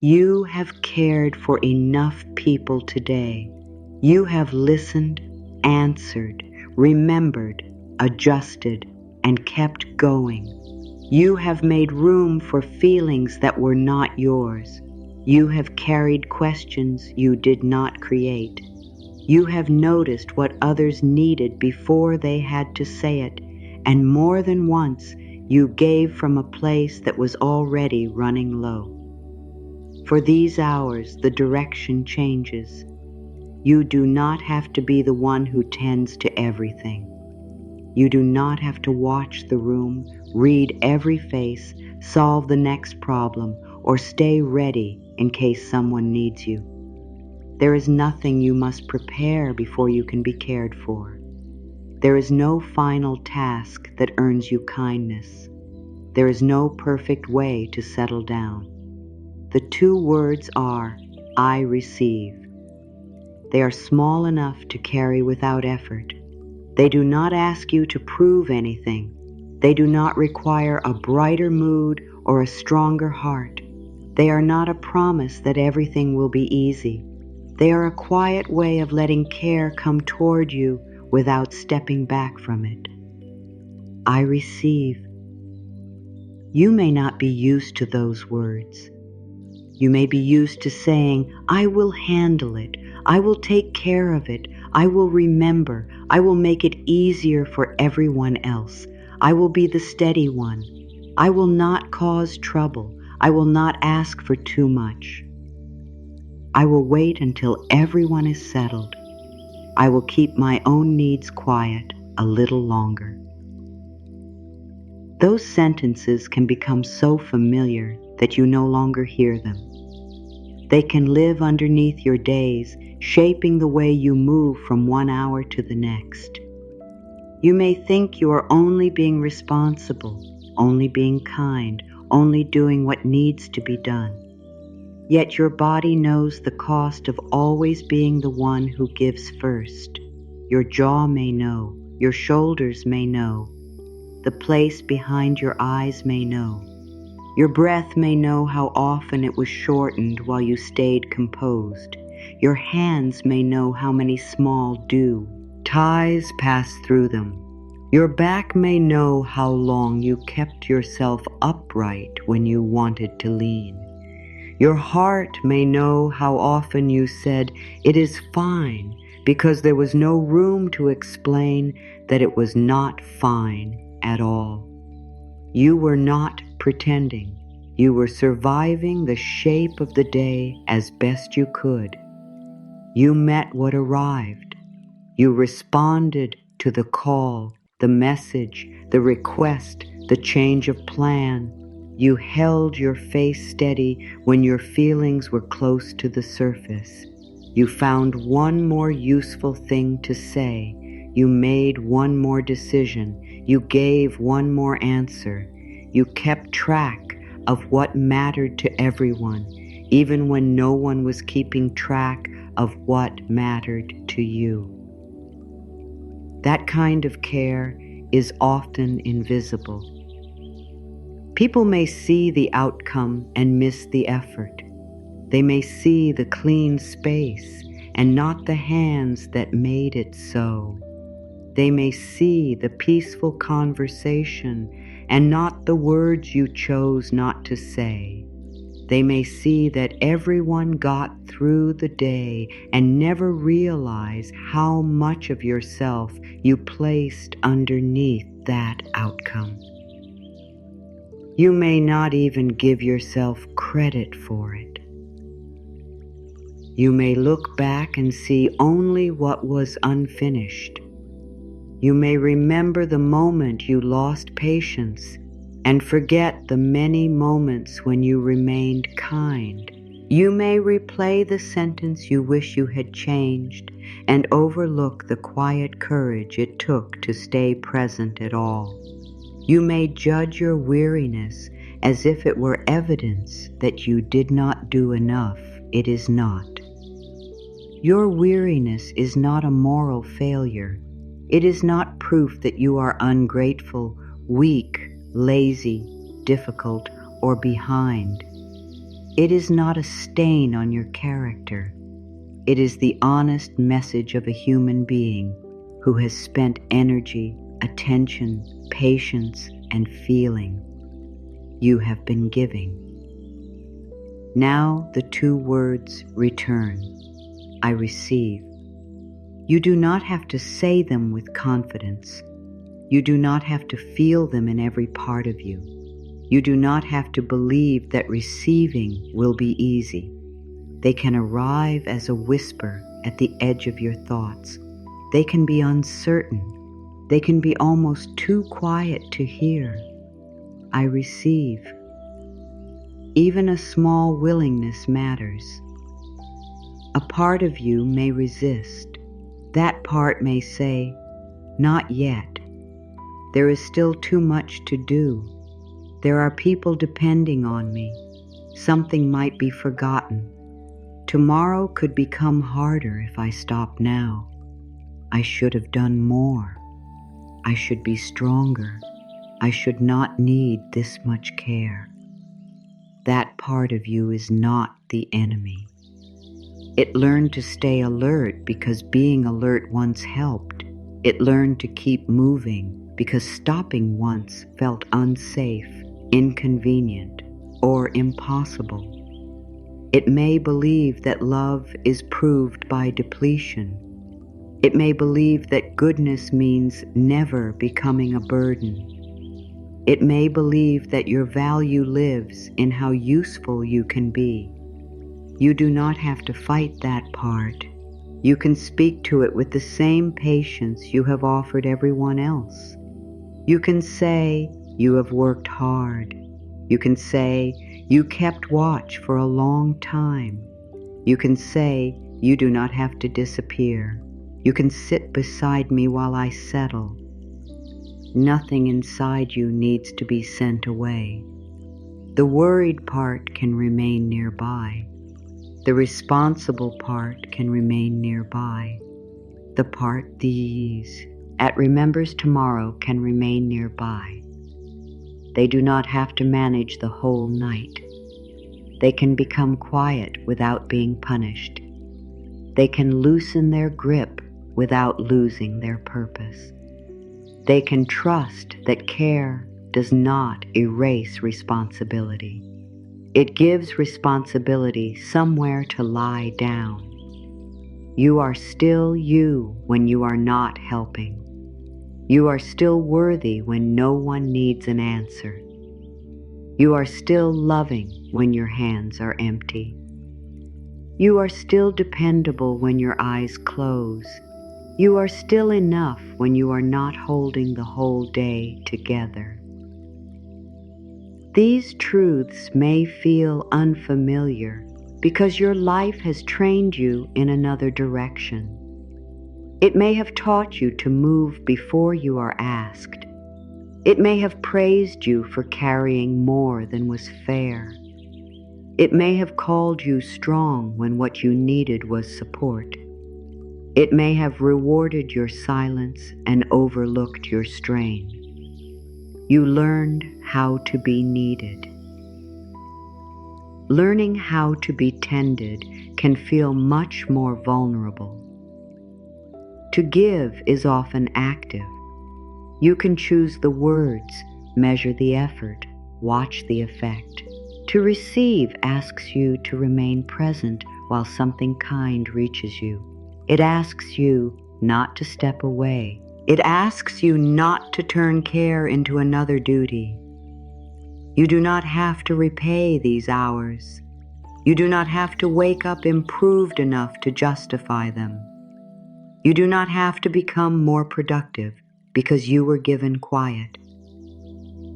You have cared for enough people today. You have listened, answered, remembered, adjusted, and kept going. You have made room for feelings that were not yours. You have carried questions you did not create. You have noticed what others needed before they had to say it, and more than once you gave from a place that was already running low. For these hours, the direction changes. You do not have to be the one who tends to everything. You do not have to watch the room, read every face, solve the next problem, or stay ready in case someone needs you. There is nothing you must prepare before you can be cared for. There is no final task that earns you kindness. There is no perfect way to settle down. The two words are, I receive. They are small enough to carry without effort. They do not ask you to prove anything. They do not require a brighter mood or a stronger heart. They are not a promise that everything will be easy. They are a quiet way of letting care come toward you without stepping back from it. I receive. You may not be used to those words. You may be used to saying, I will handle it, I will take care of it, I will remember, I will make it easier for everyone else, I will be the steady one, I will not cause trouble, I will not ask for too much. I will wait until everyone is settled. I will keep my own needs quiet a little longer. Those sentences can become so familiar that you no longer hear them. They can live underneath your days, shaping the way you move from one hour to the next. You may think you are only being responsible, only being kind, only doing what needs to be done. Yet your body knows the cost of always being the one who gives first. Your jaw may know, your shoulders may know, the place behind your eyes may know. Your breath may know how often it was shortened while you stayed composed. Your hands may know how many small ties pass through them. Your back may know how long you kept yourself upright when you wanted to lean. Your heart may know how often you said, it is fine, because there was no room to explain that it was not fine at all. You were not pretending. You were surviving the shape of the day as best you could. You met what arrived. You responded to the call, the message, the request, the change of plan. You held your face steady when your feelings were close to the surface. You found one more useful thing to say. You made one more decision. You gave one more answer. You kept track of what mattered to everyone, even when no one was keeping track of what mattered to you. That kind of care is often invisible. People may see the outcome and miss the effort. They may see the clean space and not the hands that made it so. They may see the peaceful conversation and not the words you chose not to say. They may see that everyone got through the day and never realize how much of yourself you placed underneath that outcome. You may not even give yourself credit for it. You may look back and see only what was unfinished. You may remember the moment you lost patience and forget the many moments when you remained kind. You may replay the sentence you wish you had changed and overlook the quiet courage it took to stay present at all. You may judge your weariness as if it were evidence that you did not do enough. It is not. Your weariness is not a moral failure. It is not proof that you are ungrateful, weak, lazy, difficult, or behind. It is not a stain on your character. It is the honest message of a human being who has spent energy, attention, patience, and feeling. You have been giving. Now the two words return. I receive. You do not have to say them with confidence. You do not have to feel them in every part of you. You do not have to believe that receiving will be easy. They can arrive as a whisper at the edge of your thoughts. They can be uncertain. They can be almost too quiet to hear. I receive. Even a small willingness matters. A part of you may resist. That part may say, "Not yet. There is still too much to do. There are people depending on me. Something might be forgotten. Tomorrow could become harder if I stop now. I should have done more. I should be stronger. I should not need this much care." That part of you is not the enemy. It learned to stay alert because being alert once helped. It learned to keep moving because stopping once felt unsafe, inconvenient, or impossible. It may believe that love is proved by depletion. It may believe that goodness means never becoming a burden. It may believe that your value lives in how useful you can be. You do not have to fight that part. You can speak to it with the same patience you have offered everyone else. You can say, "You have worked hard." You can say, "You kept watch for a long time." You can say, "You do not have to disappear. You can sit beside me while I settle." Nothing inside you needs to be sent away. The worried part can remain nearby. The responsible part can remain nearby. The part these at remembers tomorrow can remain nearby. They do not have to manage the whole night. They can become quiet without being punished. They can loosen their grip without losing their purpose. They can trust that care does not erase responsibility. It gives responsibility somewhere to lie down. You are still you when you are not helping. You are still worthy when no one needs an answer. You are still loving when your hands are empty. You are still dependable when your eyes close. You are still enough when you are not holding the whole day together. These truths may feel unfamiliar because your life has trained you in another direction. It may have taught you to move before you are asked. It may have praised you for carrying more than was fair. It may have called you strong when what you needed was support. It may have rewarded your silence and overlooked your strain. You learned how to be needed. Learning how to be tended can feel much more vulnerable. To give is often active. You can choose the words, measure the effort, watch the effect. To receive asks you to remain present while something kind reaches you. It asks you not to step away. It asks you not to turn care into another duty. You do not have to repay these hours. You do not have to wake up improved enough to justify them. You do not have to become more productive because you were given quiet.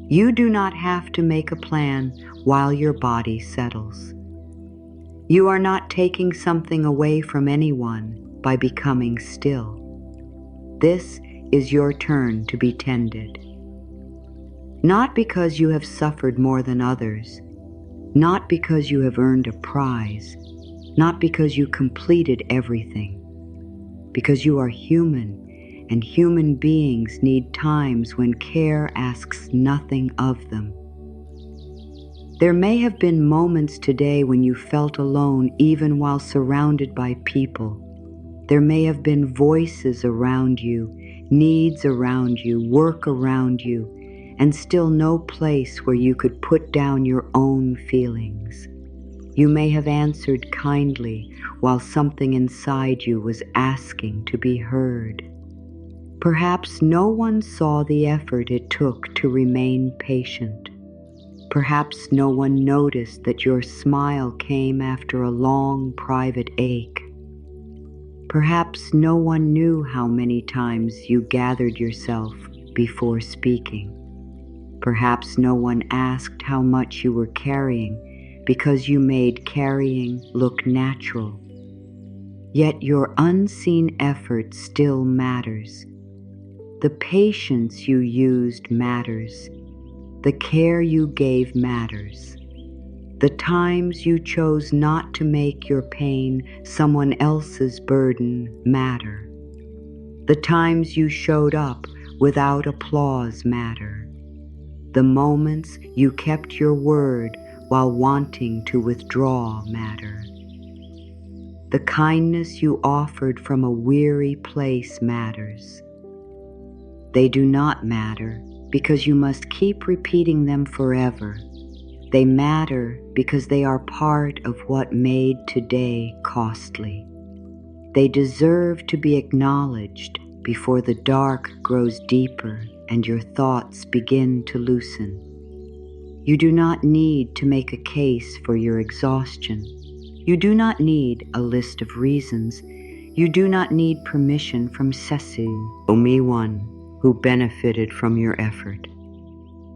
You do not have to make a plan while your body settles. You are not taking something away from anyone by becoming still. This is your turn to be tended. Not because you have suffered more than others, not because you have earned a prize, not because you completed everything, because you are human, and human beings need times when care asks nothing of them. There may have been moments today when you felt alone even while surrounded by people. There may have been voices around you, needs around you, work around you, and still no place where you could put down your own feelings. You may have answered kindly while something inside you was asking to be heard. Perhaps no one saw the effort it took to remain patient. Perhaps no one noticed that your smile came after a long private ache. Perhaps no one knew how many times you gathered yourself before speaking. Perhaps no one asked how much you were carrying because you made carrying look natural. Yet your unseen effort still matters. The patience you used matters. The care you gave matters. The times you chose not to make your pain someone else's burden matter. The times you showed up without applause matter. The moments you kept your word while wanting to withdraw matter. The kindness you offered from a weary place matters. They do not matter because you must keep repeating them forever. They matter because they are part of what made today costly. They deserve to be acknowledged before the dark grows deeper and your thoughts begin to loosen. You do not need to make a case for your exhaustion. You do not need a list of reasons. You do not need permission from Cecile, only one who benefited from your effort.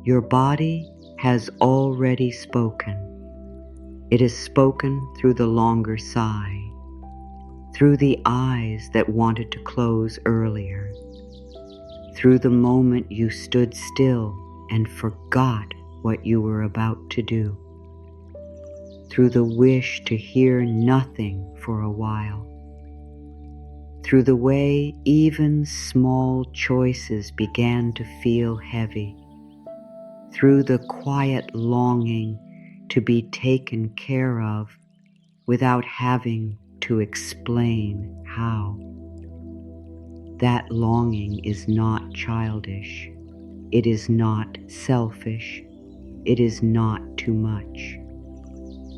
Your body has already spoken. It has spoken through the longer sigh, through the eyes that wanted to close earlier, through the moment you stood still and forgot what you were about to do, through the wish to hear nothing for a while, through the way even small choices began to feel heavy, through the quiet longing to be taken care of without having to explain how. That longing is not childish. It is not selfish. It is not too much.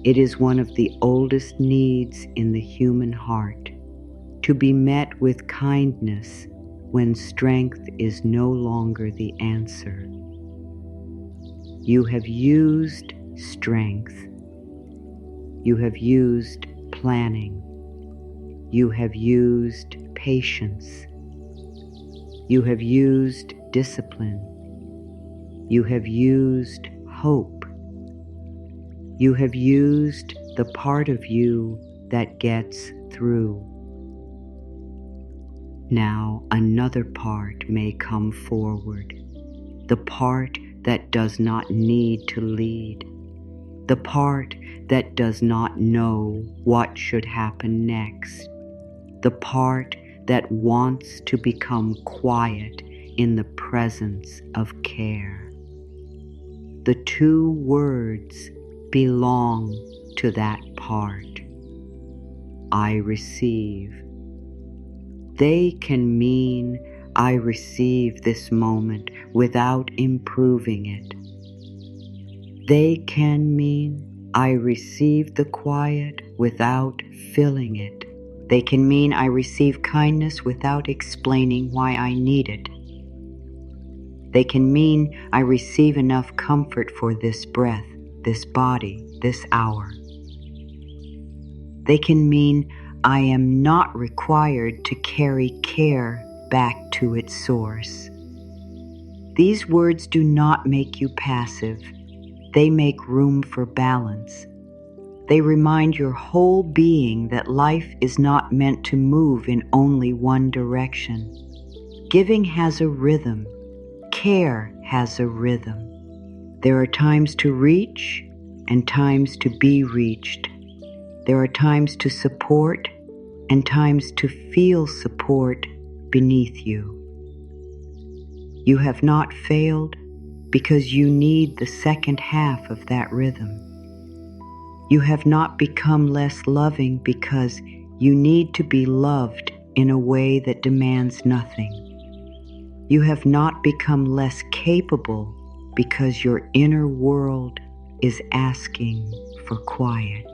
It is one of the oldest needs in the human heart, to be met with kindness when strength is no longer the answer. You have used strength. You have used planning. You have used patience. You have used discipline. You have used hope. You have used the part of you that gets through. Now another part may come forward, the part that does not need to lead, the part that does not know what should happen next, the part that wants to become quiet in the presence of care. The two words belong to that part. I receive. They can mean I receive this moment without improving it. They can mean I receive the quiet without filling it. They can mean I receive kindness without explaining why I need it. They can mean I receive enough comfort for this breath, this body, this hour. They can mean I am not required to carry care back to its source. These words do not make you passive. They make room for balance. They remind your whole being that life is not meant to move in only one direction. Giving has a rhythm. Care has a rhythm. There are times to reach and times to be reached. There are times to support and times to feel support beneath you. You have not failed. because you need the second half of that rhythm. You have not become less loving because you need to be loved in a way that demands nothing. You have not become less capable because your inner world is asking for quiet.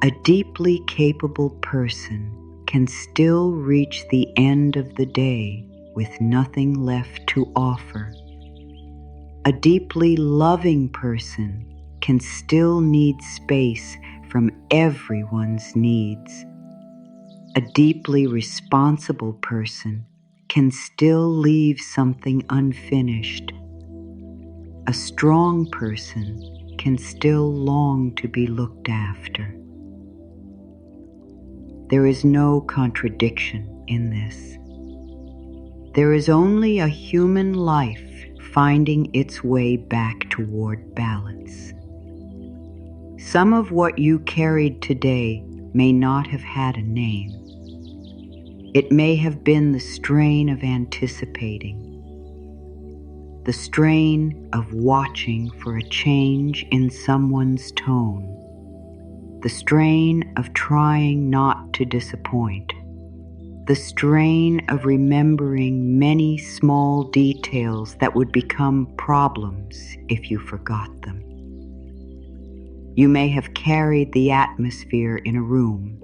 A deeply capable person can still reach the end of the day with nothing left to offer. A deeply loving person can still need space from everyone's needs. A deeply responsible person can still leave something unfinished. A strong person can still long to be looked after. There is no contradiction in this. There is only a human life finding its way back toward balance. Some of what you carried today may not have had a name. It may have been the strain of anticipating, the strain of watching for a change in someone's tone, the strain of trying not to disappoint, the strain of remembering many small details that would become problems if you forgot them. You may have carried the atmosphere in a room.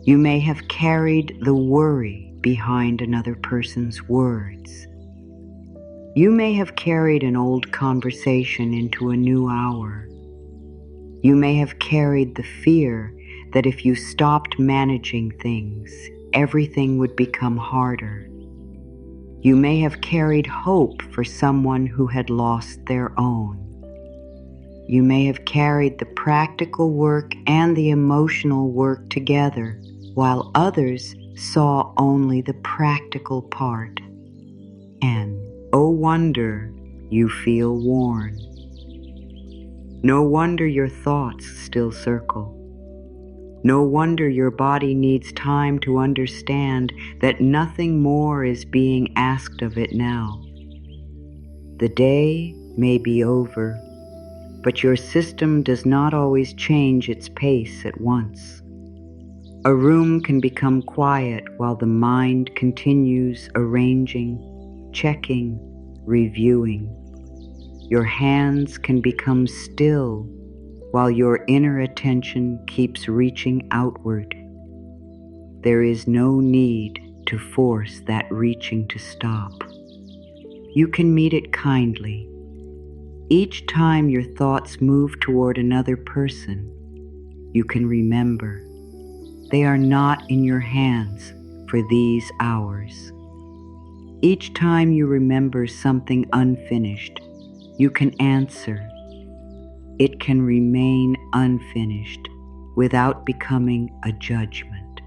You may have carried the worry behind another person's words. You may have carried an old conversation into a new hour. You may have carried the fear that if you stopped managing things, everything would become harder. You may have carried hope for someone who had lost their own. You may have carried the practical work and the emotional work together, while others saw only the practical part. And, oh wonder, you feel worn. No wonder your thoughts still circle. No wonder your body needs time to understand that nothing more is being asked of it now. The day may be over, but your system does not always change its pace at once. A room can become quiet while the mind continues arranging, checking, reviewing. Your hands can become still while your inner attention keeps reaching outward. There is no need to force that reaching to stop. You can meet it kindly. Each time your thoughts move toward another person, you can remember they are not in your hands for these hours. Each time you remember something unfinished, you can answer. It can remain unfinished without becoming a judgment.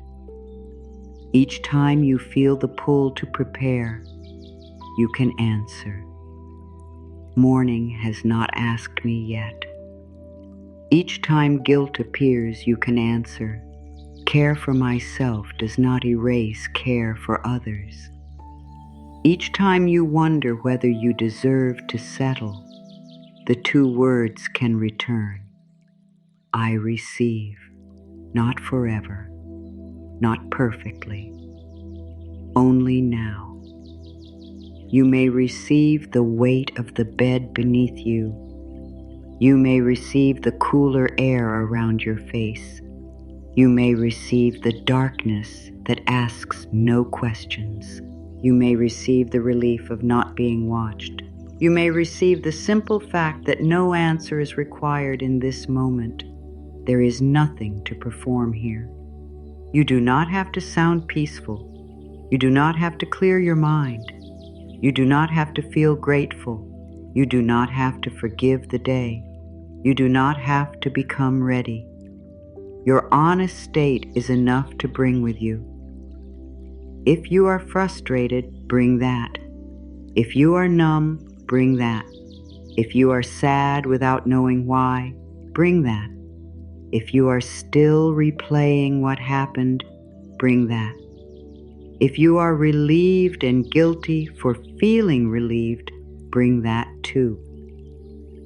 Each time you feel the pull to prepare, you can answer. Morning has not asked me yet. Each time guilt appears, you can answer. Care for myself does not erase care for others. Each time you wonder whether you deserve to settle, the two words can return. I receive, not forever, not perfectly, only now. You may receive the weight of the bed beneath you. You may receive the cooler air around your face. You may receive the darkness that asks no questions. You may receive the relief of not being watched. You may receive the simple fact that no answer is required in this moment. There is nothing to perform here. You do not have to sound peaceful. You do not have to clear your mind. You do not have to feel grateful. You do not have to forgive the day. You do not have to become ready. Your honest state is enough to bring with you. If you are frustrated, bring that. If you are numb, bring that. If you are sad without knowing why, bring that. If you are still replaying what happened, bring that. If you are relieved and guilty for feeling relieved, bring that too.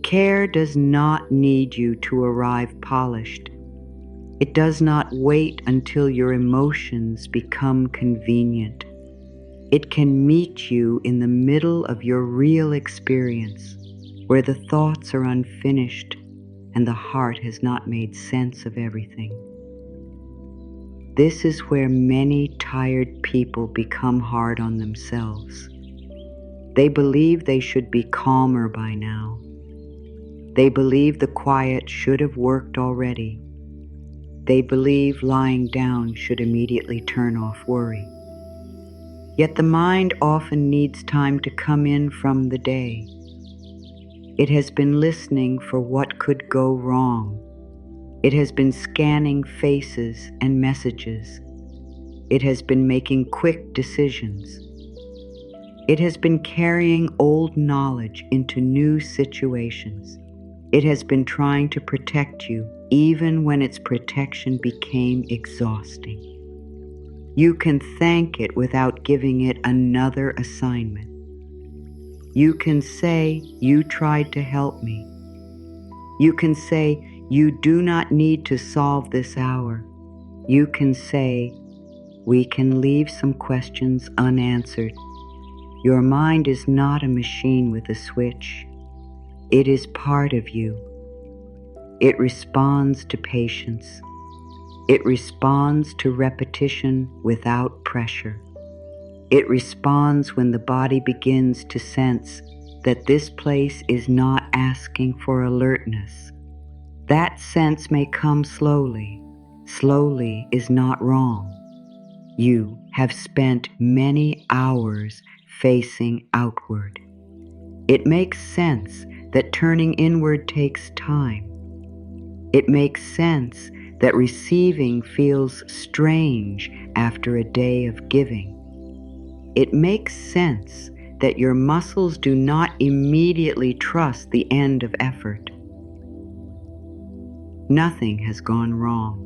Care does not need you to arrive polished. It does not wait until your emotions become convenient. It can meet you in the middle of your real experience, where the thoughts are unfinished and the heart has not made sense of everything. This is where many tired people become hard on themselves. They believe they should be calmer by now. They believe the quiet should have worked already. They believe lying down should immediately turn off worry. Yet the mind often needs time to come in from the day. It has been listening for what could go wrong. It has been scanning faces and messages. It has been making quick decisions. It has been carrying old knowledge into new situations. It has been trying to protect you, even when its protection became exhausting. You can thank it without giving it another assignment. You can say, "You tried to help me." You can say, "You do not need to solve this hour." You can say, "We can leave some questions unanswered." Your mind is not a machine with a switch. It is part of you. It responds to patience. It responds to repetition without pressure. It responds when the body begins to sense that this place is not asking for alertness. That sense may come slowly. Slowly is not wrong. You have spent many hours facing outward. It makes sense that turning inward takes time. It makes sense that receiving feels strange after a day of giving. It makes sense that your muscles do not immediately trust the end of effort. Nothing has gone wrong.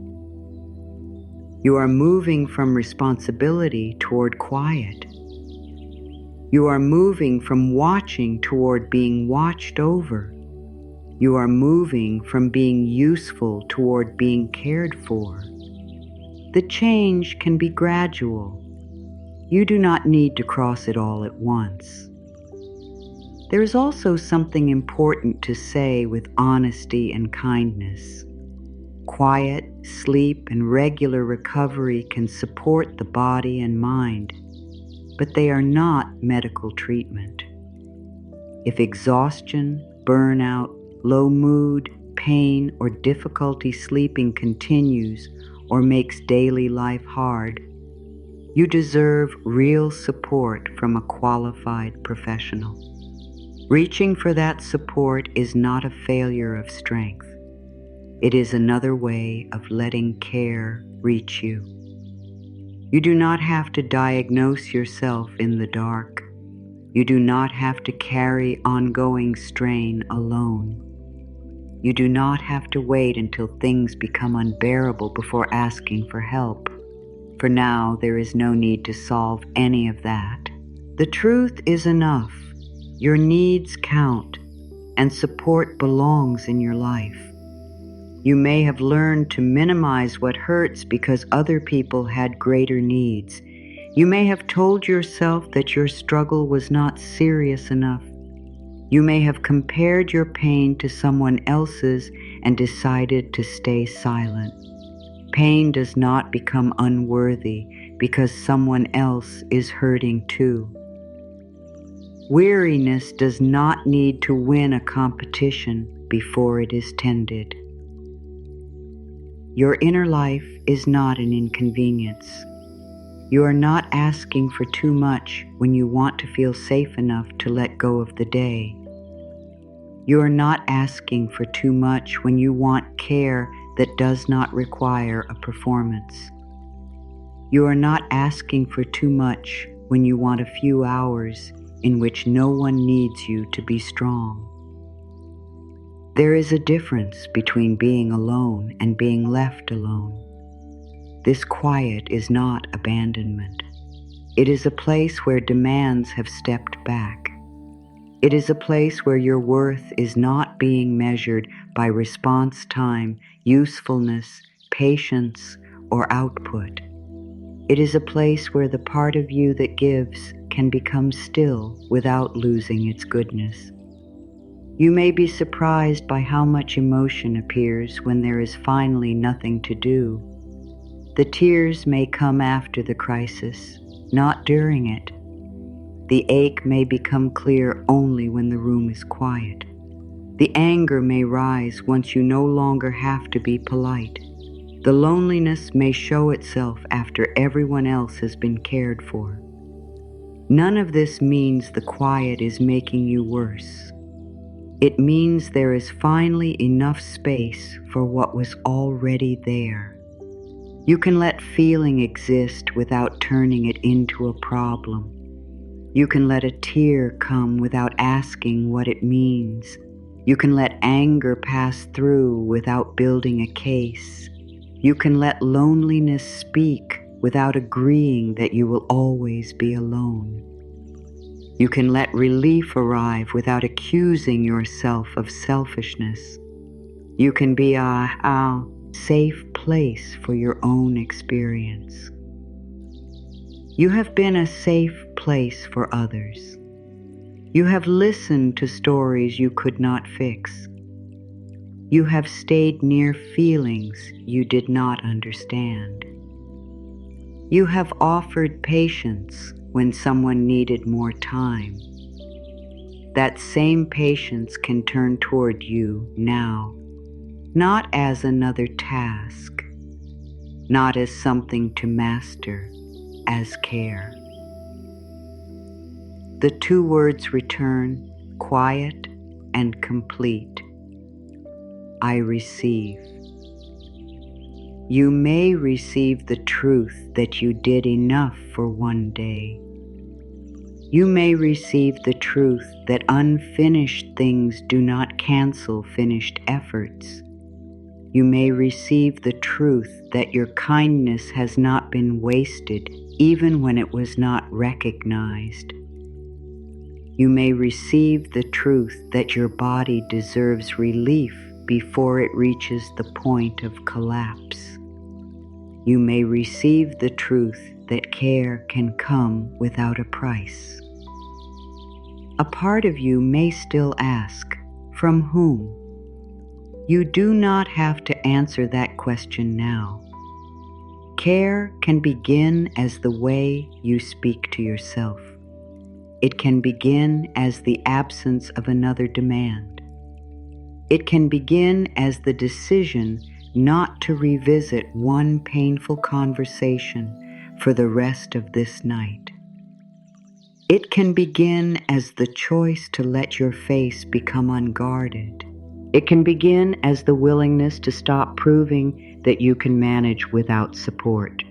You are moving from responsibility toward quiet. You are moving from watching toward being watched over. You are moving from being useful toward being cared for. The change can be gradual. You do not need to cross it all at once. There is also something important to say with honesty and kindness. Quiet, sleep, and regular recovery can support the body and mind, but they are not medical treatment. If exhaustion, burnout, low mood, pain, or difficulty sleeping continues or makes daily life hard, you deserve real support from a qualified professional. Reaching for that support is not a failure of strength. It is another way of letting care reach you. You do not have to diagnose yourself in the dark. You do not have to carry ongoing strain alone. You do not have to wait until things become unbearable before asking for help. For now, there is no need to solve any of that. The truth is enough. Your needs count, and support belongs in your life. You may have learned to minimize what hurts because other people had greater needs. You may have told yourself that your struggle was not serious enough. You may have compared your pain to someone else's and decided to stay silent. Pain does not become unworthy because someone else is hurting too. Weariness does not need to win a competition before it is tended. Your inner life is not an inconvenience. You are not asking for too much when you want to feel safe enough to let go of the day. You are not asking for too much when you want care that does not require a performance. You are not asking for too much when you want a few hours in which no one needs you to be strong. There is a difference between being alone and being left alone. This quiet is not abandonment. It is a place where demands have stepped back. It is a place where your worth is not being measured by response time, usefulness, patience, or output. It is a place where the part of you that gives can become still without losing its goodness. You may be surprised by how much emotion appears when there is finally nothing to do. The tears may come after the crisis, not during it. The ache may become clear only when the room is quiet. The anger may rise once you no longer have to be polite. The loneliness may show itself after everyone else has been cared for. None of this means the quiet is making you worse. It means there is finally enough space for what was already there. You can let feeling exist without turning it into a problem. You can let a tear come without asking what it means. You can let anger pass through without building a case. You can let loneliness speak without agreeing that you will always be alone. You can let relief arrive without accusing yourself of selfishness. You can be a safe place for your own experience. You have been a safe place for others. You have listened to stories you could not fix. You have stayed near feelings you did not understand. You have offered patience when someone needed more time. That same patience can turn toward you now, not as another task, not as something to master, as care. The two words return, quiet and complete. I receive. You may receive the truth that you did enough for one day. You may receive the truth that unfinished things do not cancel finished efforts. You may receive the truth that your kindness has not been wasted even when it was not recognized. You may receive the truth that your body deserves relief before it reaches the point of collapse. You may receive the truth that care can come without a price. A part of you may still ask, from whom? You do not have to answer that question now. Care can begin as the way you speak to yourself. It can begin as the absence of another demand. It can begin as the decision not to revisit one painful conversation for the rest of this night. It can begin as the choice to let your face become unguarded. It can begin as the willingness to stop proving that you can manage without support.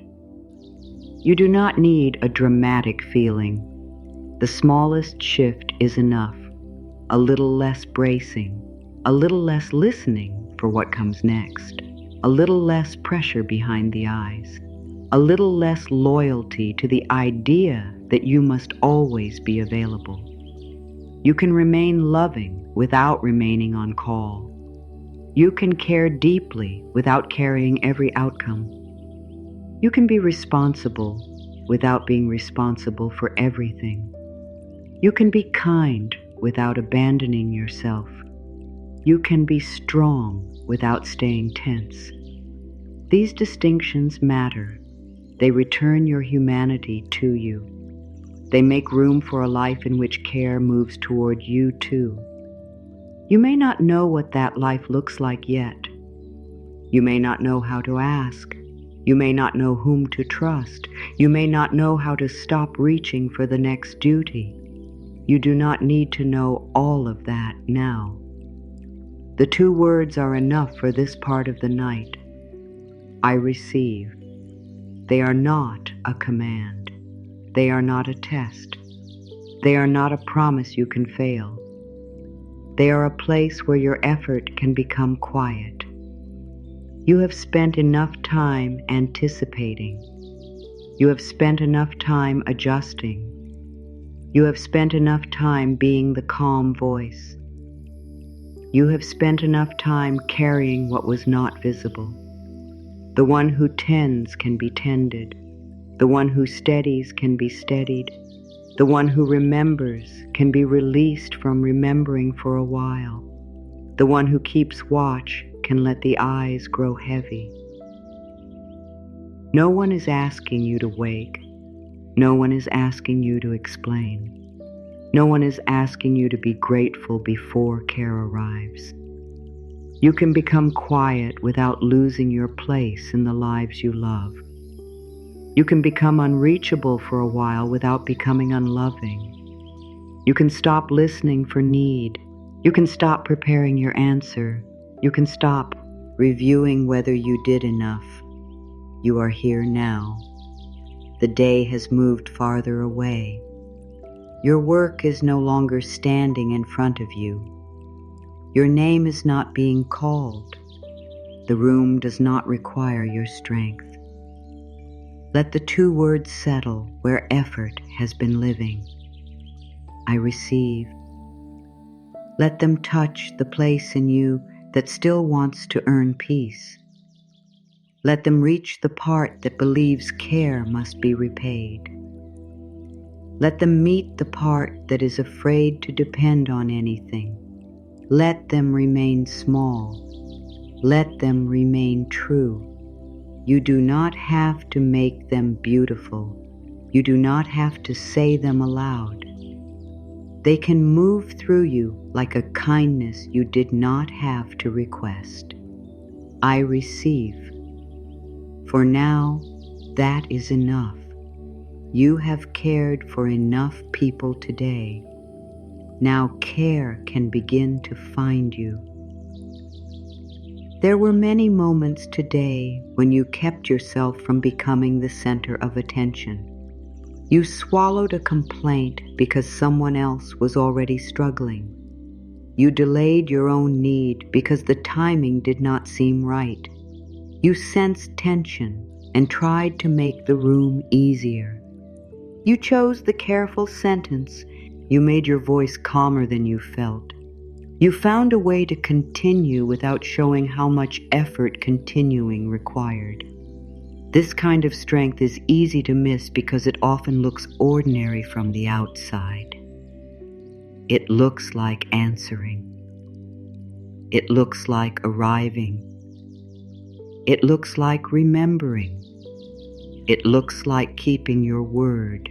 You do not need a dramatic feeling. The smallest shift is enough. A little less bracing, a little less listening for what comes next, a little less pressure behind the eyes, a little less loyalty to the idea that you must always be available. You can remain loving without remaining on call. You can care deeply without carrying every outcome. You can be responsible without being responsible for everything. You can be kind without abandoning yourself. You can be strong without staying tense. These distinctions matter. They return your humanity to you. They make room for a life in which care moves toward you too. You may not know what that life looks like yet. You may not know how to ask. You may not know whom to trust. You may not know how to stop reaching for the next duty. You do not need to know all of that now. The two words are enough for this part of the night. I receive. They are not a command. They are not a test. They are not a promise you can fail. They are a place where your effort can become quiet. You have spent enough time anticipating. You have spent enough time adjusting. You have spent enough time being the calm voice. You have spent enough time carrying what was not visible. The one who tends can be tended. The one who steadies can be steadied. The one who remembers can be released from remembering for a while. The one who keeps watch can let the eyes grow heavy. No one is asking you to wake. No one is asking you to explain. No one is asking you to be grateful before care arrives. You can become quiet without losing your place in the lives you love. You can become unreachable for a while without becoming unloving. You can stop listening for need. You can stop preparing your answer. You can stop reviewing whether you did enough. You are here now. The day has moved farther away. Your work is no longer standing in front of you. Your name is not being called. The room does not require your strength. Let the two words settle where effort has been living. I receive. Let them touch the place in you that still wants to earn peace. Let them reach the part that believes care must be repaid. Let them meet the part that is afraid to depend on anything. Let them remain small. Let them remain true. You do not have to make them beautiful. You do not have to say them aloud. They can move through you like a kindness you did not have to request. I receive. For now, that is enough. You have cared for enough people today. Now care can begin to find you. There were many moments today when you kept yourself from becoming the center of attention. You swallowed a complaint because someone else was already struggling. You delayed your own need because the timing did not seem right. You sensed tension and tried to make the room easier. You chose the careful sentence. You made your voice calmer than you felt. You found a way to continue without showing how much effort continuing required. This kind of strength is easy to miss because it often looks ordinary from the outside. It looks like answering. It looks like arriving. It looks like remembering. It looks like keeping your word.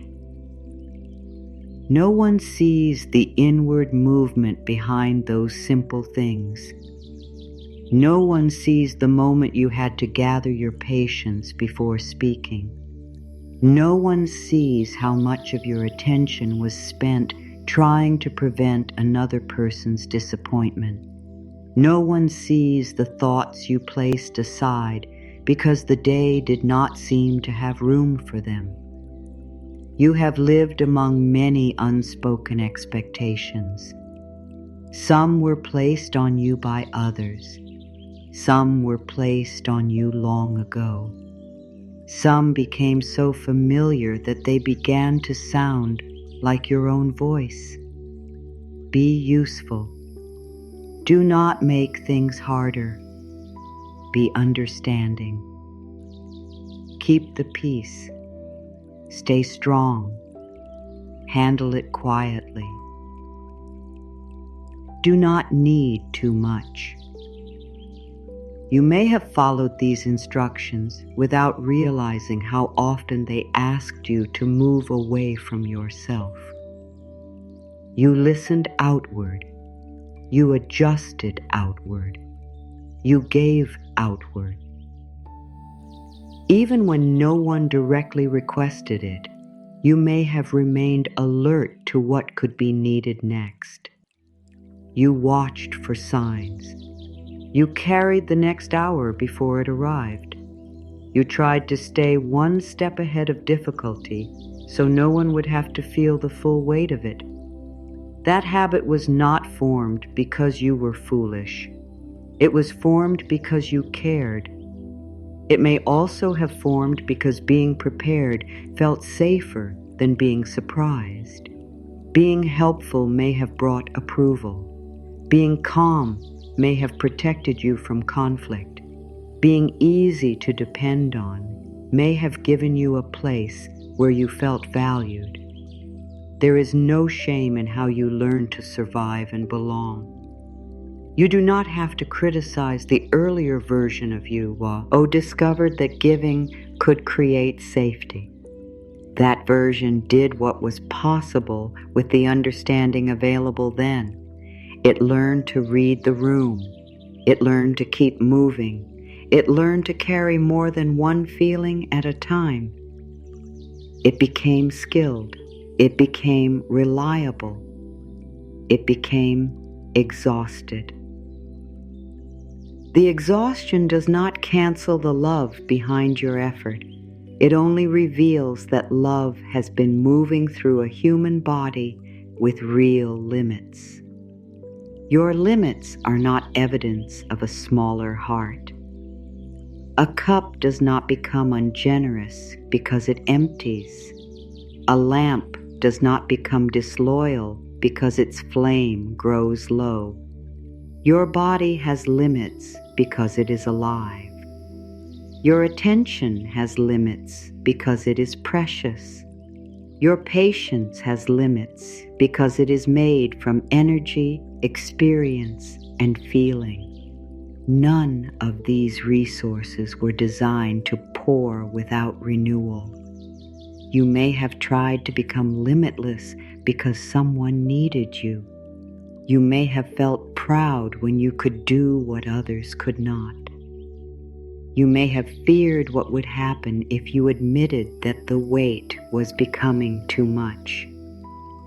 No one sees the inward movement behind those simple things. No one sees the moment you had to gather your patience before speaking. No one sees how much of your attention was spent trying to prevent another person's disappointment. No one sees the thoughts you placed aside because the day did not seem to have room for them. You have lived among many unspoken expectations. Some were placed on you by others. Some were placed on you long ago. Some became so familiar that they began to sound like your own voice. Be useful. Do not make things harder. Be understanding. Keep the peace. Stay strong. Handle it quietly. Do not need too much. You may have followed these instructions without realizing how often they asked you to move away from yourself. You listened outward. You adjusted outward. You gave outward. Even when no one directly requested it, you may have remained alert to what could be needed next. You watched for signs. You carried the next hour before it arrived. You tried to stay one step ahead of difficulty so no one would have to feel the full weight of it. That habit was not formed because you were foolish. It was formed because you cared. It may also have formed because being prepared felt safer than being surprised. Being helpful may have brought approval. Being calm may have protected you from conflict. Being easy to depend on may have given you a place where you felt valued. There is no shame in how you learn to survive and belong. You do not have to criticize the earlier version of you who discovered that giving could create safety. That version did what was possible with the understanding available then. It learned to read the room. It learned to keep moving. It learned to carry more than one feeling at a time. It became skilled. It became reliable. It became exhausted. The exhaustion does not cancel the love behind your effort. It only reveals that love has been moving through a human body with real limits. Your limits are not evidence of a smaller heart. A cup does not become ungenerous because it empties. A lamp does not become disloyal because its flame grows low. Your body has limits because it is alive. Your attention has limits because it is precious. Your patience has limits because it is made from energy, experience, and feeling. None of these resources were designed to pour without renewal. You may have tried to become limitless because someone needed you. You may have felt proud when you could do what others could not. You may have feared what would happen if you admitted that the weight was becoming too much.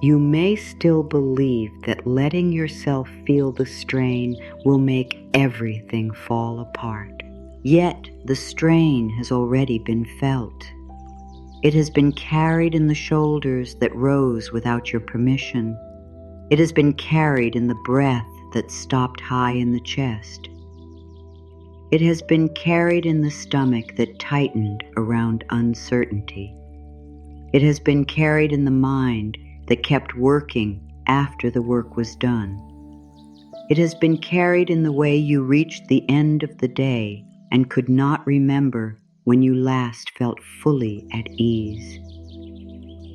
You may still believe that letting yourself feel the strain will make everything fall apart. Yet the strain has already been felt. It has been carried in the shoulders that rose without your permission. It has been carried in the breath that stopped high in the chest. It has been carried in the stomach that tightened around uncertainty. It has been carried in the mind that kept working after the work was done. It has been carried in the way you reached the end of the day and could not remember when you last felt fully at ease.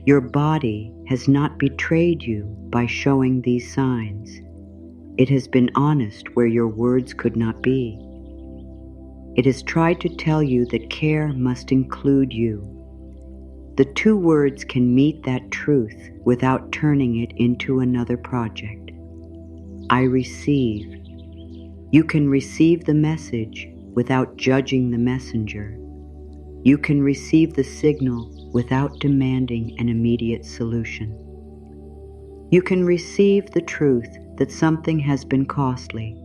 Your body has not betrayed you by showing these signs. It has been honest where your words could not be. It has tried to tell you that care must include you. The two words can meet that truth without turning it into another project. I receive. You can receive the message without judging the messenger. You can receive the signal without demanding an immediate solution. You can receive the truth that something has been costly.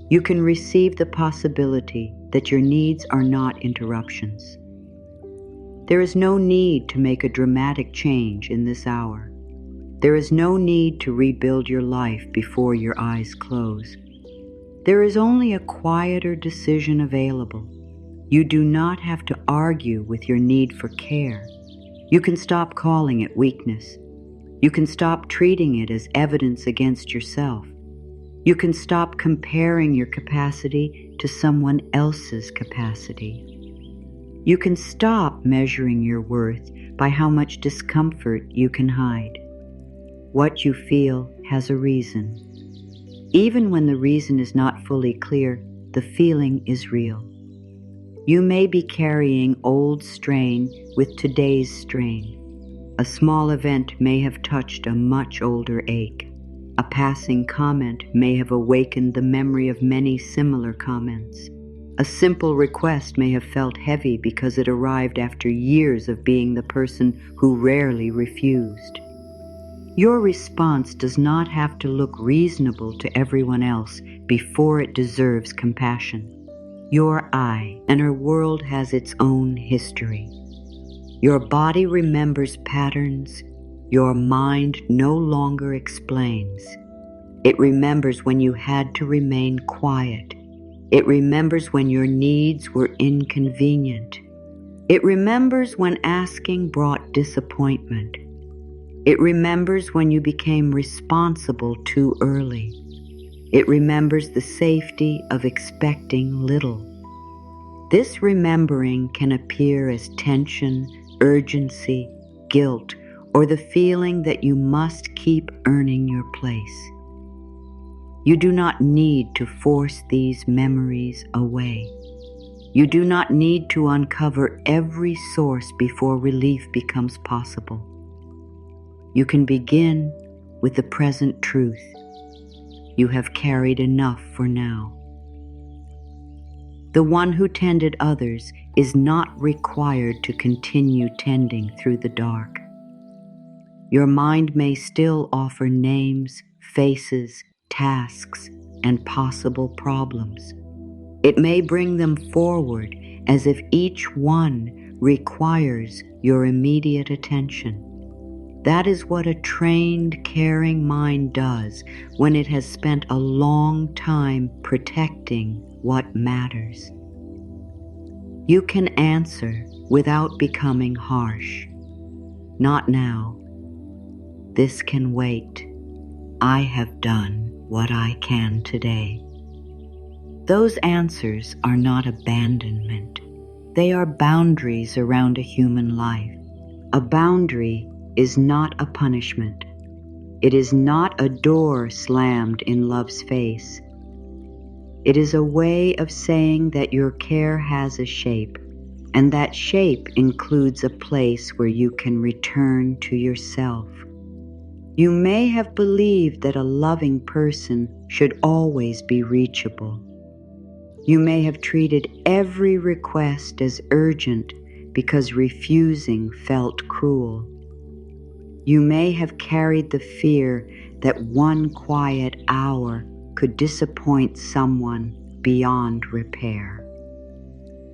You can receive the possibility that your needs are not interruptions. There is no need to make a dramatic change in this hour. There is no need to rebuild your life before your eyes close. There is only a quieter decision available. You do not have to argue with your need for care. You can stop calling it weakness. You can stop treating it as evidence against yourself. You can stop comparing your capacity to someone else's capacity. You can stop measuring your worth by how much discomfort you can hide. What you feel has a reason. Even when the reason is not fully clear, the feeling is real. You may be carrying old strain with today's strain. A small event may have touched a much older ache. A passing comment may have awakened the memory of many similar comments. A simple request may have felt heavy because it arrived after years of being the person who rarely refused. Your response does not have to look reasonable to everyone else before it deserves compassion. Your I and her world has its own history. Your body remembers patterns. Your mind no longer explains. It remembers when you had to remain quiet. It remembers when your needs were inconvenient. It remembers when asking brought disappointment. It remembers when you became responsible too early. It remembers the safety of expecting little. This remembering can appear as tension, urgency, guilt, or the feeling that you must keep earning your place. You do not need to force these memories away. You do not need to uncover every source before relief becomes possible. You can begin with the present truth. You have carried enough for now. The one who tended others is not required to continue tending through the dark. Your mind may still offer names, faces, tasks, and possible problems. It may bring them forward as if each one requires your immediate attention. That is what a trained, caring mind does when it has spent a long time protecting what matters. You can answer without becoming harsh. Not now. This can wait. I have done what I can today. Those answers are not abandonment. They are boundaries around a human life. A boundary is not a punishment. It is not a door slammed in love's face. It is a way of saying that your care has a shape, and that shape includes a place where you can return to yourself. You may have believed that a loving person should always be reachable. You may have treated every request as urgent because refusing felt cruel. You may have carried the fear that one quiet hour could disappoint someone beyond repair.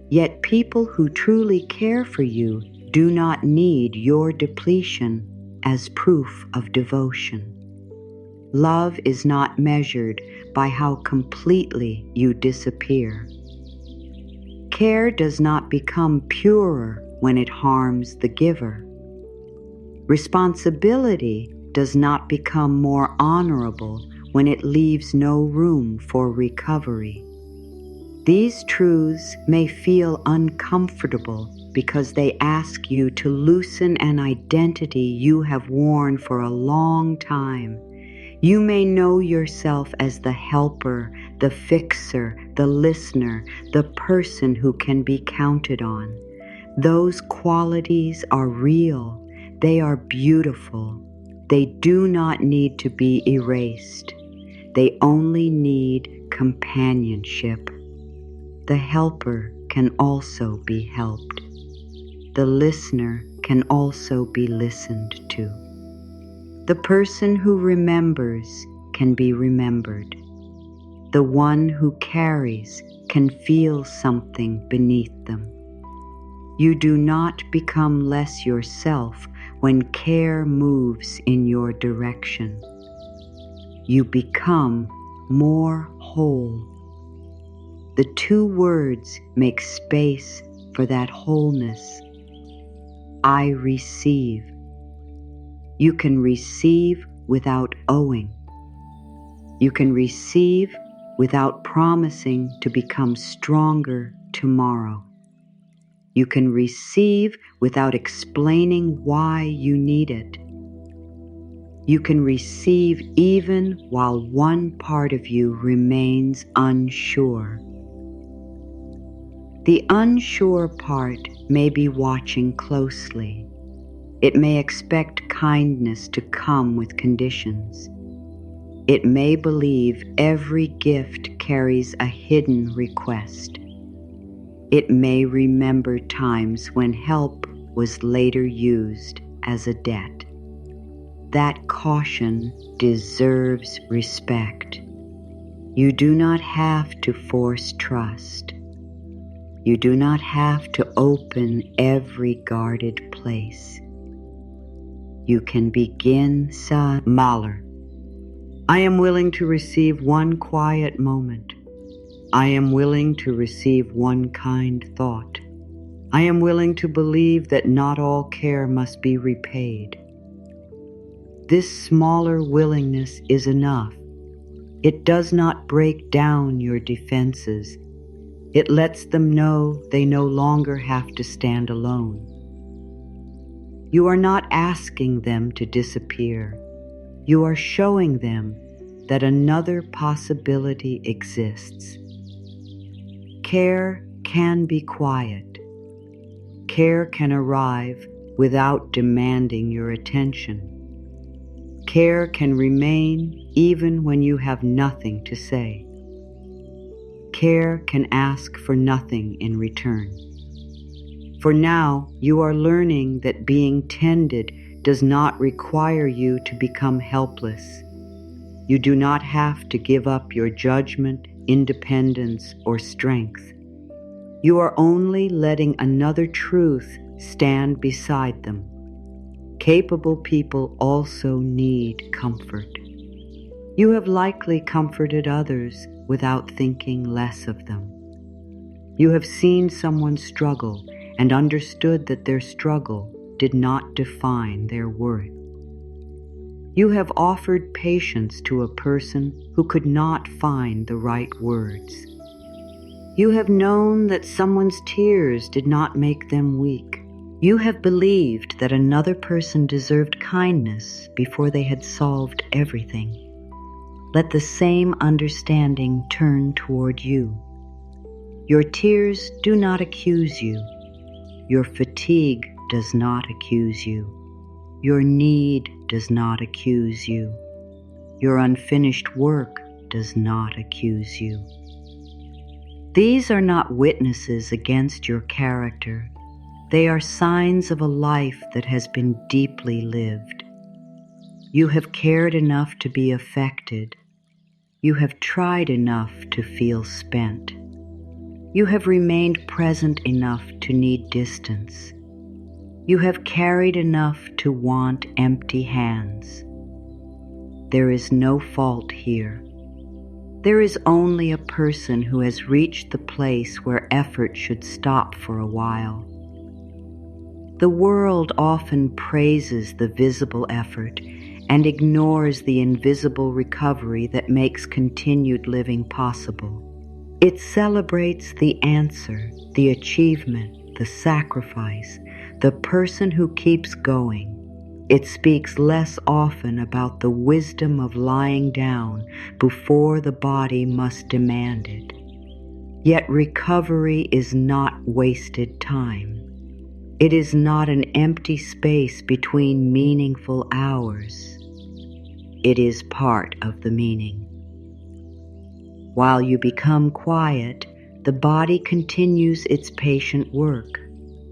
Yet people who truly care for you do not need your depletion as proof of devotion. Love is not measured by how completely you disappear. Care does not become purer when it harms the giver. Responsibility does not become more honorable when it leaves no room for recovery. These truths may feel uncomfortable because they ask you to loosen an identity you have worn for a long time. You may know yourself as the helper, the fixer, the listener, the person who can be counted on. Those qualities are real. They are beautiful. They do not need to be erased. They only need companionship. The helper can also be helped. The listener can also be listened to. The person who remembers can be remembered. The one who carries can feel something beneath them. You do not become less yourself when care moves in your direction. You become more whole. The two words make space for that wholeness. I receive. You can receive without owing. You can receive without promising to become stronger tomorrow. You can receive without explaining why you need it. You can receive even while one part of you remains unsure. The unsure part may be watching closely. It may expect kindness to come with conditions. It may believe every gift carries a hidden request. It may remember times when help was later used as a debt. That caution deserves respect. You do not have to force trust. You do not have to open every guarded place. You can begin Mahler. I am willing to receive one quiet moment. I am willing to receive one kind thought. I am willing to believe that not all care must be repaid. This smaller willingness is enough. It does not break down your defenses. It lets them know they no longer have to stand alone. You are not asking them to disappear. You are showing them that another possibility exists. Care can be quiet. Care can arrive without demanding your attention. Care can remain even when you have nothing to say. Care can ask for nothing in return. For now, you are learning that being tended does not require you to become helpless. You do not have to give up your judgment, independence, or strength. You are only letting another truth stand beside them. Capable people also need comfort. You have likely comforted others without thinking less of them. You have seen someone struggle and understood that their struggle did not define their worth. You have offered patience to a person who could not find the right words. You have known that someone's tears did not make them weak. You have believed that another person deserved kindness before they had solved everything. Let the same understanding turn toward you. Your tears do not accuse you. Your fatigue does not accuse you. Your need does not accuse you. Your unfinished work does not accuse you. These are not witnesses against your character. They are signs of a life that has been deeply lived. You have cared enough to be affected. You have tried enough to feel spent. You have remained present enough to need distance. You have carried enough to want empty hands. There is no fault here. There is only a person who has reached the place where effort should stop for a while. The world often praises the visible effort and ignores the invisible recovery that makes continued living possible. It celebrates the answer, the achievement, the sacrifice, the person who keeps going. It speaks less often about the wisdom of lying down before the body must demand it. Yet recovery is not wasted time. It is not an empty space between meaningful hours. It is part of the meaning. While you become quiet, the body continues its patient work.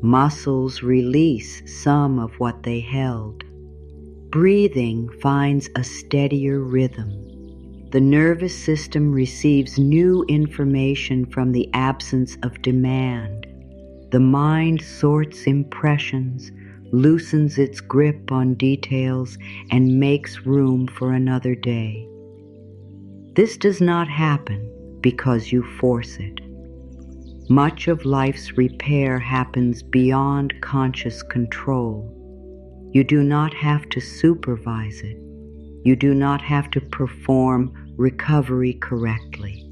Muscles release some of what they held. Breathing finds a steadier rhythm. The nervous system receives new information from the absence of demand. The mind sorts impressions, loosens its grip on details, and makes room for another day. This does not happen because you force it. Much of life's repair happens beyond conscious control. You do not have to supervise it. You do not have to perform recovery correctly.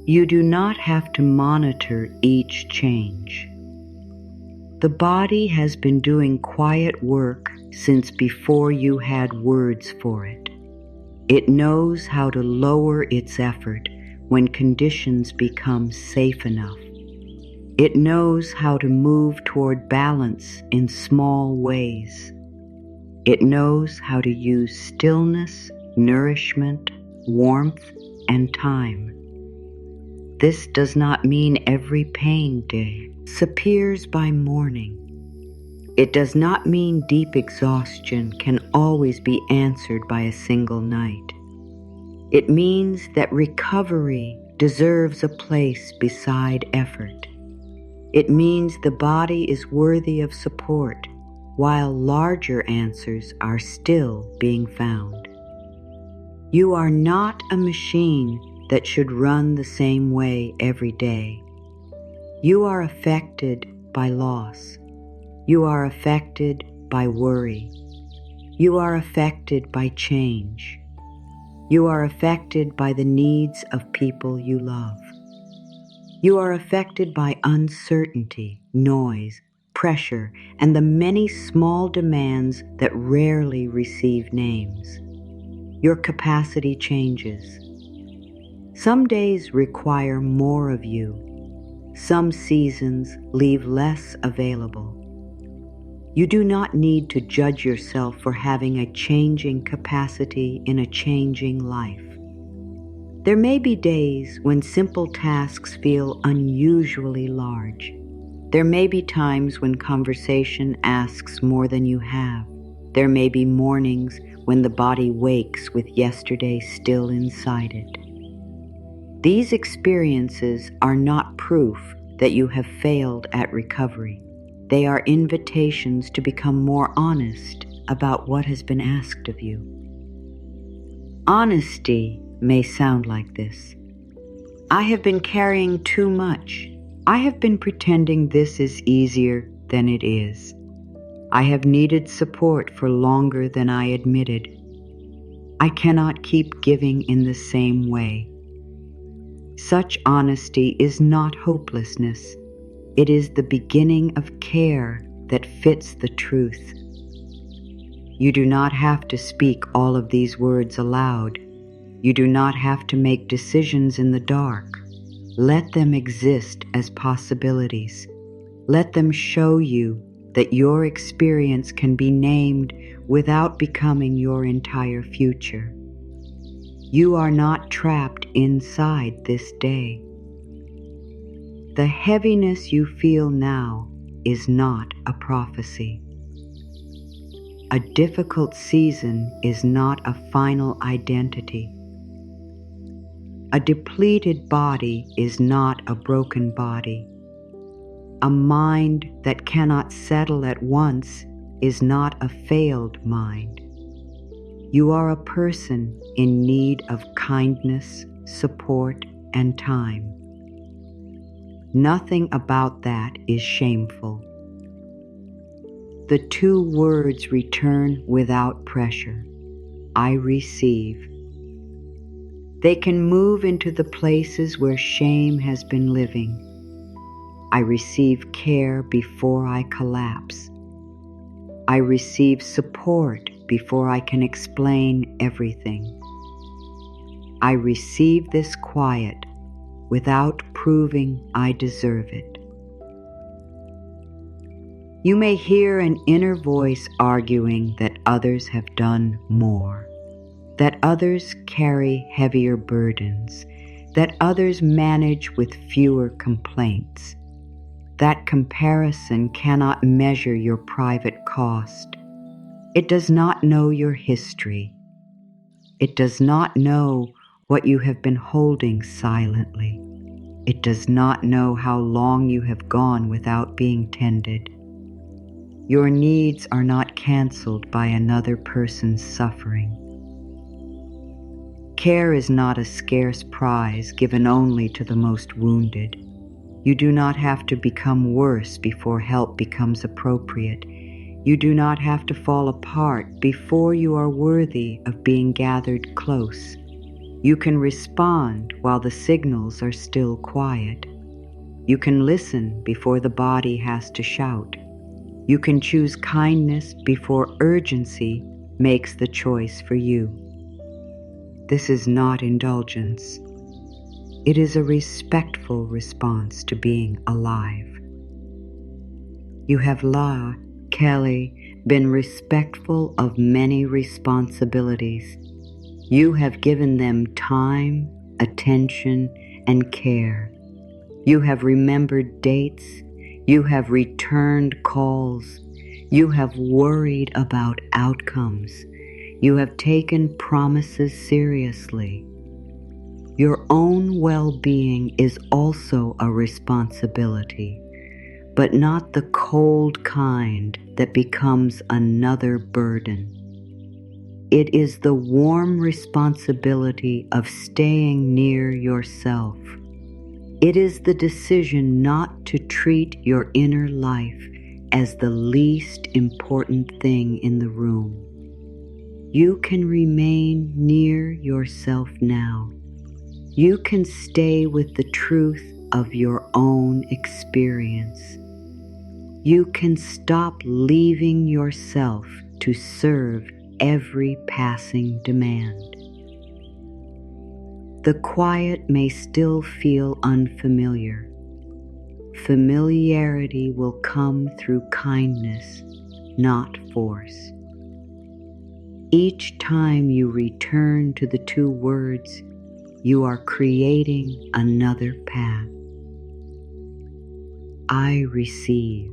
You do not have to monitor each change. The body has been doing quiet work since before you had words for it. It knows how to lower its effort when conditions become safe enough. It knows how to move toward balance in small ways. It knows how to use stillness, nourishment, warmth, and time. This does not mean every pain disappears by morning. It does not mean deep exhaustion can always be answered by a single night. It means that recovery deserves a place beside effort. It means the body is worthy of support, while larger answers are still being found. You are not a machine that should run the same way every day. You are affected by loss. You are affected by worry. You are affected by change. You are affected by the needs of people you love. You are affected by uncertainty, noise, pressure, and the many small demands that rarely receive names. Your capacity changes. Some days require more of you. Some seasons leave less available. You do not need to judge yourself for having a changing capacity in a changing life. There may be days when simple tasks feel unusually large. There may be times when conversation asks more than you have. There may be mornings when the body wakes with yesterday still inside it. These experiences are not proof that you have failed at recovery. They are invitations to become more honest about what has been asked of you. Honesty may sound like this. I have been carrying too much. I have been pretending this is easier than it is. I have needed support for longer than I admitted. I cannot keep giving in the same way. Such honesty is not hopelessness. It is the beginning of care that fits the truth. You do not have to speak all of these words aloud. You do not have to make decisions in the dark. Let them exist as possibilities. Let them show you that your experience can be named without becoming your entire future. You are not trapped inside this day. The heaviness you feel now is not a prophecy. A difficult season is not a final identity. A depleted body is not a broken body. A mind that cannot settle at once is not a failed mind. You are a person in need of kindness, support, and time. Nothing about that is shameful. The two words return without pressure. I receive. They can move into the places where shame has been living. I receive care before I collapse. I receive support before I can explain everything. I receive this quiet without proving I deserve it. You may hear an inner voice arguing that others have done more, that others carry heavier burdens, that others manage with fewer complaints. That comparison cannot measure your private cost. It does not know your history. It does not know what you have been holding silently. It does not know how long you have gone without being tended. Your needs are not canceled by another person's suffering. Care is not a scarce prize given only to the most wounded. You do not have to become worse before help becomes appropriate. You do not have to fall apart before you are worthy of being gathered close. You can respond while the signals are still quiet. You can listen before the body has to shout. You can choose kindness before urgency makes the choice for you. This is not indulgence. It is a respectful response to being alive. You have, Kelly, been respectful of many responsibilities. You have given them time, attention, and care. You have remembered dates. You have returned calls. You have worried about outcomes. You have taken promises seriously. Your own well-being is also a responsibility, but not the cold kind that becomes another burden. It is the warm responsibility of staying near yourself. It is the decision not to treat your inner life as the least important thing in the room. You can remain near yourself now. You can stay with the truth of your own experience. You can stop leaving yourself to serve every passing demand. The quiet may still feel unfamiliar. Familiarity will come through kindness, not force. Each time you return to the two words, you are creating another path. I receive.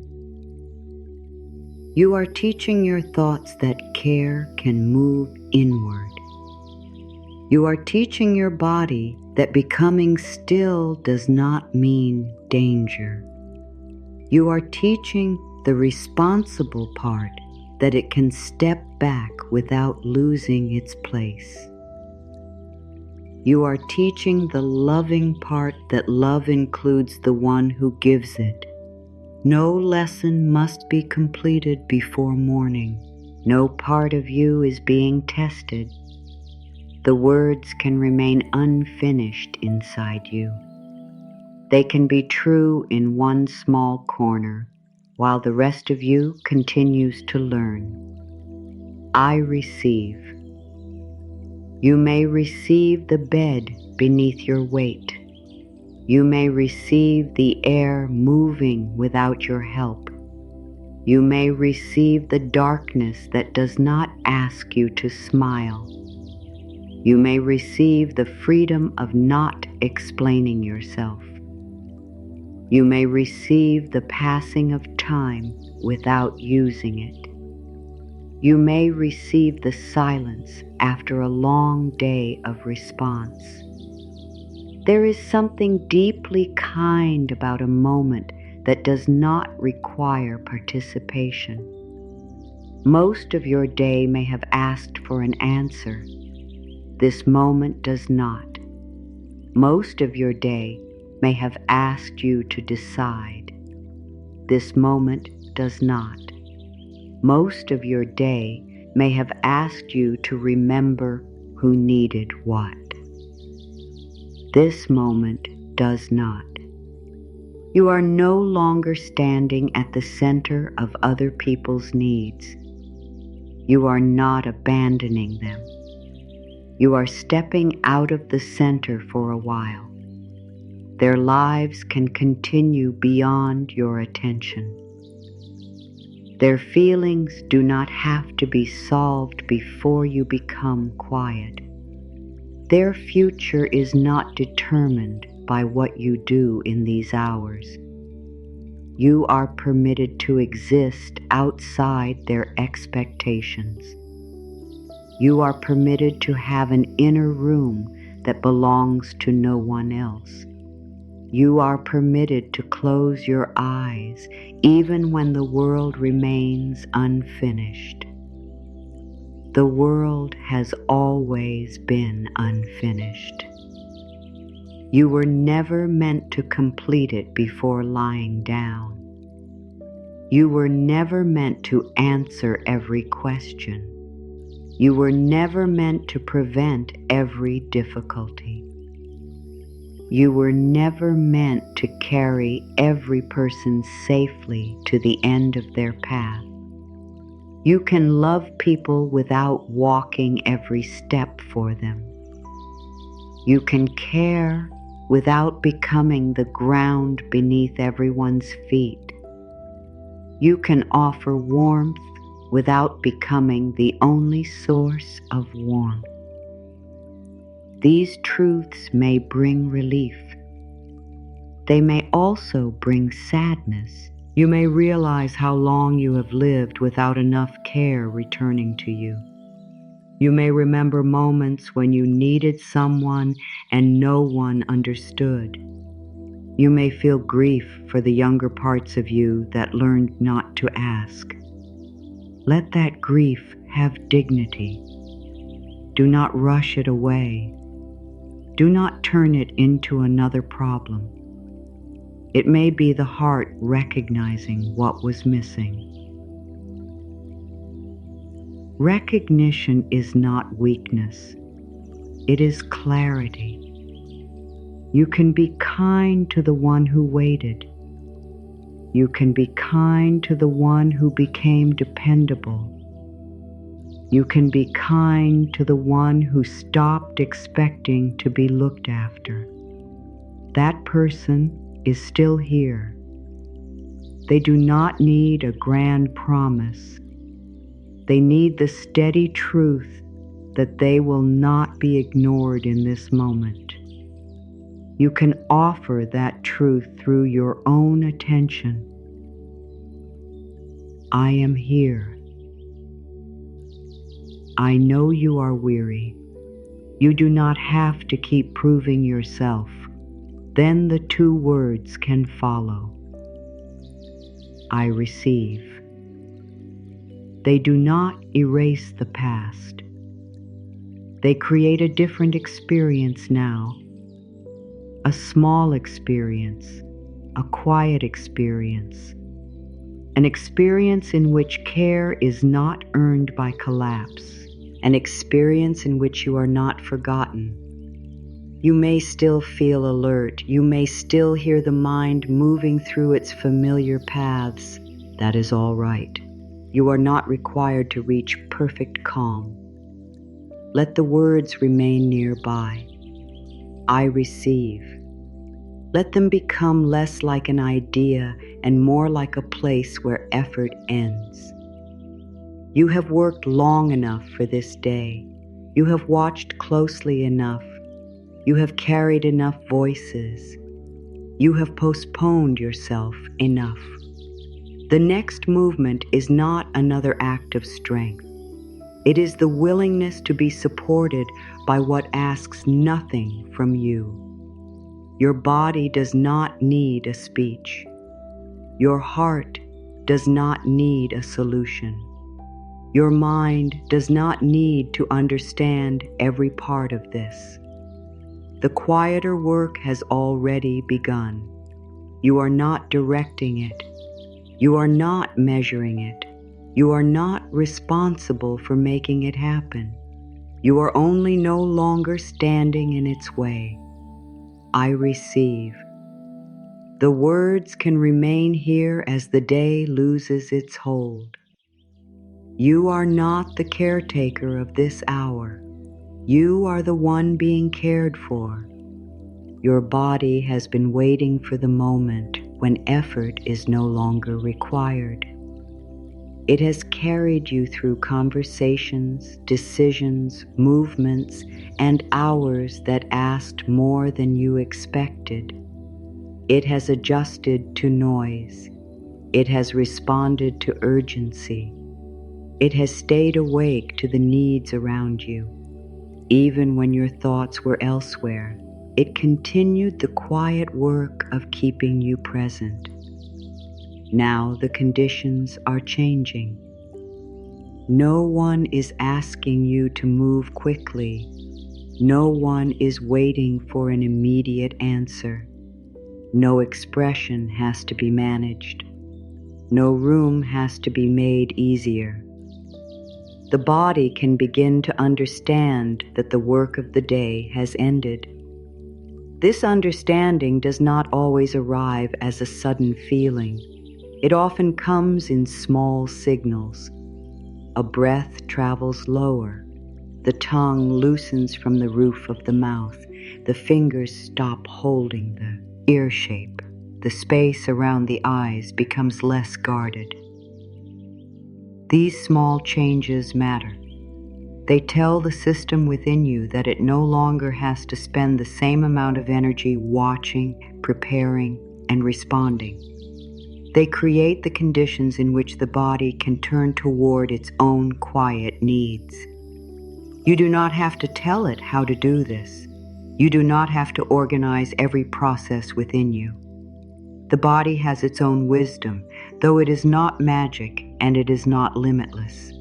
You are teaching your thoughts that care can move inward. You are teaching your body that becoming still does not mean danger. You are teaching the responsible part that it can step back without losing its place. You are teaching the loving part that love includes the one who gives it. No lesson must be completed before morning. No part of you is being tested. The words can remain unfinished inside you. They can be true in one small corner, while the rest of you continues to learn. I receive. You may receive the bed beneath your weight. You may receive the air moving without your help. You may receive the darkness that does not ask you to smile. You may receive the freedom of not explaining yourself. You may receive the passing of time without using it. You may receive the silence after a long day of response. There is something deeply kind about a moment that does not require participation. Most of your day may have asked for an answer. This moment does not. Most of your day may have asked you to decide. This moment does not. Most of your day may have asked you to remember who needed what. This moment does not. You are no longer standing at the center of other people's needs. You are not abandoning them. You are stepping out of the center for a while. Their lives can continue beyond your attention. Their feelings do not have to be solved before you become quiet. Their future is not determined by what you do in these hours. You are permitted to exist outside their expectations. You are permitted to have an inner room that belongs to no one else. You are permitted to close your eyes even when the world remains unfinished. The world has always been unfinished. You were never meant to complete it before lying down. You were never meant to answer every question. You were never meant to prevent every difficulty. You were never meant to carry every person safely to the end of their path. You can love people without walking every step for them. You can care without becoming the ground beneath everyone's feet. You can offer warmth without becoming the only source of warmth. These truths may bring relief. They may also bring sadness. You may realize how long you have lived without enough care returning to you. You may remember moments when you needed someone and no one understood. You may feel grief for the younger parts of you that learned not to ask. Let that grief have dignity. Do not rush it away. Do not turn it into another problem. It may be the heart recognizing what was missing. Recognition is not weakness. It is clarity. You can be kind to the one who waited. You can be kind to the one who became dependable. You can be kind to the one who stopped expecting to be looked after. That person is still here. They do not need a grand promise. They need the steady truth that they will not be ignored in this moment. You can offer that truth through your own attention. I am here. I know you are weary. You do not have to keep proving yourself. Then the two words can follow. I receive. They do not erase the past. They create a different experience now. A small experience, a quiet experience, an experience in which care is not earned by collapse, an experience in which you are not forgotten. You may still feel alert. You may still hear the mind moving through its familiar paths. That is all right. You are not required to reach perfect calm. Let the words remain nearby. I receive. Let them become less like an idea and more like a place where effort ends. You have worked long enough for this day. You have watched closely enough. You have carried enough voices. You have postponed yourself enough. The next movement is not another act of strength. It is the willingness to be supported by what asks nothing from you. Your body does not need a speech. Your heart does not need a solution. Your mind does not need to understand every part of this. The quieter work has already begun. You are not directing it. You are not measuring it. You are not responsible for making it happen. You are only no longer standing in its way. I receive. The words can remain here as the day loses its hold. You are not the caretaker of this hour. You are the one being cared for. Your body has been waiting for the moment when effort is no longer required. It has carried you through conversations, decisions, movements, and hours that asked more than you expected. It has adjusted to noise. It has responded to urgency. It has stayed awake to the needs around you. Even when your thoughts were elsewhere, it continued the quiet work of keeping you present. Now the conditions are changing. No one is asking you to move quickly. No one is waiting for an immediate answer. No expression has to be managed. No room has to be made easier. The body can begin to understand that the work of the day has ended. This understanding does not always arrive as a sudden feeling. It often comes in small signals. A breath travels lower. The tongue loosens from the roof of the mouth. The fingers stop holding the ear shape. The space around the eyes becomes less guarded. These small changes matter. They tell the system within you that it no longer has to spend the same amount of energy watching, preparing, and responding. They create the conditions in which the body can turn toward its own quiet needs. You do not have to tell it how to do this. You do not have to organize every process within you. The body has its own wisdom, though it is not magic and it is not limitless.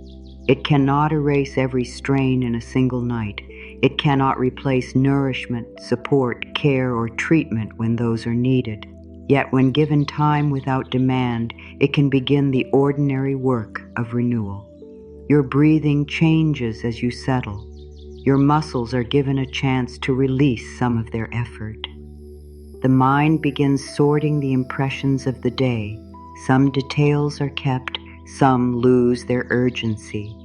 It cannot erase every strain in a single night. It cannot replace nourishment, support, care, or treatment when those are needed. Yet when given time without demand, it can begin the ordinary work of renewal. Your breathing changes as you settle. Your muscles are given a chance to release some of their effort. The mind begins sorting the impressions of the day. Some details are kept, some lose their urgency.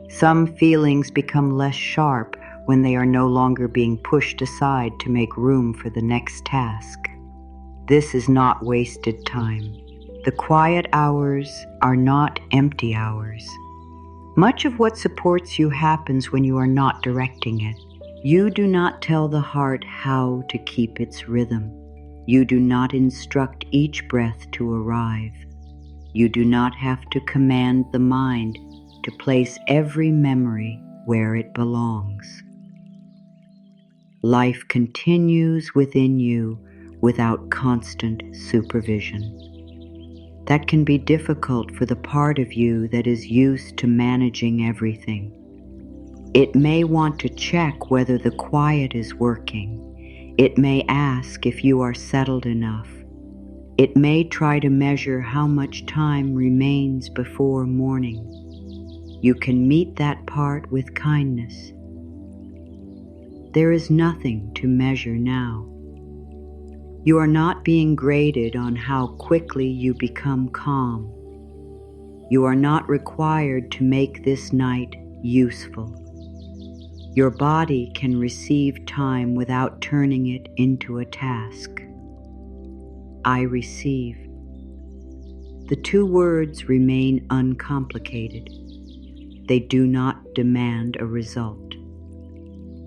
Some feelings become less sharp when they are no longer being pushed aside to make room for the next task. This is not wasted time. The quiet hours are not empty hours. Much of what supports you happens when you are not directing it. You do not tell the heart how to keep its rhythm. You do not instruct each breath to arrive. You do not have to command the mind to place every memory where it belongs. Life continues within you without constant supervision. That can be difficult for the part of you that is used to managing everything. It may want to check whether the quiet is working. It may ask if you are settled enough. It may try to measure how much time remains before morning. You can meet that part with kindness. There is nothing to measure now. You are not being graded on how quickly you become calm. You are not required to make this night useful. Your body can receive time without turning it into a task. I receive. The two words remain uncomplicated. They do not demand a result.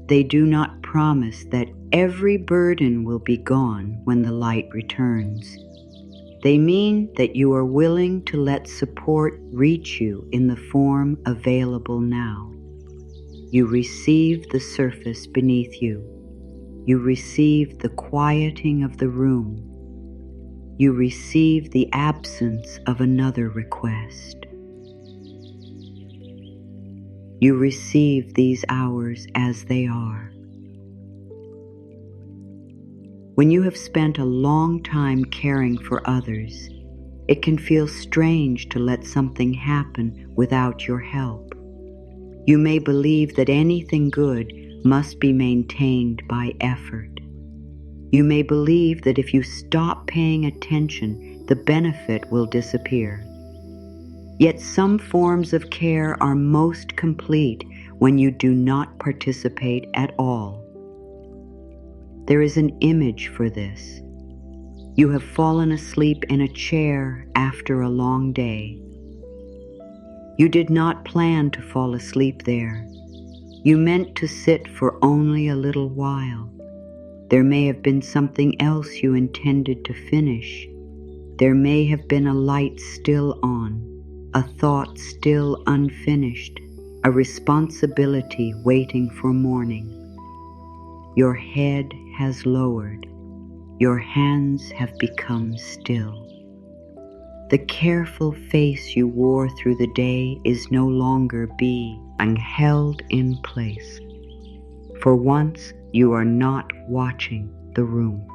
They do not promise that every burden will be gone when the light returns. They mean that you are willing to let support reach you in the form available now. You receive the surface beneath you. You receive the quieting of the room. You receive the absence of another request. You receive these hours as they are. When you have spent a long time caring for others, it can feel strange to let something happen without your help. You may believe that anything good must be maintained by effort. You may believe that if you stop paying attention, the benefit will disappear. Yet some forms of care are most complete when you do not participate at all. There is an image for this. You have fallen asleep in a chair after a long day. You did not plan to fall asleep there. You meant to sit for only a little while. There may have been something else you intended to finish. There may have been a light still on, a thought still unfinished, a responsibility waiting for morning. Your head has lowered. Your hands have become still. The careful face you wore through the day is no longer being held in place. For once, you are not watching the room.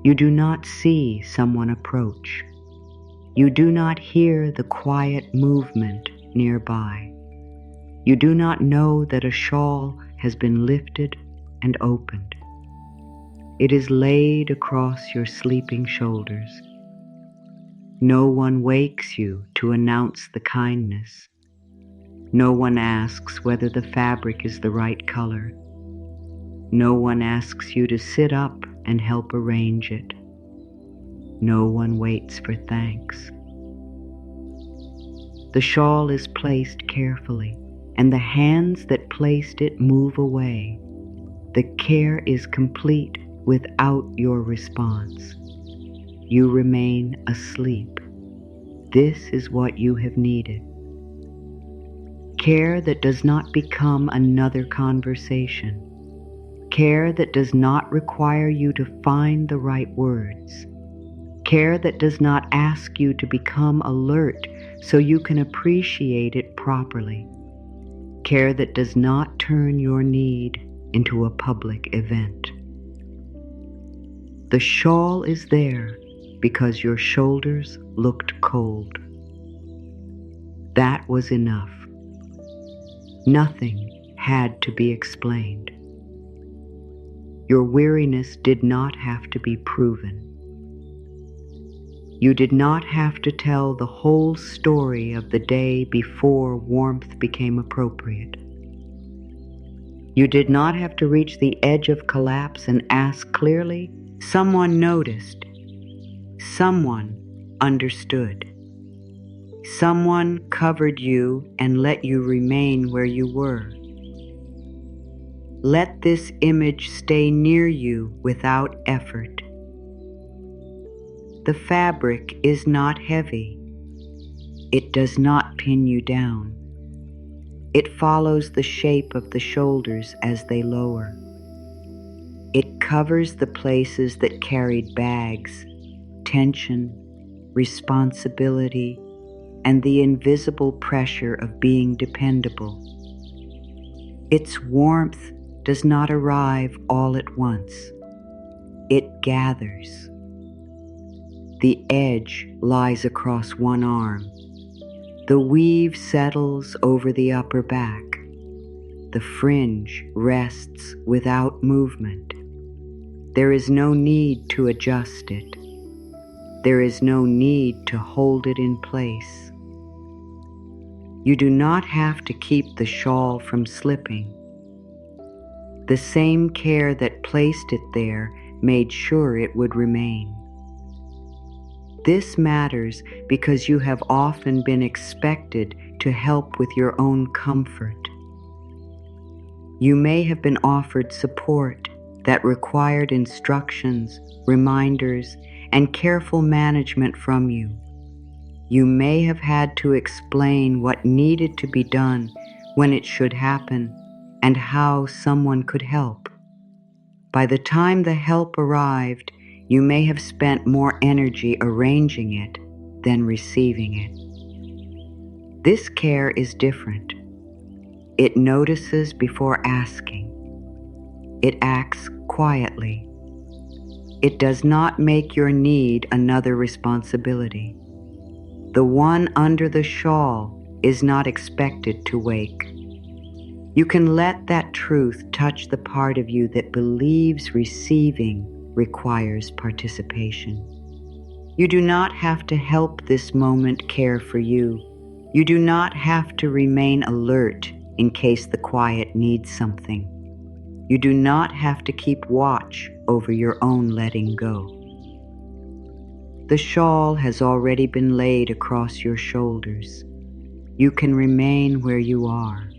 You do not see someone approach. You do not hear the quiet movement nearby. You do not know that a shawl has been lifted and opened. It is laid across your sleeping shoulders. No one wakes you to announce the kindness. No one asks whether the fabric is the right color. No one asks you to sit up and help arrange it. No one waits for thanks. The shawl is placed carefully, and the hands that placed it move away. The care is complete without your response. You remain asleep. This is what you have needed. Care that does not become another conversation. Care that does not require you to find the right words. Care that does not ask you to become alert so you can appreciate it properly. Care that does not turn your need into a public event. The shawl is there because your shoulders looked cold. That was enough. Nothing had to be explained. Your weariness did not have to be proven. You did not have to tell the whole story of the day before warmth became appropriate. You did not have to reach the edge of collapse and ask clearly. Someone noticed. Someone understood. Someone covered you and let you remain where you were. Let this image stay near you without effort. The fabric is not heavy. It does not pin you down. It follows the shape of the shoulders as they lower. It covers the places that carried bags, tension, responsibility, and the invisible pressure of being dependable. Its warmth does not arrive all at once. It gathers. The edge lies across one arm. The weave settles over the upper back. The fringe rests without movement. There is no need to adjust it. There is no need to hold it in place. You do not have to keep the shawl from slipping. The same care that placed it there made sure it would remain. This matters because you have often been expected to help with your own comfort. You may have been offered support that required instructions, reminders, and careful management from you. You may have had to explain what needed to be done, when it should happen, and how someone could help. By the time the help arrived, you may have spent more energy arranging it than receiving it. This care is different. It notices before asking. It acts quietly. It does not make your need another responsibility. The one under the shawl is not expected to wake. You can let that truth touch the part of you that believes receiving requires participation. You do not have to help this moment care for you. You do not have to remain alert in case the quiet needs something. You do not have to keep watch over your own letting go. The shawl has already been laid across your shoulders. You can remain where you are.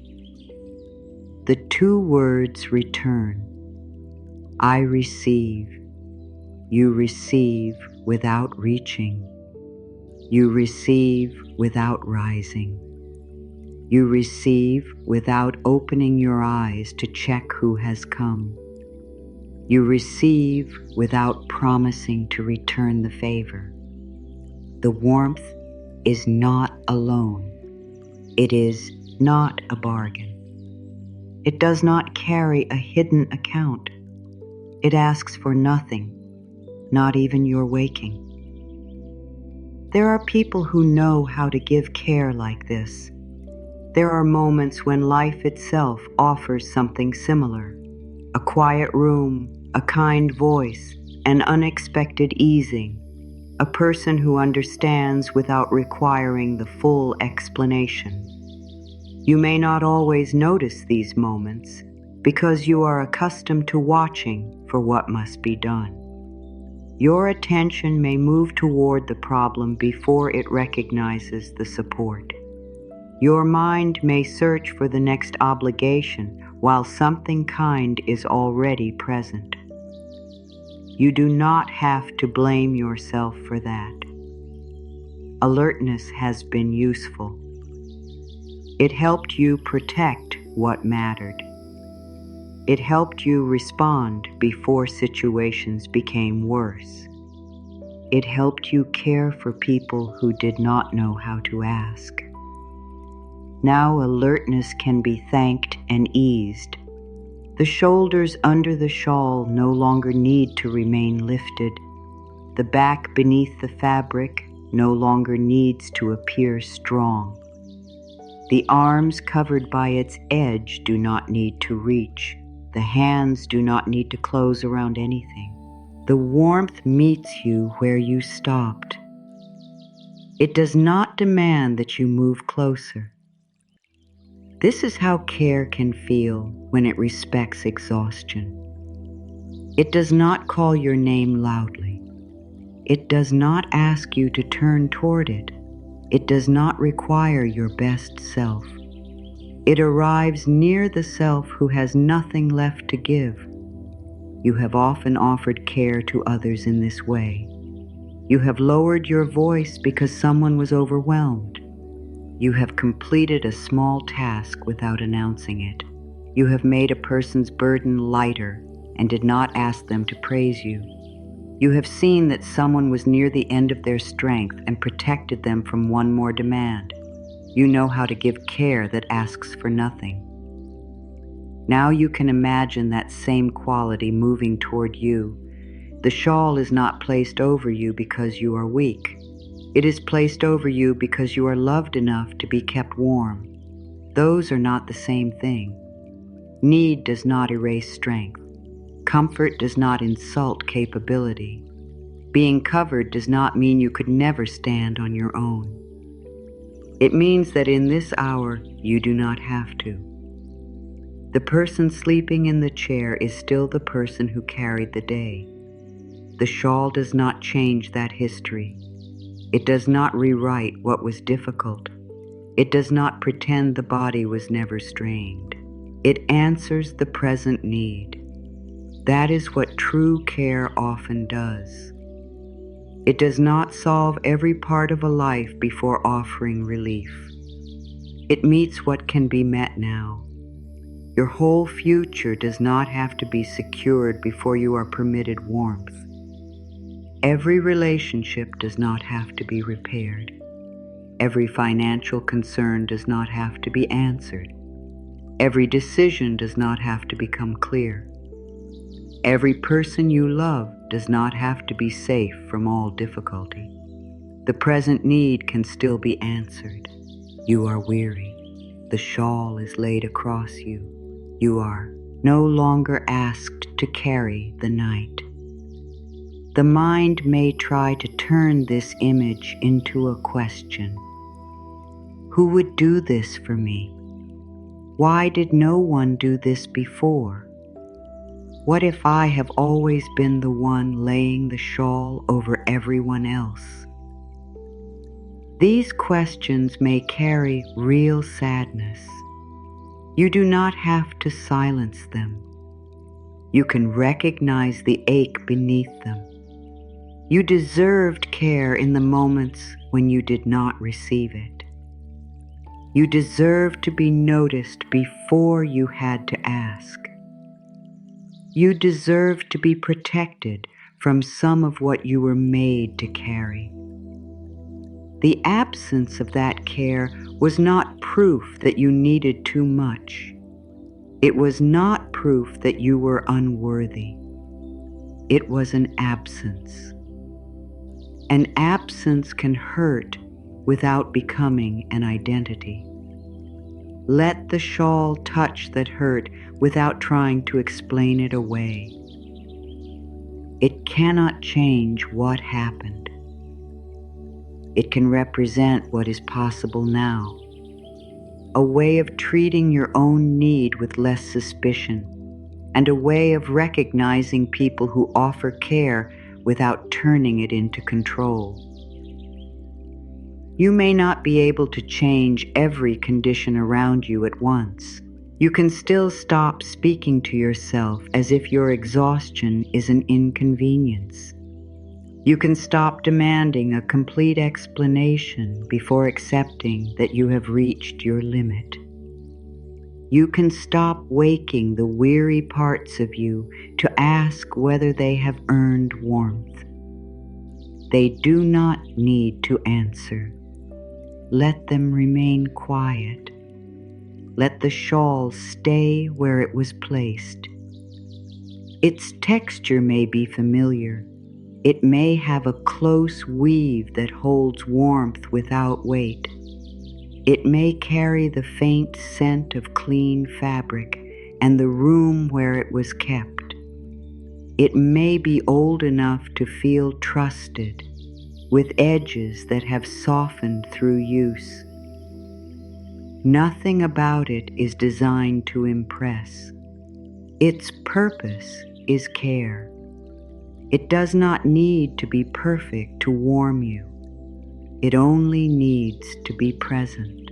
The two words return. I receive. You receive without reaching. You receive without rising. You receive without opening your eyes to check who has come. You receive without promising to return the favor. The warmth is not a loan. It is not a bargain. It does not carry a hidden account. It asks for nothing, not even your waking. There are people who know how to give care like this. There are moments when life itself offers something similar. A quiet room, a kind voice, an unexpected easing. A person who understands without requiring the full explanation. You may not always notice these moments because you are accustomed to watching for what must be done. Your attention may move toward the problem before it recognizes the support. Your mind may search for the next obligation while something kind is already present. You do not have to blame yourself for that. Alertness has been useful. It helped you protect what mattered. It helped you respond before situations became worse. It helped you care for people who did not know how to ask. Now alertness can be thanked and eased. The shoulders under the shawl no longer need to remain lifted. The back beneath the fabric no longer needs to appear strong. The arms covered by its edge do not need to reach. The hands do not need to close around anything. The warmth meets you where you stopped. It does not demand that you move closer. This is how care can feel when it respects exhaustion. It does not call your name loudly. It does not ask you to turn toward it. It does not require your best self. It arrives near the self who has nothing left to give. You have often offered care to others in this way. You have lowered your voice because someone was overwhelmed. You have completed a small task without announcing it. You have made a person's burden lighter and did not ask them to praise you. You have seen that someone was near the end of their strength and protected them from one more demand. You know how to give care that asks for nothing. Now you can imagine that same quality moving toward you. The shawl is not placed over you because you are weak. It is placed over you because you are loved enough to be kept warm. Those are not the same thing. Need does not erase strength. Comfort does not insult capability. Being covered does not mean you could never stand on your own. It means that in this hour, you do not have to. The person sleeping in the chair is still the person who carried the day. The shawl does not change that history. It does not rewrite what was difficult. It does not pretend the body was never strained. It answers the present need. That is what true care often does. It does not solve every part of a life before offering relief. It meets what can be met now. Your whole future does not have to be secured before you are permitted warmth. Every relationship does not have to be repaired. Every financial concern does not have to be answered. Every decision does not have to become clear. Every person you love does not have to be safe from all difficulty. The present need can still be answered. You are weary. The shawl is laid across you. You are no longer asked to carry the night. The mind may try to turn this image into a question. Who would do this for me? Why did no one do this before? What if I have always been the one laying the shawl over everyone else? These questions may carry real sadness. You do not have to silence them. You can recognize the ache beneath them. You deserved care in the moments when you did not receive it. You deserved to be noticed before you had to ask. You deserved to be protected from some of what you were made to carry. The absence of that care was not proof that you needed too much. It was not proof that you were unworthy. It was an absence. An absence can hurt without becoming an identity. Let the shawl touch that hurt without trying to explain it away. It cannot change what happened. It can represent what is possible now, a way of treating your own need with less suspicion, and a way of recognizing people who offer care without turning it into control. You may not be able to change every condition around you at once. You can still stop speaking to yourself as if your exhaustion is an inconvenience. You can stop demanding a complete explanation before accepting that you have reached your limit. You can stop waking the weary parts of you to ask whether they have earned warmth. They do not need to answer. Let them remain quiet. Let the shawl stay where it was placed. Its texture may be familiar. It may have a close weave that holds warmth without weight. It may carry the faint scent of clean fabric and the room where it was kept. It may be old enough to feel trusted, with edges that have softened through use. Nothing about it is designed to impress. Its purpose is care. It does not need to be perfect to warm you. It only needs to be present.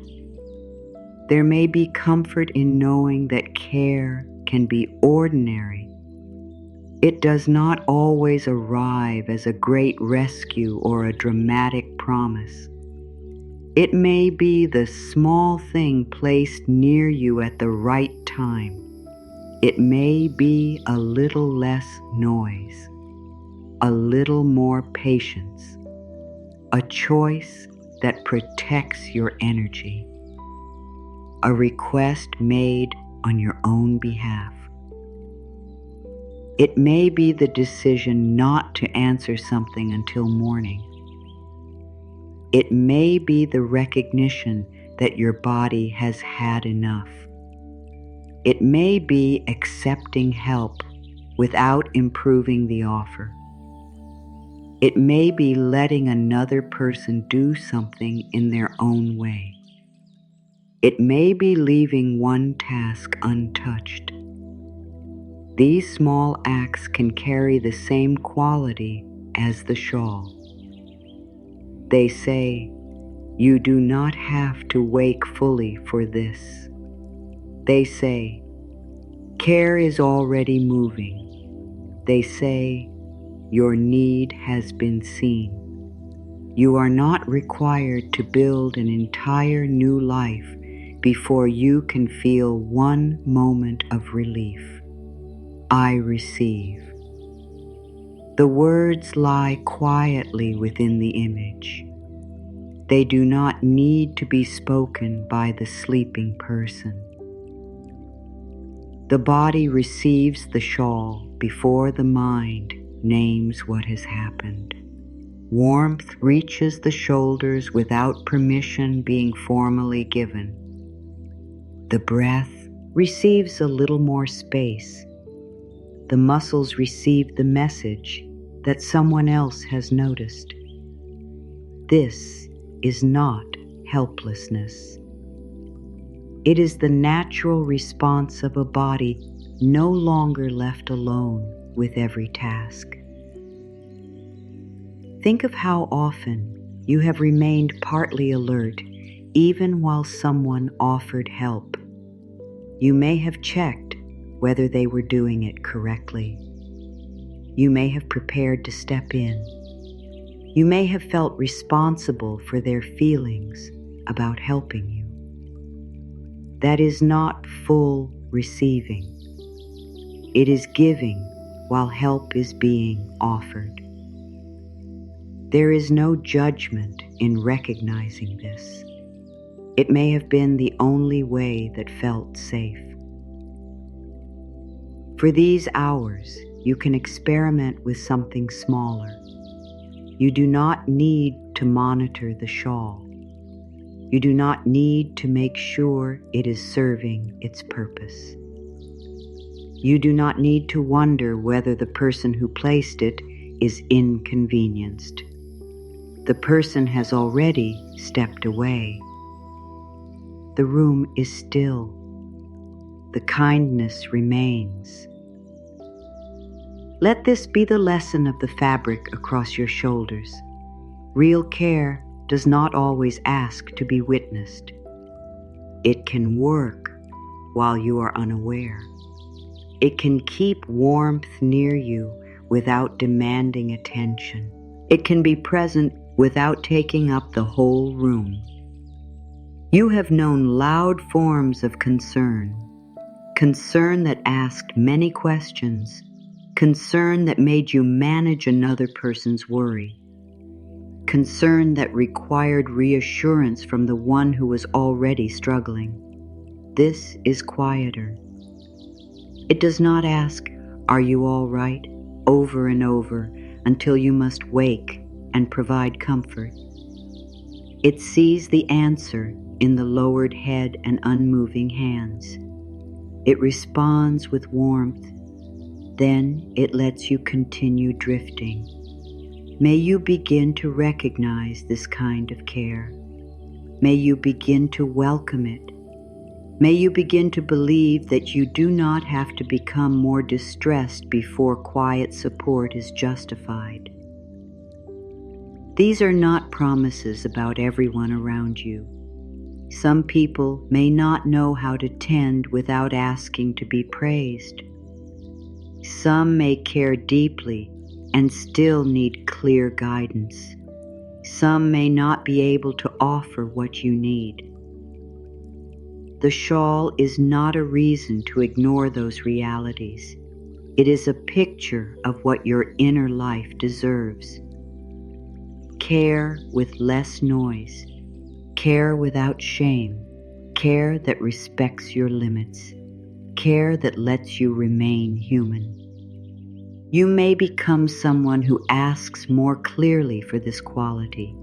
There may be comfort in knowing that care can be ordinary. It does not always arrive as a great rescue or a dramatic promise. It may be the small thing placed near you at the right time. It may be a little less noise, a little more patience, a choice that protects your energy, a request made on your own behalf. It may be the decision not to answer something until morning. It may be the recognition that your body has had enough. It may be accepting help without improving the offer. It may be letting another person do something in their own way. It may be leaving one task untouched. These small acts can carry the same quality as the shawl. They say, you do not have to wake fully for this. They say, care is already moving. They say, your need has been seen. You are not required to build an entire new life before you can feel one moment of relief. I receive. The words lie quietly within the image. They do not need to be spoken by the sleeping person. The body receives the shawl before the mind names what has happened. Warmth reaches the shoulders without permission being formally given. The breath receives a little more space. The muscles receive the message that someone else has noticed. This is not helplessness. It is the natural response of a body no longer left alone with every task. Think of how often you have remained partly alert even while someone offered help. You may have checked whether they were doing it correctly. You may have prepared to step in. You may have felt responsible for their feelings about helping you. That is not full receiving. It is giving while help is being offered. There is no judgment in recognizing this. It may have been the only way that felt safe. For these hours, you can experiment with something smaller. You do not need to monitor the shawl. You do not need to make sure it is serving its purpose. You do not need to wonder whether the person who placed it is inconvenienced. The person has already stepped away. The room is still. The kindness remains. Let this be the lesson of the fabric across your shoulders. Real care does not always ask to be witnessed. It can work while you are unaware. It can keep warmth near you without demanding attention. It can be present without taking up the whole room. You have known loud forms of concern that asked many questions, concern that made you manage another person's worry. concern that required reassurance from the one who was already struggling. This is quieter. It does not ask, "Are you all right?" over and over until you must wake and provide comfort. It sees the answer in the lowered head and unmoving hands. It responds with warmth. Then it lets you continue drifting. May you begin to recognize this kind of care. May you begin to welcome it. May you begin to believe that you do not have to become more distressed before quiet support is justified. These are not promises about everyone around you. Some people may not know how to tend without asking to be praised. Some may care deeply and still need clear guidance. Some may not be able to offer what you need. The shawl is not a reason to ignore those realities. It is a picture of what your inner life deserves. Care with less noise, care without shame, care that respects your limits, care that lets you remain human. You may become someone who asks more clearly for this quality.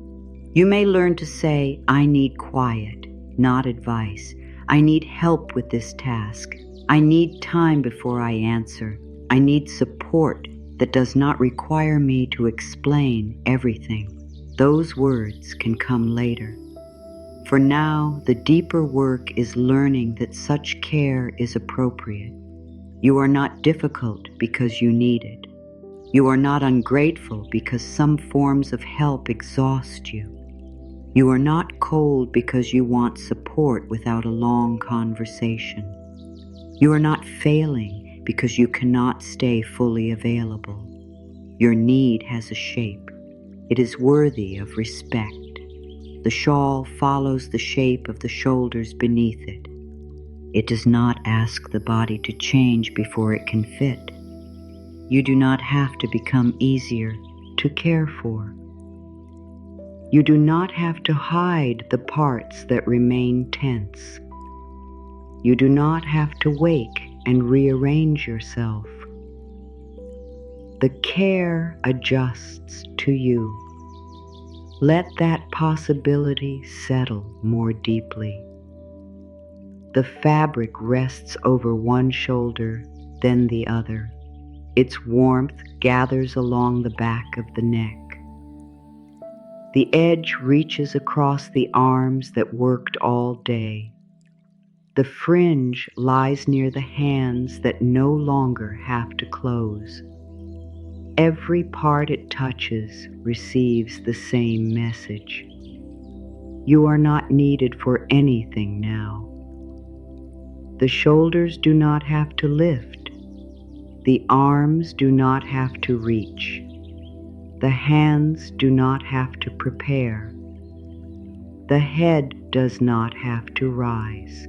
You may learn to say, "I need quiet, not advice. I need help with this task. I need time before I answer. I need support that does not require me to explain everything." Those words can come later. For now, the deeper work is learning that such care is appropriate. You are not difficult because you need it. You are not ungrateful because some forms of help exhaust you. You are not cold because you want support without a long conversation. You are not failing because you cannot stay fully available. Your need has a shape. It is worthy of respect. The shawl follows the shape of the shoulders beneath it. It does not ask the body to change before it can fit. You do not have to become easier to care for. You do not have to hide the parts that remain tense. You do not have to wake and rearrange yourself. The care adjusts to you. Let that possibility settle more deeply. The fabric rests over one shoulder, then the other. Its warmth gathers along the back of the neck. The edge reaches across the arms that worked all day. The fringe lies near the hands that no longer have to close. Every part it touches receives the same message. You are not needed for anything now. The shoulders do not have to lift. The arms do not have to reach. The hands do not have to prepare. The head does not have to rise.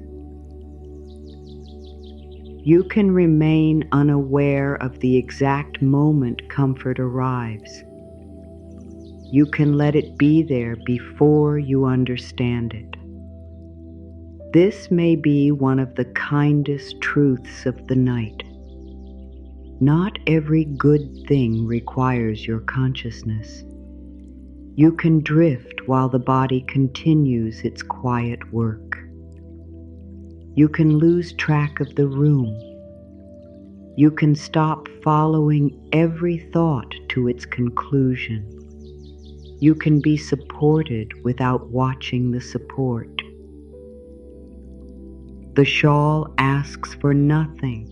You can remain unaware of the exact moment comfort arrives. You can let it be there before you understand it. This may be one of the kindest truths of the night. Not every good thing requires your consciousness. You can drift while the body continues its quiet work. You can lose track of the room. You can stop following every thought to its conclusion. You can be supported without watching the support. The shawl asks for nothing,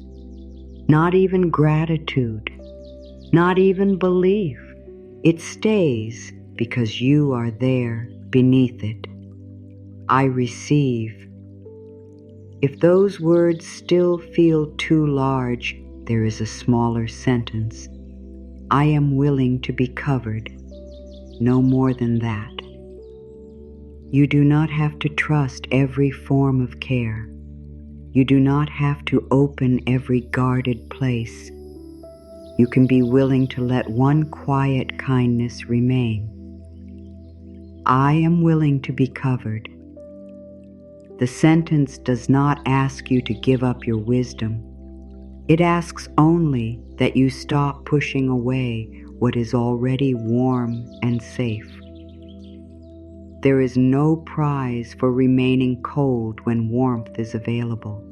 not even gratitude, not even belief. It stays because you are there beneath it. I receive. If those words still feel too large, there is a smaller sentence. I am willing to be covered. No more than that. You do not have to trust every form of care. You do not have to open every guarded place. You can be willing to let one quiet kindness remain. I am willing to be covered. The sentence does not ask you to give up your wisdom. It asks only that you stop pushing away what is already warm and safe. There is no prize for remaining cold when warmth is available.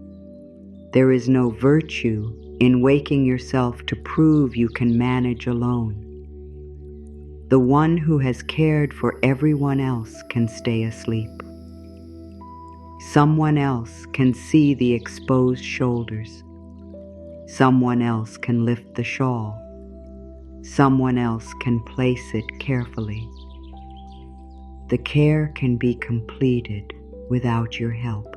There is no virtue in waking yourself to prove you can manage alone. The one who has cared for everyone else can stay asleep. Someone else can see the exposed shoulders. Someone else can lift the shawl. Someone else can place it carefully. The care can be completed without your help.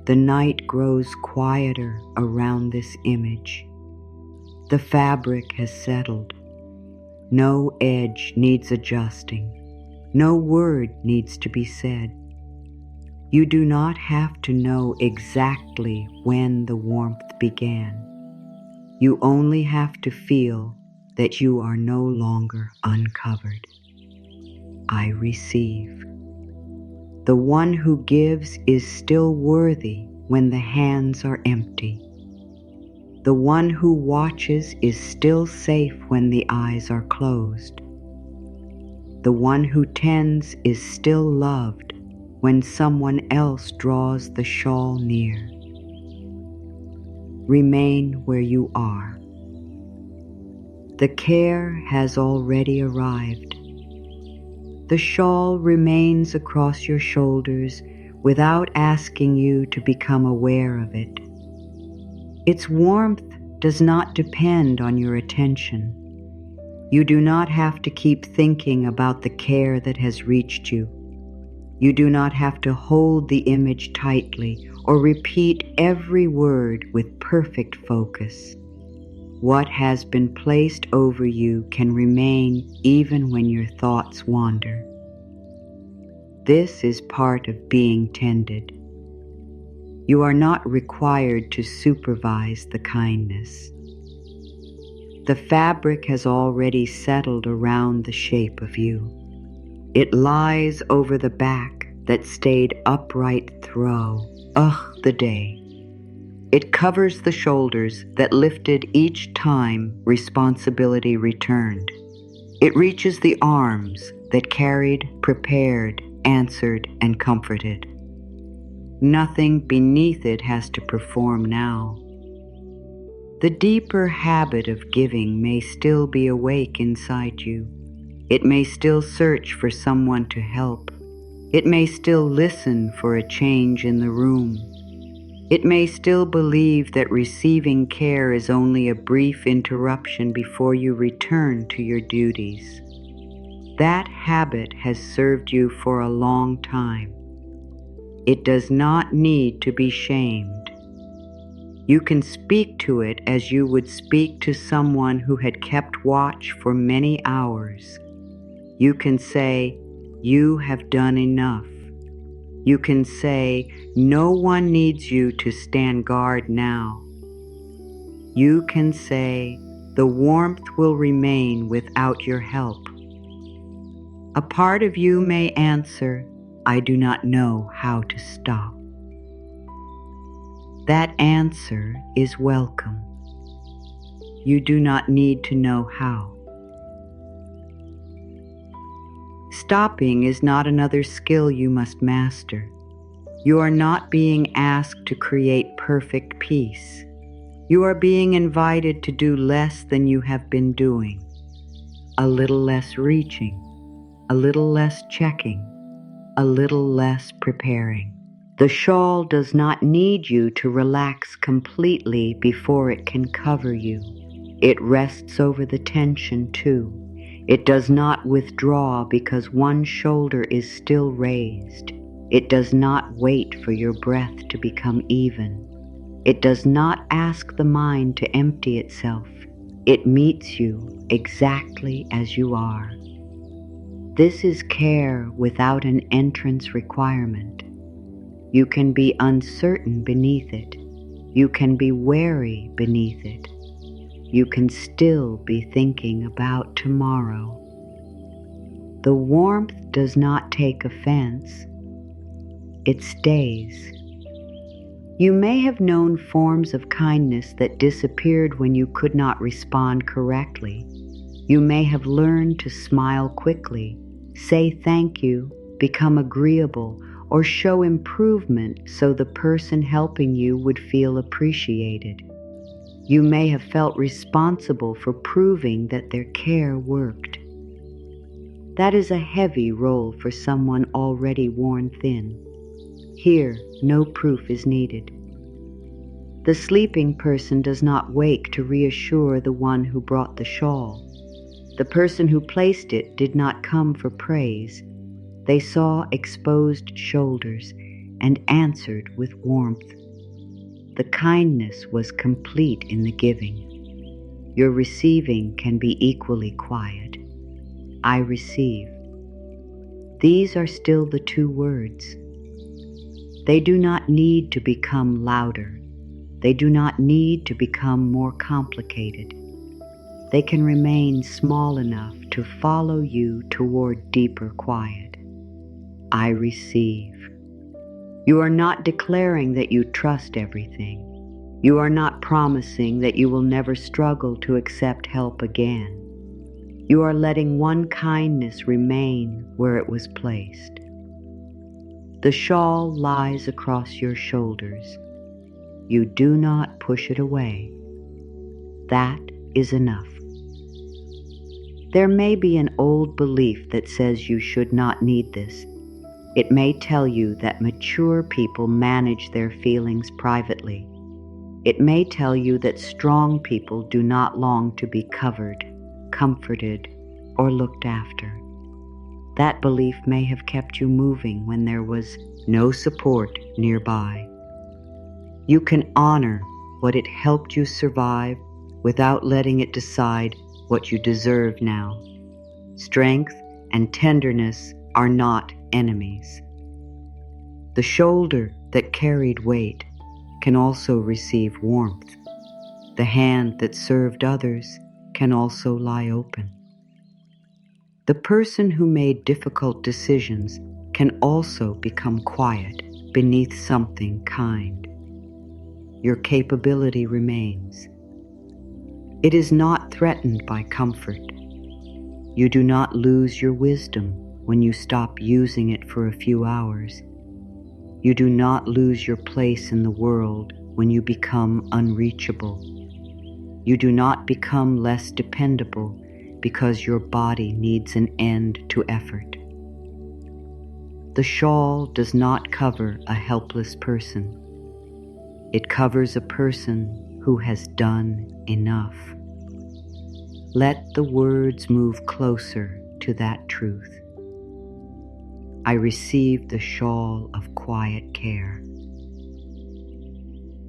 The night grows quieter around this image. The fabric has settled. No edge needs adjusting. No word needs to be said. You do not have to know exactly when the warmth began. You only have to feel that you are no longer uncovered. I receive. The one who gives is still worthy when the hands are empty. The one who watches is still safe when the eyes are closed. The one who tends is still loved when someone else draws the shawl near. Remain where you are. The care has already arrived. The shawl remains across your shoulders without asking you to become aware of it. Its warmth does not depend on your attention. You do not have to keep thinking about the care that has reached you. You do not have to hold the image tightly or repeat every word with perfect focus. What has been placed over you can remain even when your thoughts wander. This is part of being tended. You are not required to supervise the kindness. The fabric has already settled around the shape of you. It lies over the back that stayed upright through the day. It covers the shoulders that lifted each time responsibility returned. It reaches the arms that carried, prepared, answered, and comforted. Nothing beneath it has to perform now. The deeper habit of giving may still be awake inside you. It may still search for someone to help. It may still listen for a change in the room. It may still believe that receiving care is only a brief interruption before you return to your duties. That habit has served you for a long time. It does not need to be shamed. You can speak to it as you would speak to someone who had kept watch for many hours. You can say, "You have done enough." You can say, "No one needs you to stand guard now." You can say, "The warmth will remain without your help." A part of you may answer, "I do not know how to stop." That answer is welcome. You do not need to know how. Stopping is not another skill you must master. You are not being asked to create perfect peace. You are being invited to do less than you have been doing. A little less reaching, a little less checking, a little less preparing. The shawl does not need you to relax completely before it can cover you. It rests over the tension too. It does not withdraw because one shoulder is still raised. It does not wait for your breath to become even. It does not ask the mind to empty itself. It meets you exactly as you are. This is care without an entrance requirement. You can be uncertain beneath it. You can be wary beneath it. You can still be thinking about tomorrow. The warmth does not take offense, it stays. You may have known forms of kindness that disappeared when you could not respond correctly. You may have learned to smile quickly, say thank you, become agreeable, or show improvement so the person helping you would feel appreciated. You may have felt responsible for proving that their care worked. That is a heavy role for someone already worn thin. Here, no proof is needed. The sleeping person does not wake to reassure the one who brought the shawl. The person who placed it did not come for praise. They saw exposed shoulders and answered with warmth. The kindness was complete in the giving. Your receiving can be equally quiet. I receive. These are still the two words. They do not need to become louder. They do not need to become more complicated. They can remain small enough to follow you toward deeper quiet. I receive. You are not declaring that you trust everything. You are not promising that you will never struggle to accept help again. You are letting one kindness remain where it was placed. The shawl lies across your shoulders. You do not push it away. That is enough. There may be an old belief that says you should not need this. It may tell you that mature people manage their feelings privately. It may tell you that strong people do not long to be covered, comforted, or looked after. That belief may have kept you moving when there was no support nearby. You can honor what it helped you survive without letting it decide what you deserve now. Strength and tenderness are not enemies. The shoulder that carried weight can also receive warmth. The hand that served others can also lie open. The person who made difficult decisions can also become quiet beneath something kind. Your capability remains. It is not threatened by comfort. You do not lose your wisdom when you stop using it for a few hours. You do not lose your place in the world when you become unreachable. You do not become less dependable because your body needs an end to effort. The shawl does not cover a helpless person. It covers a person who has done enough. Let the words move closer to that truth. I receive the shawl of quiet care.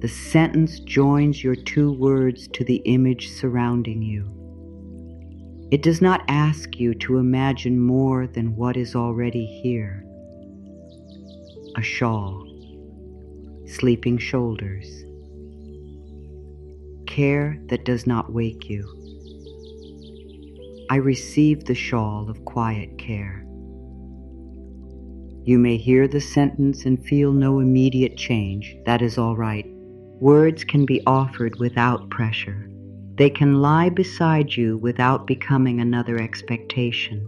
The sentence joins your two words to the image surrounding you. It does not ask you to imagine more than what is already here. A shawl, sleeping shoulders, care that does not wake you. I receive the shawl of quiet care. You may hear the sentence and feel no immediate change. That is all right. Words can be offered without pressure. They can lie beside you without becoming another expectation.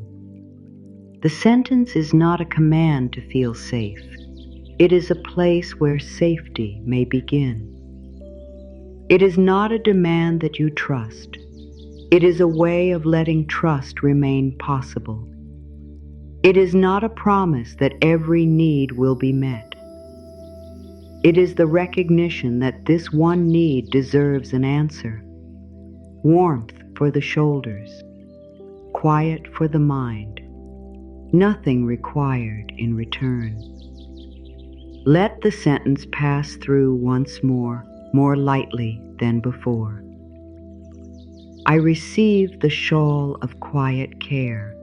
The sentence is not a command to feel safe. It is a place where safety may begin. It is not a demand that you trust. It is a way of letting trust remain possible. It is not a promise that every need will be met. It is the recognition that this one need deserves an answer. Warmth for the shoulders, quiet for the mind, nothing required in return. Let the sentence pass through once more lightly than before. I receive the shawl of quiet care.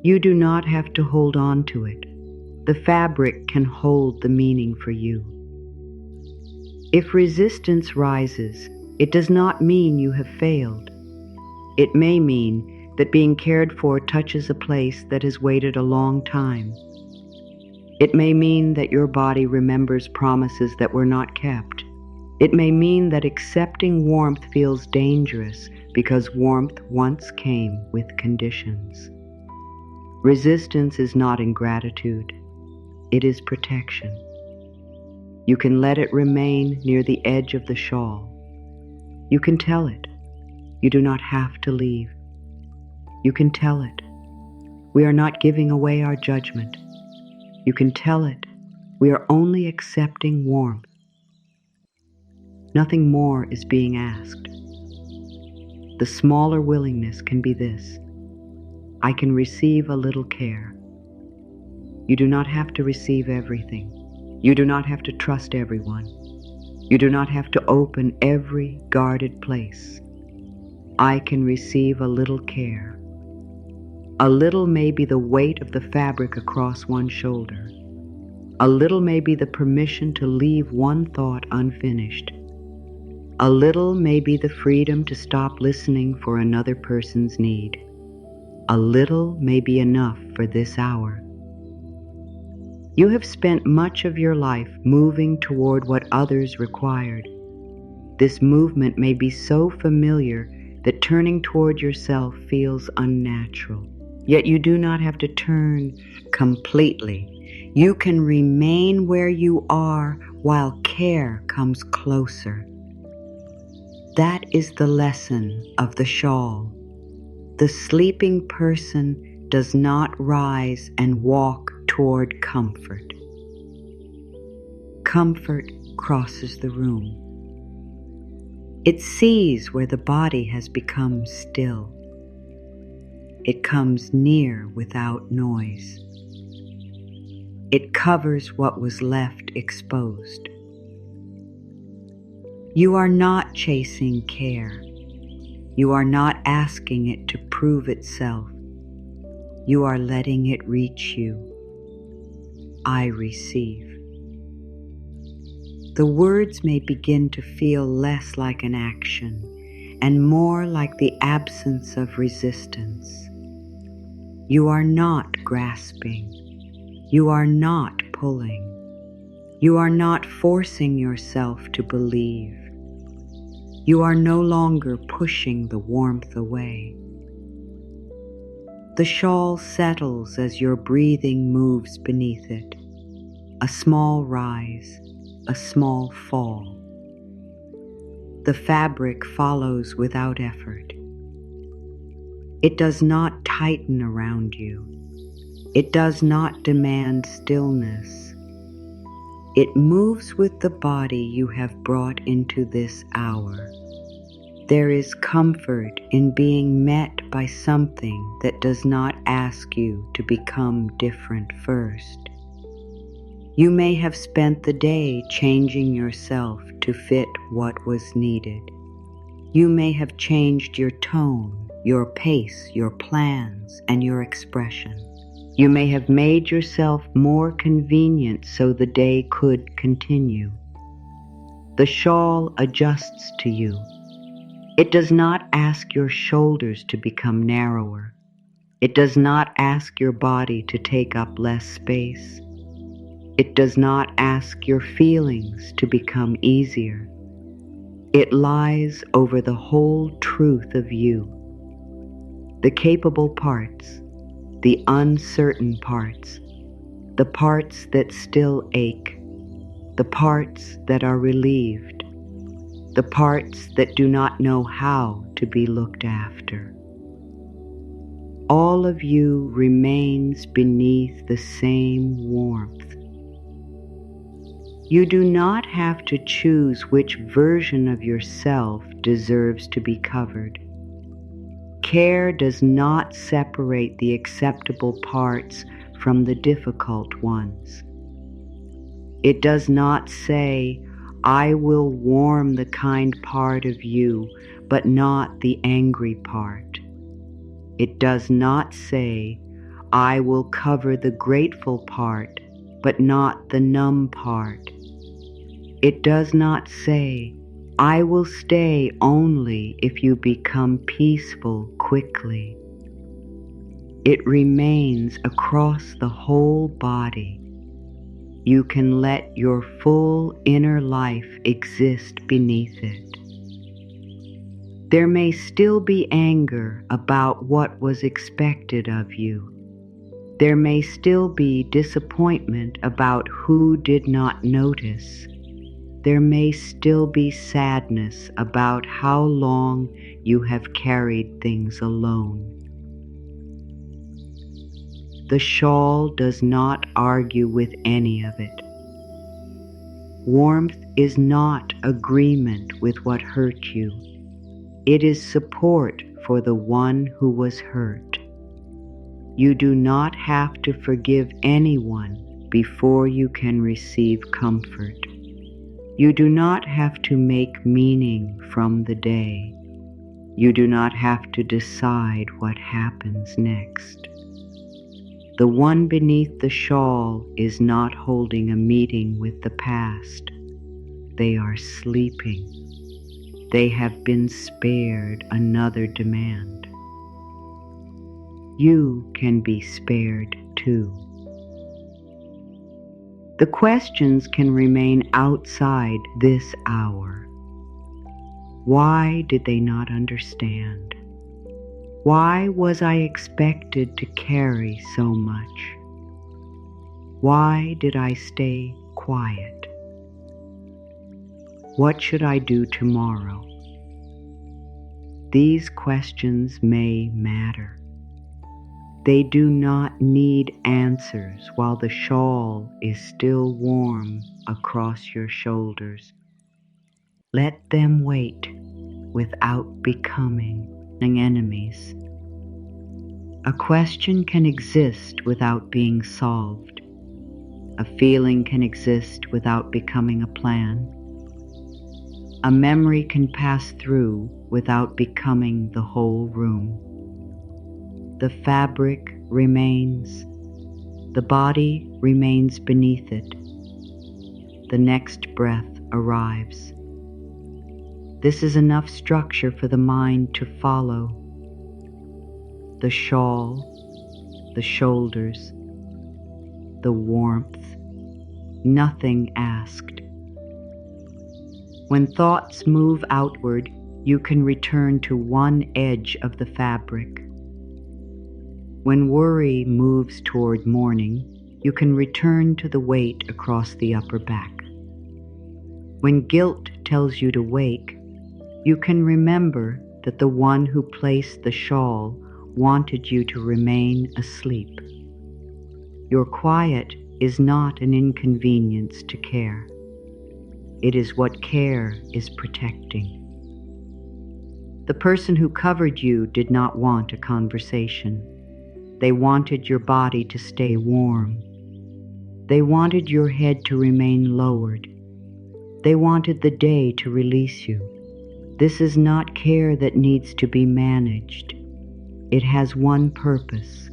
You do not have to hold on to it. The fabric can hold the meaning for you. If resistance rises, it does not mean you have failed. It may mean that being cared for touches a place that has waited a long time. It may mean that your body remembers promises that were not kept. It may mean that accepting warmth feels dangerous because warmth once came with conditions. Resistance is not ingratitude. It is protection. You can let it remain near the edge of the shawl. You can tell it. You do not have to leave. You can tell it. We are not giving away our judgment. You can tell it. We are only accepting warmth. Nothing more is being asked. The smaller willingness can be this: I can receive a little care. You do not have to receive everything. You do not have to trust everyone. You do not have to open every guarded place. I can receive a little care. A little may be the weight of the fabric across one shoulder. A little may be the permission to leave one thought unfinished. A little may be the freedom to stop listening for another person's need. A little may be enough for this hour. You have spent much of your life moving toward what others required. This movement may be so familiar that turning toward yourself feels unnatural. Yet you do not have to turn completely. You can remain where you are while care comes closer. That is the lesson of the shawl. The sleeping person does not rise and walk toward comfort. Comfort crosses the room. It sees where the body has become still. It comes near without noise. It covers what was left exposed. You are not chasing care. You are not asking it to prove itself. You are letting it reach you. I receive. The words may begin to feel less like an action and more like the absence of resistance. You are not grasping. You are not pulling. You are not forcing yourself to believe. You are no longer pushing the warmth away. The shawl settles as your breathing moves beneath it. A small rise, a small fall. The fabric follows without effort. It does not tighten around you. It does not demand stillness. It moves with the body you have brought into this hour. There is comfort in being met by something that does not ask you to become different first. You may have spent the day changing yourself to fit what was needed. You may have changed your tone, your pace, your plans, and your expression. You may have made yourself more convenient so the day could continue. The shawl adjusts to you. It does not ask your shoulders to become narrower. It does not ask your body to take up less space. It does not ask your feelings to become easier. It lies over the whole truth of you. The capable parts, the uncertain parts, the parts that still ache, the parts that are relieved, the parts that do not know how to be looked after. All of you remains beneath the same warmth. You do not have to choose which version of yourself deserves to be covered. Care does not separate the acceptable parts from the difficult ones. It does not say, I will warm the kind part of you, but not the angry part. It does not say, I will cover the grateful part, but not the numb part. It does not say, I will stay only if you become peaceful quickly. It remains across the whole body. You can let your full inner life exist beneath it. There may still be anger about what was expected of you. There may still be disappointment about who did not notice. There may still be sadness about how long you have carried things alone. The shawl does not argue with any of it. Warmth is not agreement with what hurt you. It is support for the one who was hurt. You do not have to forgive anyone before you can receive comfort. You do not have to make meaning from the day. You do not have to decide what happens next. The one beneath the shawl is not holding a meeting with the past. They are sleeping. They have been spared another demand. You can be spared too. The questions can remain outside this hour. Why did they not understand? Why was I expected to carry so much? Why did I stay quiet? What should I do tomorrow? These questions may matter. They do not need answers while the shawl is still warm across your shoulders. Let them wait without becoming enemies. A question can exist without being solved. A feeling can exist without becoming a plan. A memory can pass through without becoming the whole room. The fabric remains. The body remains beneath it. The next breath arrives. This is enough structure for the mind to follow. The shawl, the shoulders, the warmth, nothing asked. When thoughts move outward, you can return to one edge of the fabric. When worry moves toward morning, you can return to the weight across the upper back. When guilt tells you to wake, you can remember that the one who placed the shawl wanted you to remain asleep. Your quiet is not an inconvenience to care. It is what care is protecting. The person who covered you did not want a conversation. They wanted your body to stay warm. They wanted your head to remain lowered. They wanted the day to release you. This is not care that needs to be managed. It has one purpose: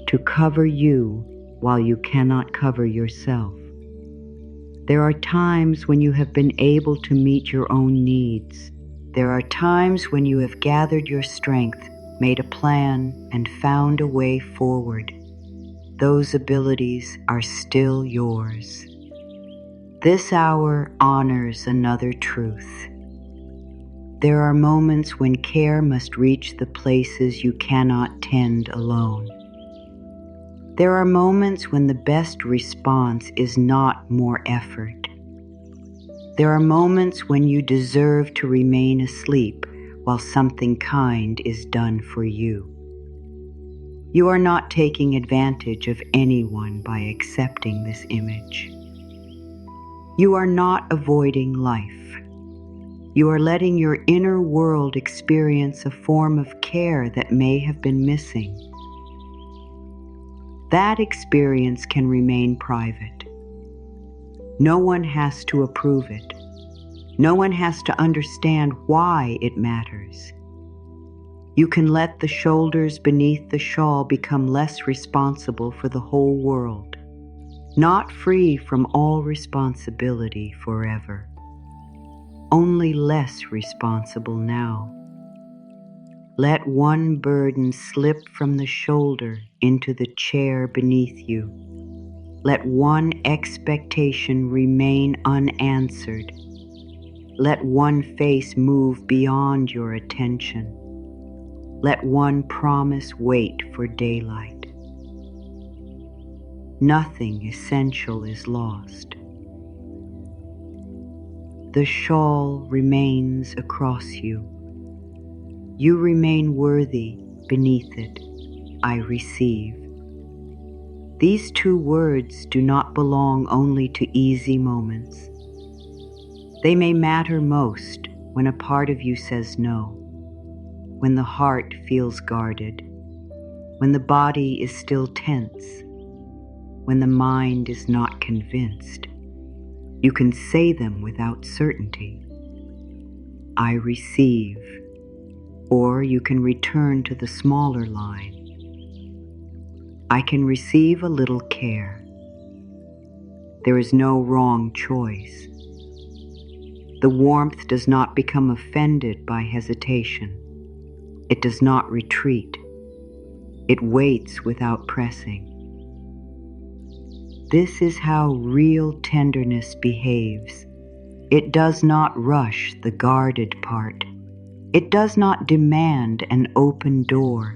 to cover you while you cannot cover yourself. There are times when you have been able to meet your own needs. There are times when you have gathered your strength, made a plan, and found a way forward. Those abilities are still yours. This hour honors another truth. There are moments when care must reach the places you cannot tend alone. There are moments when the best response is not more effort. There are moments when you deserve to remain asleep while something kind is done for you. You are not taking advantage of anyone by accepting this image. You are not avoiding life. You are letting your inner world experience a form of care that may have been missing. That experience can remain private. No one has to approve it. No one has to understand why it matters. You can let the shoulders beneath the shawl become less responsible for the whole world, not free from all responsibility forever, only less responsible now. Let one burden slip from the shoulder into the chair beneath you. Let one expectation remain unanswered. Let one face move beyond your attention. Let one promise wait for daylight. Nothing essential is lost. The shawl remains across you. You remain worthy beneath it. I receive. These two words do not belong only to easy moments. They may matter most when a part of you says no, when the heart feels guarded, when the body is still tense, when the mind is not convinced. You can say them without certainty. I receive. Or you can return to the smaller line. I can receive a little care. There is no wrong choice. The warmth does not become offended by hesitation. It does not retreat. It waits without pressing. This is how real tenderness behaves. It does not rush the guarded part. It does not demand an open door.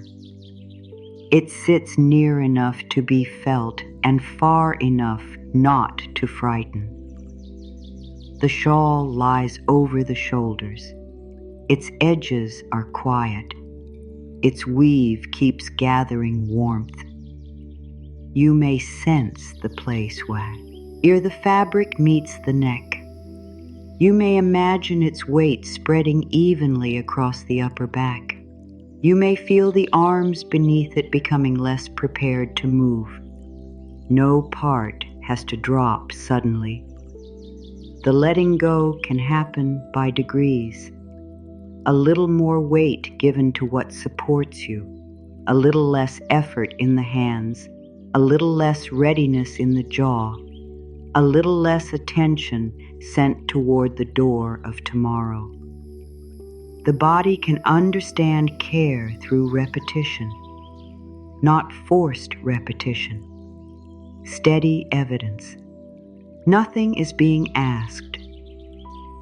It sits near enough to be felt and far enough not to frighten. The shawl lies over the shoulders. Its edges are quiet. Its weave keeps gathering warmth. You may sense the play sway. Ere the fabric meets the neck, you may imagine its weight spreading evenly across the upper back. You may feel the arms beneath it becoming less prepared to move. No part has to drop suddenly. The letting go can happen by degrees. A little more weight given to what supports you, a little less effort in the hands, a little less readiness in the jaw, a little less attention sent toward the door of tomorrow. The body can understand care through repetition, not forced repetition, steady evidence. Nothing is being asked.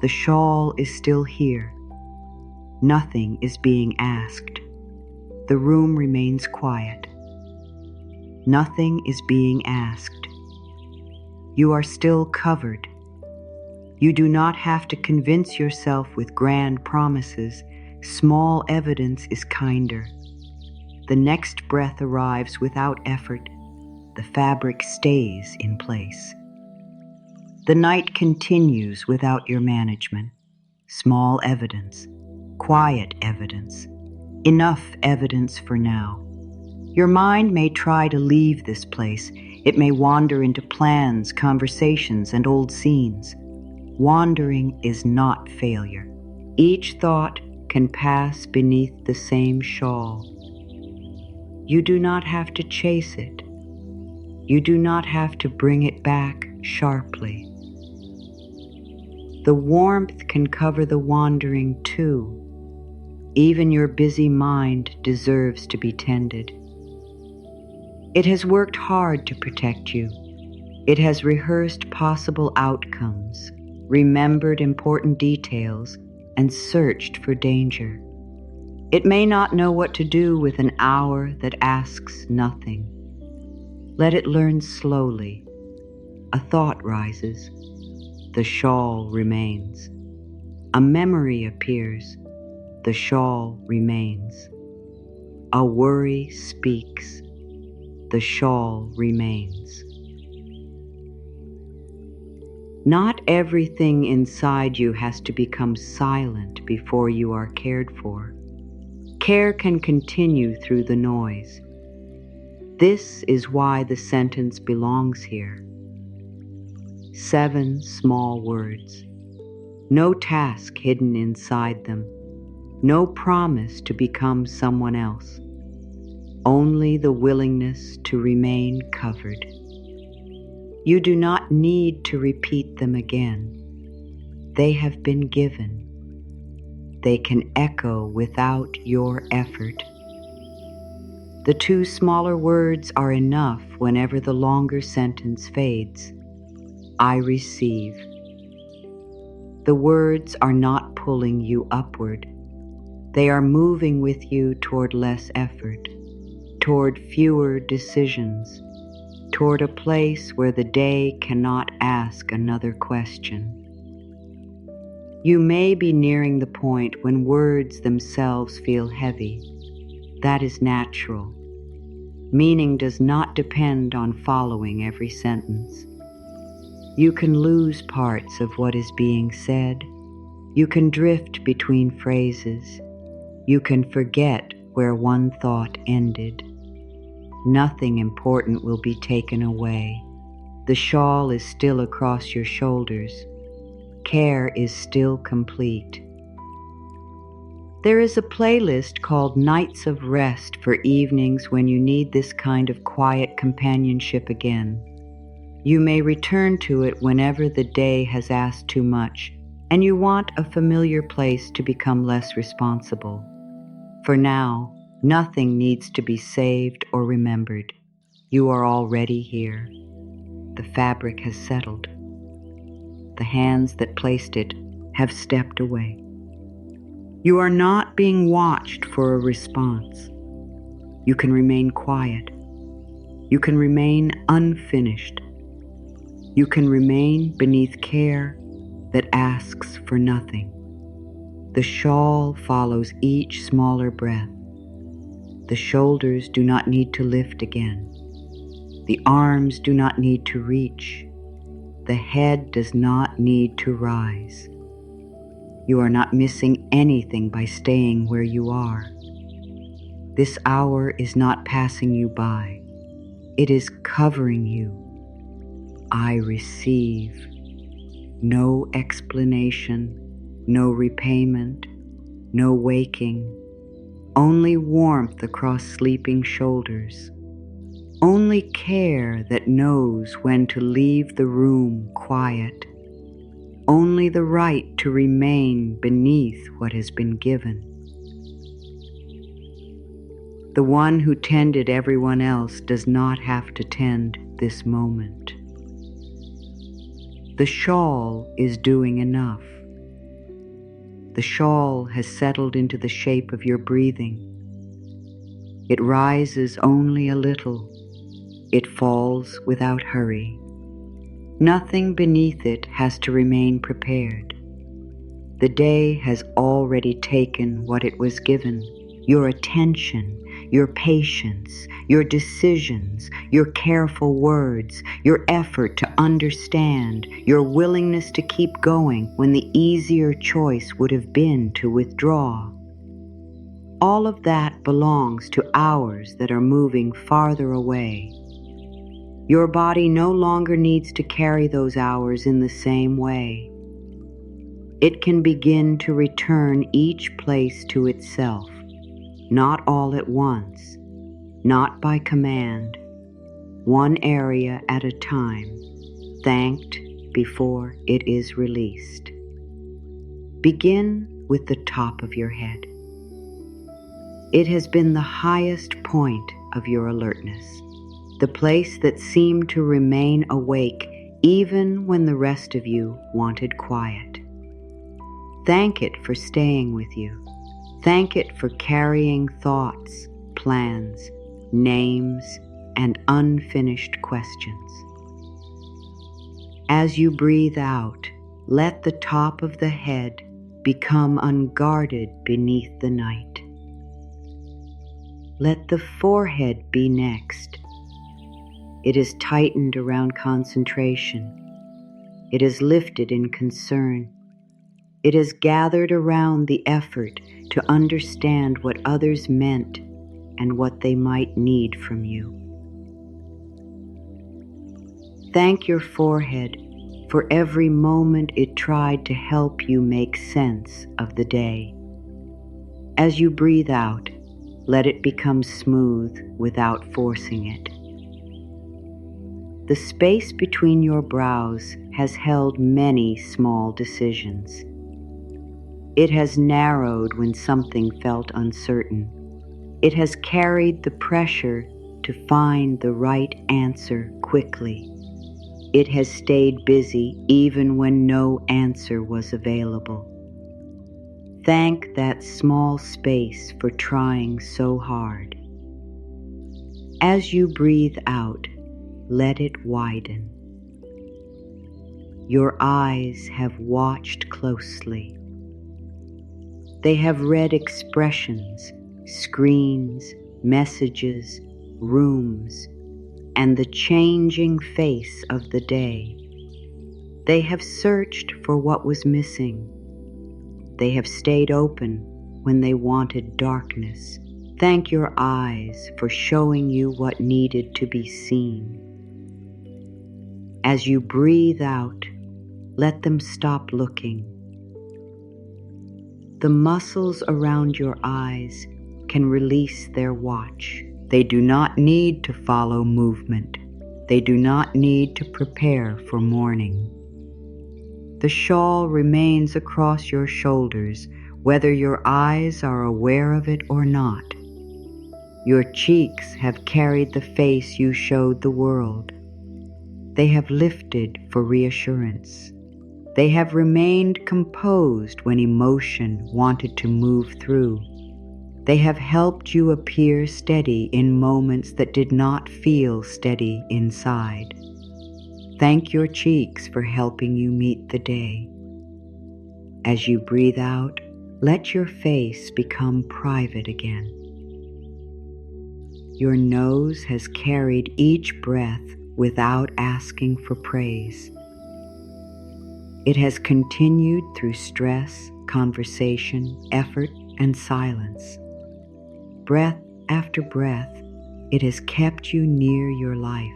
The shawl is still here. Nothing is being asked. The room remains quiet. Nothing is being asked. You are still covered. You do not have to convince yourself with grand promises. Small evidence is kinder. The next breath arrives without effort. The fabric stays in place. The night continues without your management. Small evidence, quiet evidence, enough evidence for now. Your mind may try to leave this place. It may wander into plans, conversations, and old scenes. Wandering is not failure. Each thought can pass beneath the same shawl. You do not have to chase it. You do not have to bring it back sharply. The warmth can cover the wandering too. Even your busy mind deserves to be tended. It has worked hard to protect you. It has rehearsed possible outcomes, remembered important details, and searched for danger. It may not know what to do with an hour that asks nothing. Let it learn slowly. A thought rises. The shawl remains. A memory appears. The shawl remains. A worry speaks. The shawl remains. Not everything inside you has to become silent before you are cared for. Care can continue through the noise. This is why the sentence belongs here. 7 small words. No task hidden inside them. No promise to become someone else. Only the willingness to remain covered. You do not need to repeat them again. They have been given. they can echo without your effort. The two smaller words are enough whenever the longer sentence fades. I receive. The words are not pulling you upward. They are moving with you toward less effort, toward fewer decisions, toward a place where the day cannot ask another question. You may be nearing the point when words themselves feel heavy. That is natural. Meaning does not depend on following every sentence. You can lose parts of what is being said. You can drift between phrases. You can forget where one thought ended. Nothing important will be taken away. The shawl is still across your shoulders. Care is still complete. There is a playlist called Nights of Rest for evenings when you need this kind of quiet companionship again. You may return to it whenever the day has asked too much and you want a familiar place to become less responsible. For now, nothing needs to be saved or remembered. You are already here. The fabric has settled. The hands that placed it have stepped away. You are not being watched for a response. You can remain quiet. You can remain unfinished. You can remain beneath care that asks for nothing. The shawl follows each smaller breath. The shoulders do not need to lift again. The arms do not need to reach. The head does not need to rise. You are not missing anything by staying where you are. This hour is not passing you by. It is covering you. I receive. No explanation, no repayment, no waking, only warmth across sleeping shoulders, only care that knows when to leave the room quiet, only the right to remain beneath what has been given. The one who tended everyone else does not have to tend this moment. The shawl is doing enough. The shawl has settled into the shape of your breathing. It rises only a little. It falls without hurry. Nothing beneath it has to remain prepared. The day has already taken what it was given. Your attention, your patience, your decisions, your careful words, your effort to understand, your willingness to keep going when the easier choice would have been to withdraw. All of that belongs to hours that are moving farther away. Your body no longer needs to carry those hours in the same way. It can begin to return each place to itself, not all at once, not by command, one area at a time, thanked before it is released. Begin with the top of your head. It has been the highest point of your alertness, the place that seemed to remain awake even when the rest of you wanted quiet. Thank it for staying with you. Thank it for carrying thoughts, plans, names, and unfinished questions. As you breathe out, let the top of the head become unguarded beneath the night. Let the forehead be next. It is tightened around concentration. It is lifted in concern. It is gathered around the effort to understand what others meant and what they might need from you. Thank your forehead for every moment it tried to help you make sense of the day. As you breathe out, let it become smooth without forcing it. The space between your brows has held many small decisions. It has narrowed when something felt uncertain. It has carried the pressure to find the right answer quickly. It has stayed busy even when no answer was available. Thank that small space for trying so hard. As you breathe out, let it widen. Your eyes have watched closely. They have read expressions, screens, messages, rooms, and the changing face of the day. They have searched for what was missing. They have stayed open when they wanted darkness. Thank your eyes for showing you what needed to be seen. As you breathe out, let them stop looking. The muscles around your eyes can release their watch. They do not need to follow movement. They do not need to prepare for morning. The shawl remains across your shoulders, whether your eyes are aware of it or not. Your cheeks have carried the face you showed the world. They have lifted for reassurance. They have remained composed when emotion wanted to move through. They have helped you appear steady in moments that did not feel steady inside. Thank your cheeks for helping you meet the day. As you breathe out, let your face become private again. Your nose has carried each breath without asking for praise. It has continued through stress, conversation, effort, and silence. Breath after breath, it has kept you near your life.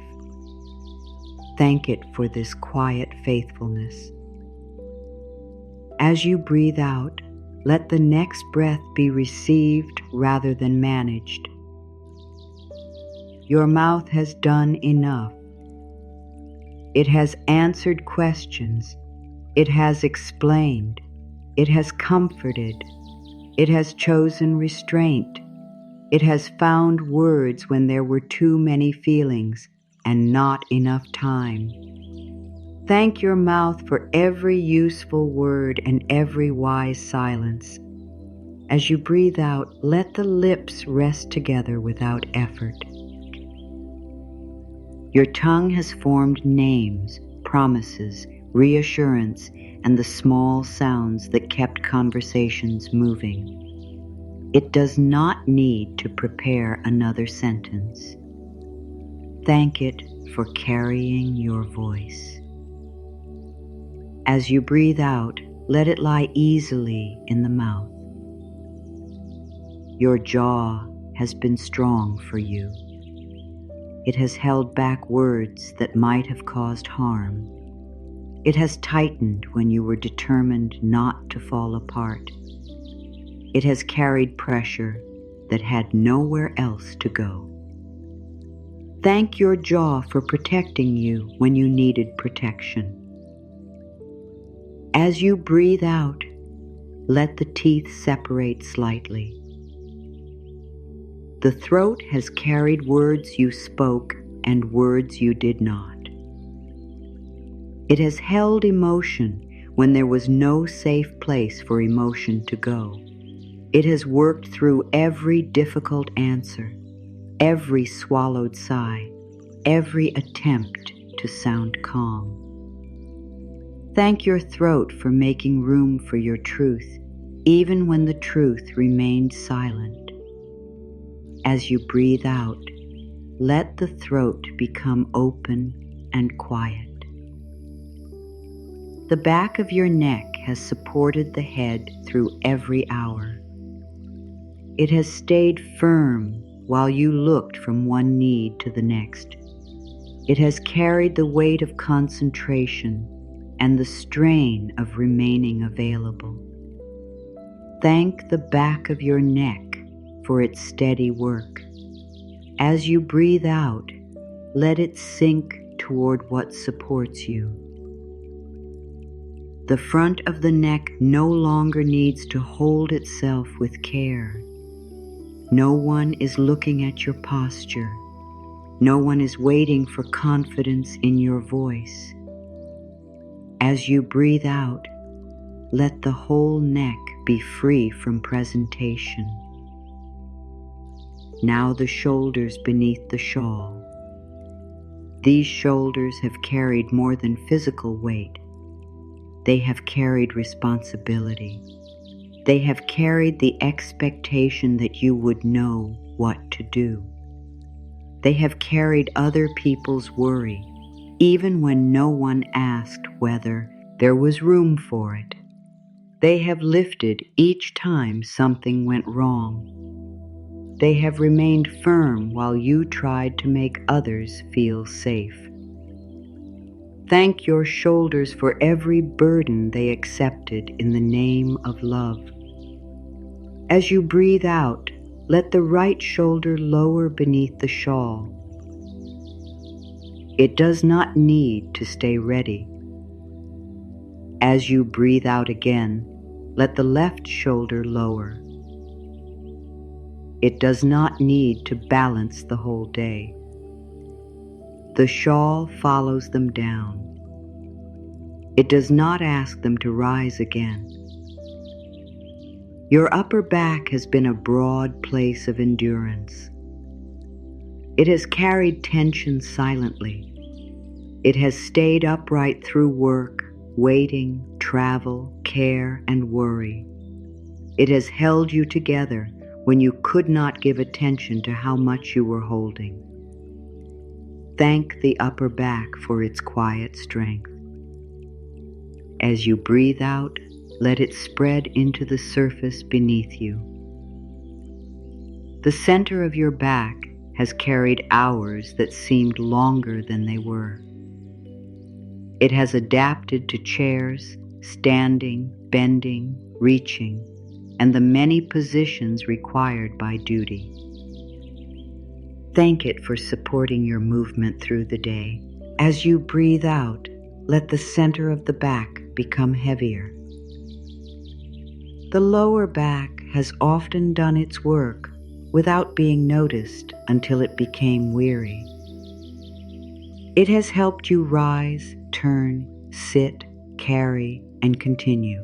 Thank it for this quiet faithfulness. As you breathe out, let the next breath be received rather than managed. Your mouth has done enough. It has answered questions. It has explained. It has comforted. It has chosen restraint. It has found words when there were too many feelings and not enough time. Thank your mouth for every useful word and every wise silence. As you breathe out, let the lips rest together without effort. Your tongue has formed names, promises, reassurance, and the small sounds that kept conversations moving. It does not need to prepare another sentence. Thank it for carrying your voice. As you breathe out, let it lie easily in the mouth. Your jaw has been strong for you. It has held back words that might have caused harm. It has tightened when you were determined not to fall apart. It has carried pressure that had nowhere else to go. Thank your jaw for protecting you when you needed protection. As you breathe out, let the teeth separate slightly. The throat has carried words you spoke and words you did not. It has held emotion when there was no safe place for emotion to go. It has worked through every difficult answer, every swallowed sigh, every attempt to sound calm. Thank your throat for making room for your truth, even when the truth remained silent. As you breathe out, let the throat become open and quiet. The back of your neck has supported the head through every hour. It has stayed firm while you looked from one need to the next. It has carried the weight of concentration and the strain of remaining available. Thank the back of your neck for its steady work. As you breathe out, let it sink toward what supports you. The front of the neck no longer needs to hold itself with care. No one is looking at your posture. No one is waiting for confidence in your voice. As you breathe out, let the whole neck be free from presentation. Now the shoulders beneath the shawl. These shoulders have carried more than physical weight. They have carried responsibility. They have carried the expectation that you would know what to do. They have carried other people's worry, even when no one asked whether there was room for it. They have lifted each time something went wrong. They have remained firm while you tried to make others feel safe. Thank your shoulders for every burden they accepted in the name of love. As you breathe out, let the right shoulder lower beneath the shawl. It does not need to stay ready. As you breathe out again, let the left shoulder lower. It does not need to balance the whole day. The shawl follows them down. It does not ask them to rise again. Your upper back has been a broad place of endurance. It has carried tension silently. It has stayed upright through work, waiting, travel, care, and worry. It has held you together when you could not give attention to how much you were holding. Thank the upper back for its quiet strength. As you breathe out, let it spread into the surface beneath you. The center of your back has carried hours that seemed longer than they were. It has adapted to chairs, standing, bending, reaching, and the many positions required by duty. Thank it for supporting your movement through the day. As you breathe out, let the center of the back become heavier. The lower back has often done its work without being noticed until it became weary. It has helped you rise, turn, sit, carry, and continue.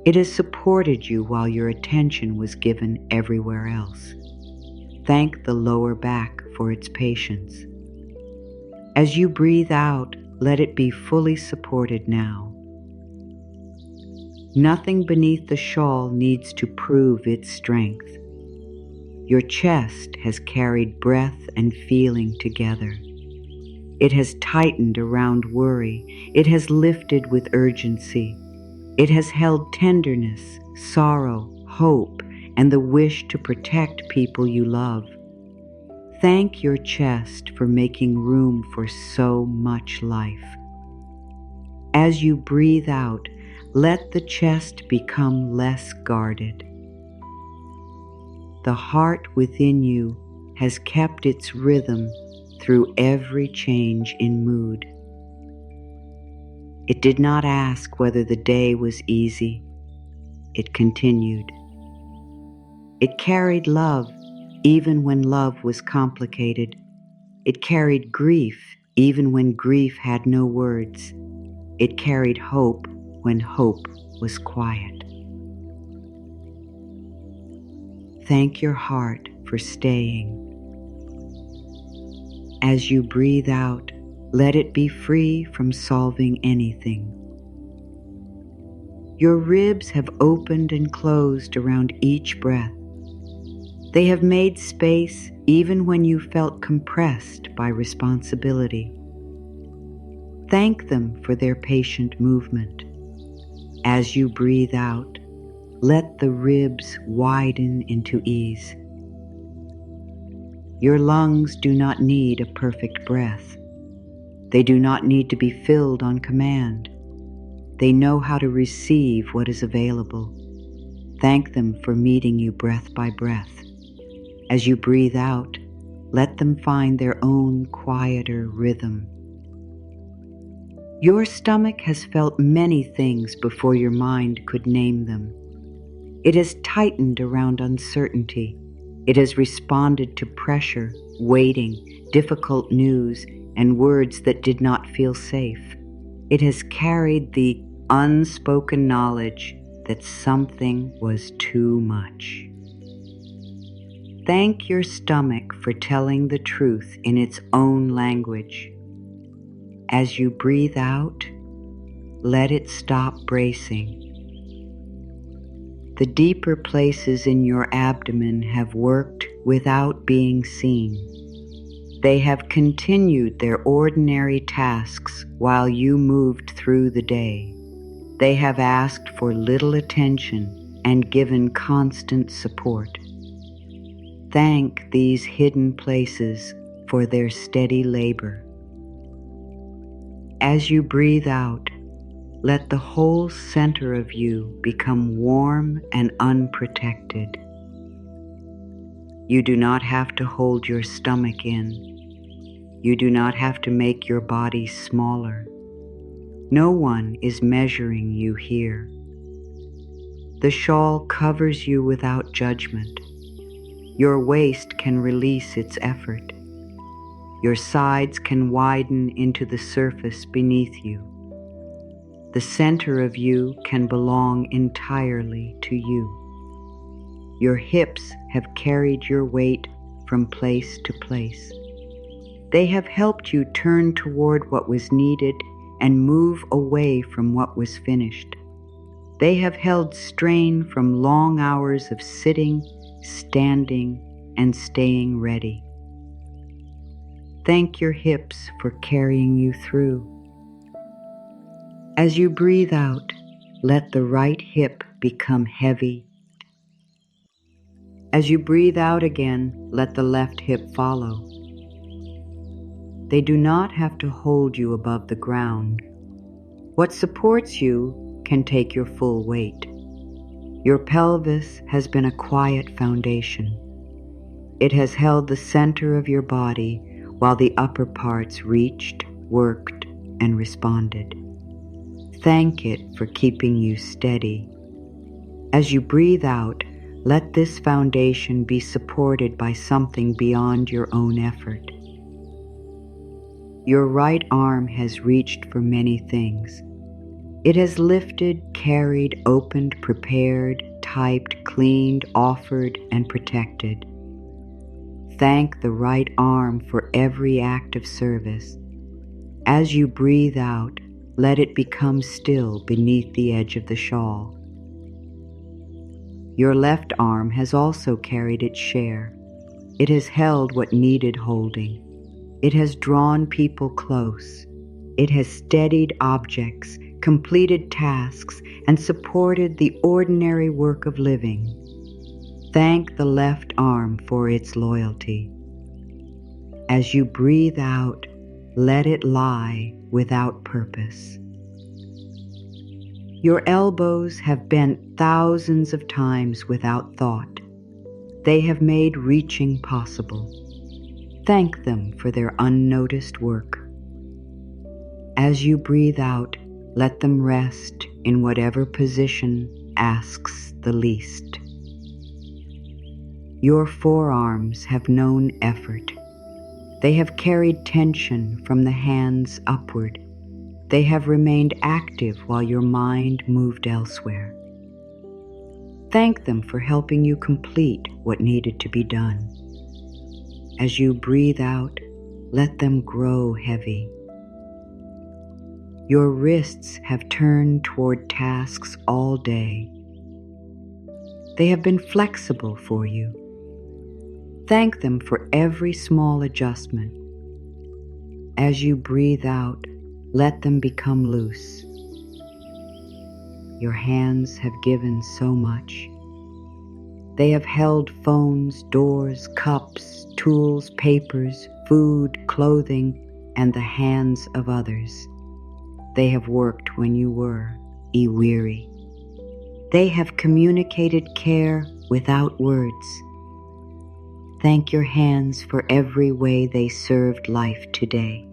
It has supported you while your attention was given everywhere else. Thank the lower back for its patience. As you breathe out, let it be fully supported now. Nothing beneath the shawl needs to prove its strength. Your chest has carried breath and feeling together. It has tightened around worry. It has lifted with urgency. It has held tenderness, sorrow, hope, and the wish to protect people you love. Thank your chest for making room for so much life. As you breathe out, let the chest become less guarded. The heart within you has kept its rhythm through every change in mood. It did not ask whether the day was easy. It continued. It carried love even when love was complicated. It carried grief even when grief had no words. It carried hope when hope was quiet. Thank your heart for staying. As you breathe out, let it be free from solving anything. Your ribs have opened and closed around each breath. They have made space even when you felt compressed by responsibility. Thank them for their patient movement. As you breathe out, let the ribs widen into ease. Your lungs do not need a perfect breath. They do not need to be filled on command. They know how to receive what is available. Thank them for meeting you breath by breath. As you breathe out, let them find their own quieter rhythm. Your stomach has felt many things before your mind could name them. It has tightened around uncertainty. It has responded to pressure, waiting, difficult news, and words that did not feel safe. It has carried the unspoken knowledge that something was too much. Thank your stomach for telling the truth in its own language. As you breathe out, let it stop bracing. The deeper places in your abdomen have worked without being seen. They have continued their ordinary tasks while you moved through the day. They have asked for little attention and given constant support. Thank these hidden places for their steady labor. As you breathe out, let the whole center of you become warm and unprotected. You do not have to hold your stomach in. You do not have to make your body smaller. No one is measuring you here. The shawl covers you without judgment. Your waist can release its effort. Your sides can widen into the surface beneath you. The center of you can belong entirely to you. Your hips have carried your weight from place to place. They have helped you turn toward what was needed and move away from what was finished. They have held strain from long hours of sitting, standing, and staying ready. Thank your hips for carrying you through. As you breathe out, let the right hip become heavy. As you breathe out again, let the left hip follow. They do not have to hold you above the ground. What supports you can take your full weight. Your pelvis has been a quiet foundation. It has held the center of your body while the upper parts reached, worked, and responded. Thank it for keeping you steady. As you breathe out, let this foundation be supported by something beyond your own effort. Your right arm has reached for many things. It has lifted, carried, opened, prepared, typed, cleaned, offered, and protected. Thank the right arm for every act of service. As you breathe out, let it become still beneath the edge of the shawl. Your left arm has also carried its share. It has held what needed holding. It has drawn people close. It has steadied objects, completed tasks, and supported the ordinary work of living. Thank the left arm for its loyalty. As you breathe out, let it lie without purpose. Your elbows have bent thousands of times without thought. They have made reaching possible. Thank them for their unnoticed work. As you breathe out, let them rest in whatever position asks the least. Your forearms have known effort. They have carried tension from the hands upward. They have remained active while your mind moved elsewhere. Thank them for helping you complete what needed to be done. As you breathe out, let them grow heavy. Your wrists have turned toward tasks all day. They have been flexible for you. Thank them for every small adjustment. As you breathe out, let them become loose. Your hands have given so much. They have held phones, doors, cups, tools, papers, food, clothing, and the hands of others. They have worked when you were weary. They have communicated care without words. Thank your hands for every way they served life today.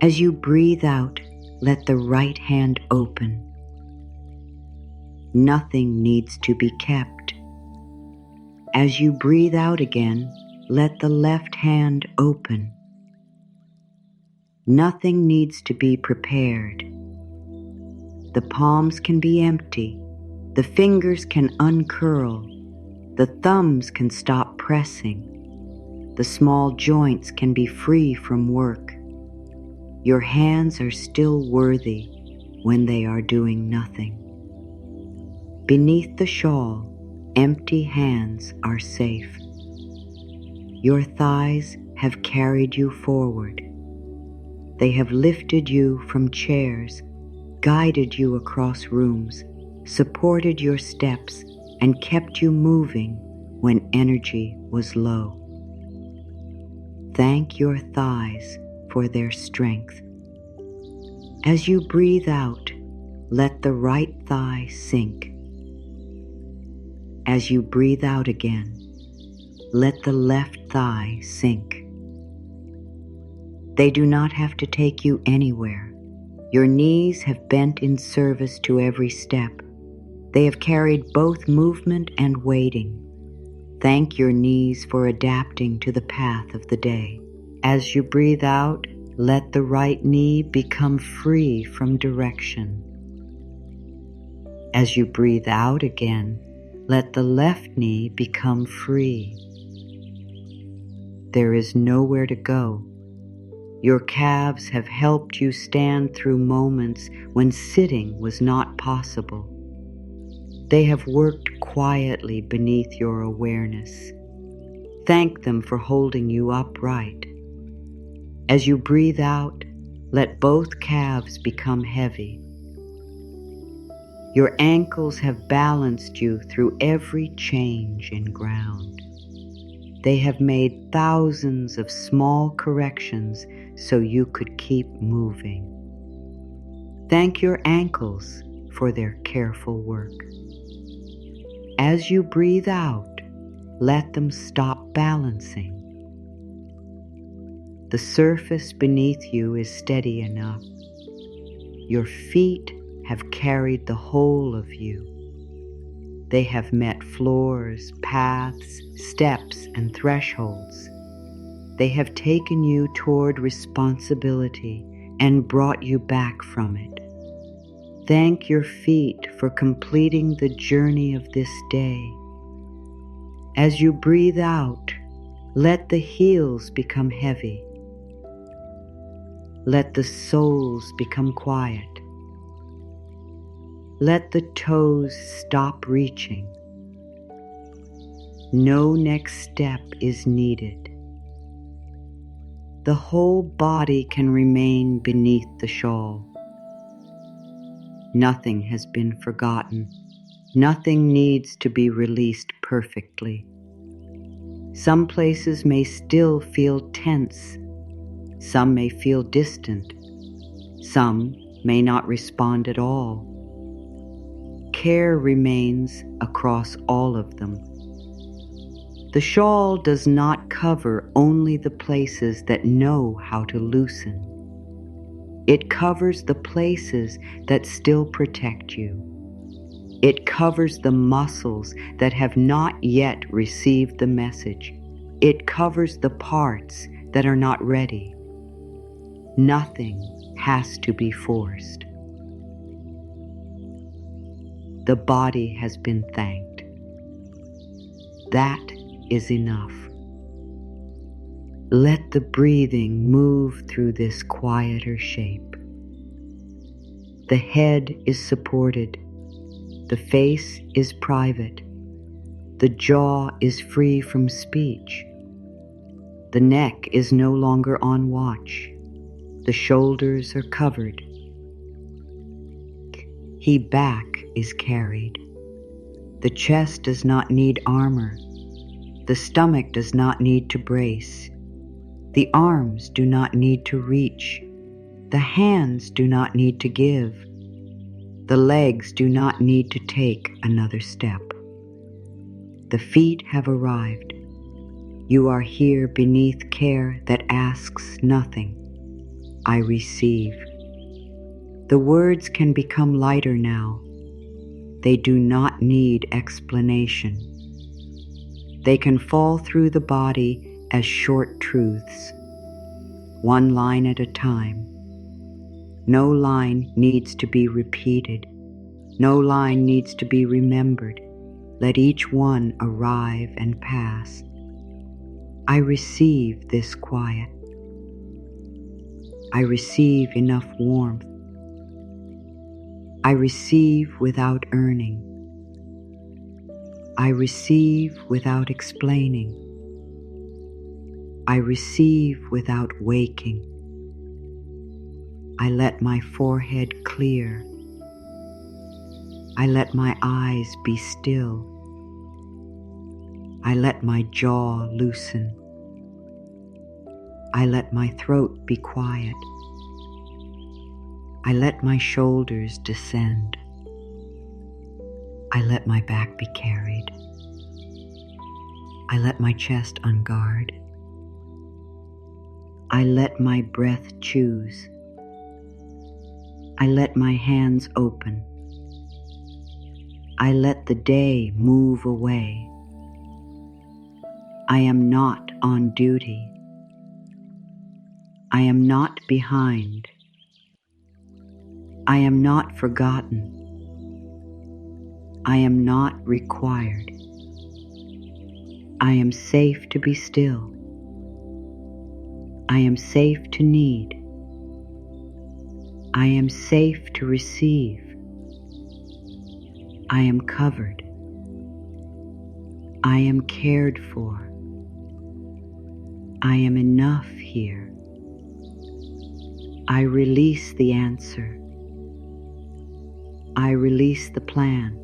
As you breathe out, let the right hand open. Nothing needs to be kept. As you breathe out again, let the left hand open. Nothing needs to be prepared. The palms can be empty. The fingers can uncurl. The thumbs can stop pressing. The small joints can be free from work. Your hands are still worthy when they are doing nothing. Beneath the shawl, empty hands are safe. Your thighs have carried you forward. They have lifted you from chairs, guided you across rooms, supported your steps, and kept you moving when energy was low. Thank your thighs for their strength. As you breathe out, let the right thigh sink. As you breathe out again, let the left thigh sink. They do not have to take you anywhere. Your knees have bent in service to every step. They have carried both movement and waiting. Thank your knees for adapting to the path of the day. As you breathe out, let the right knee become free from direction. As you breathe out again, let the left knee become free. There is nowhere to go. Your calves have helped you stand through moments when sitting was not possible. They have worked quietly beneath your awareness. Thank them for holding you upright. As you breathe out, let both calves become heavy. Your ankles have balanced you through every change in ground. They have made thousands of small corrections so you could keep moving. Thank your ankles for their careful work. As you breathe out, let them stop balancing. The surface beneath you is steady enough. Your feet have carried the whole of you. They have met floors, paths, steps, and thresholds. They have taken you toward responsibility and brought you back from it. Thank your feet for completing the journey of this day. As you breathe out, let the heels become heavy. Let the soles become quiet. Let the toes stop reaching. No next step is needed. The whole body can remain beneath the shawl. Nothing has been forgotten. Nothing needs to be released perfectly. Some places may still feel tense. Some may feel distant. Some may not respond at all. Care remains across all of them. The shawl does not cover only the places that know how to loosen. It covers the places that still protect you. It covers the muscles that have not yet received the message. It covers the parts that are not ready. Nothing has to be forced. The body has been thanked. That is enough. Let the breathing move through this quieter shape. The head is supported. The face is private. The jaw is free from speech. The neck is no longer on watch. The shoulders are covered. He back is carried. The chest does not need armor. The stomach does not need to brace. The arms do not need to reach. The hands do not need to give. The legs do not need to take another step. The feet have arrived. You are here beneath care that asks nothing. I receive. The words can become lighter now. They do not need explanation. They can fall through the body as short truths, one line at a time. No line needs to be repeated. No line needs to be remembered. Let each one arrive and pass. I receive this quiet. I receive enough warmth. I receive without earning. I receive without explaining. I receive without waking. I let my forehead clear. I let my eyes be still. I let my jaw loosen. I let my throat be quiet. I let my shoulders descend. I let my back be carried. I let my chest unguard. I let my breath choose. I let my hands open. I let the day move away. I am not on duty. I am not behind. I am not forgotten. I am not required. I am safe to be still. I am safe to need. I am safe to receive. I am covered. I am cared for. I am enough here. I release the answer. I release the plan.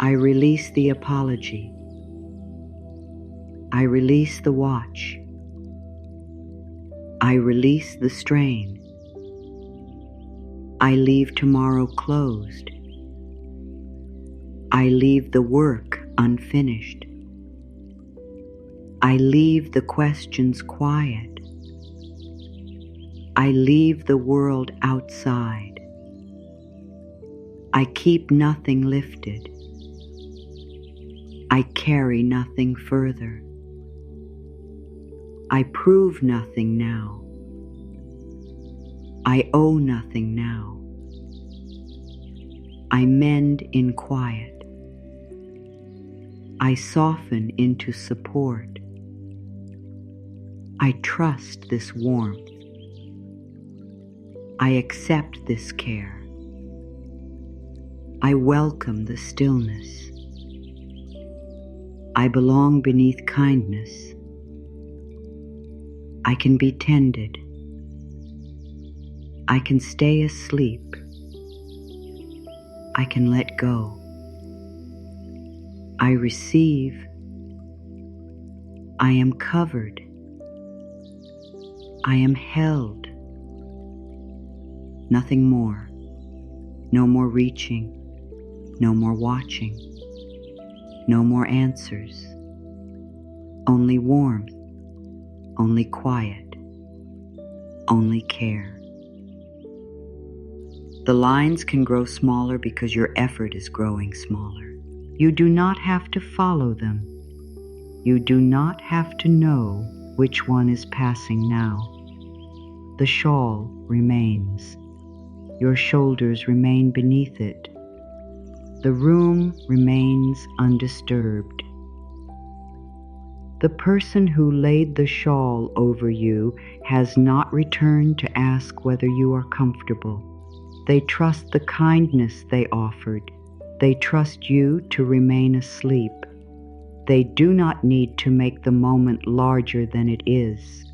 I release the apology. I release the watch. I release the strain. I leave tomorrow closed. I leave the work unfinished. I leave the questions quiet. I leave the world outside. I keep nothing lifted. I carry nothing further. I prove nothing now. I owe nothing now. I mend in quiet. I soften into support. I trust this warmth. I accept this care. I welcome the stillness. I belong beneath kindness. I can be tended. I can stay asleep. I can let go. I receive. I am covered. I am held. Nothing more. No more reaching. No more watching. No more answers. Only warmth. Only quiet. Only care. The lines can grow smaller because your effort is growing smaller. You do not have to follow them. You do not have to know which one is passing now. The shawl remains. Your shoulders remain beneath it. The room remains undisturbed. The person who laid the shawl over you has not returned to ask whether you are comfortable. They trust the kindness they offered. They trust you to remain asleep. They do not need to make the moment larger than it is.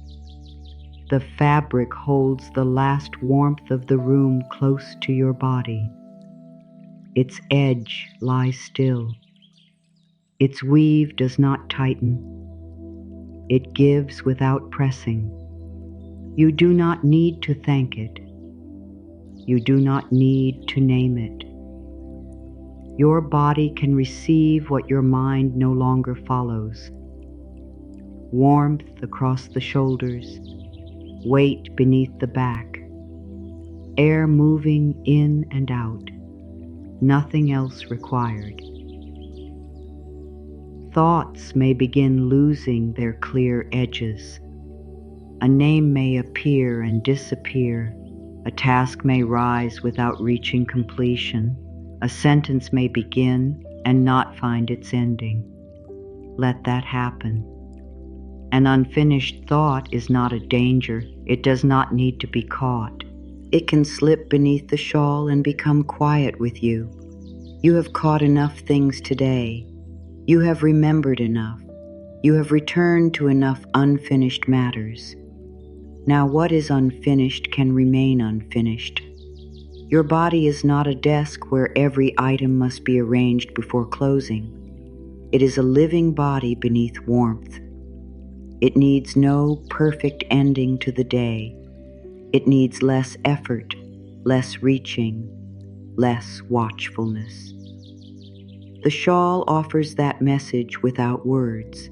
The fabric holds the last warmth of the room close to your body. Its edge lies still. Its weave does not tighten. It gives without pressing. You do not need to thank it. You do not need to name it. Your body can receive what your mind no longer follows. Warmth across the shoulders, weight beneath the back, air moving in and out, nothing else required. Thoughts may begin losing their clear edges. A name may appear and disappear. A task may rise without reaching completion. A sentence may begin and not find its ending. Let that happen. An unfinished thought is not a danger. It does not need to be caught. It can slip beneath the shawl and become quiet with you. You have caught enough things today. You have remembered enough. You have returned to enough unfinished matters. Now what is unfinished can remain unfinished. Your body is not a desk where every item must be arranged before closing. It is a living body beneath warmth. It needs no perfect ending to the day. It needs less effort, less reaching, less watchfulness. The shawl offers that message without words.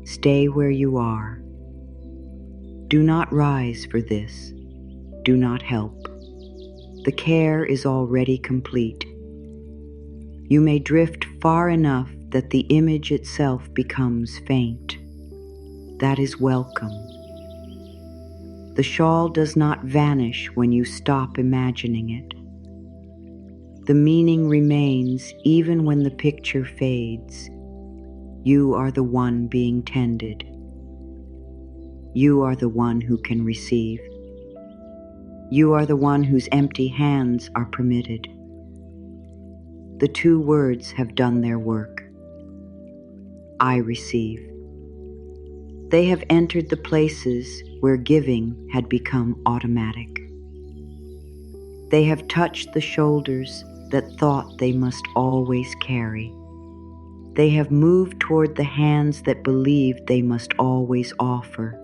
Stay where you are. Do not rise for this. Do not help. The care is already complete. You may drift far enough that the image itself becomes faint. That is welcome. The shawl does not vanish when you stop imagining it. The meaning remains even when the picture fades. You are the one being tended. You are the one who can receive. You are the one whose empty hands are permitted. The two words have done their work. I receive. They have entered the places where giving had become automatic. They have touched the shoulders that thought they must always carry. They have moved toward the hands that believed they must always offer.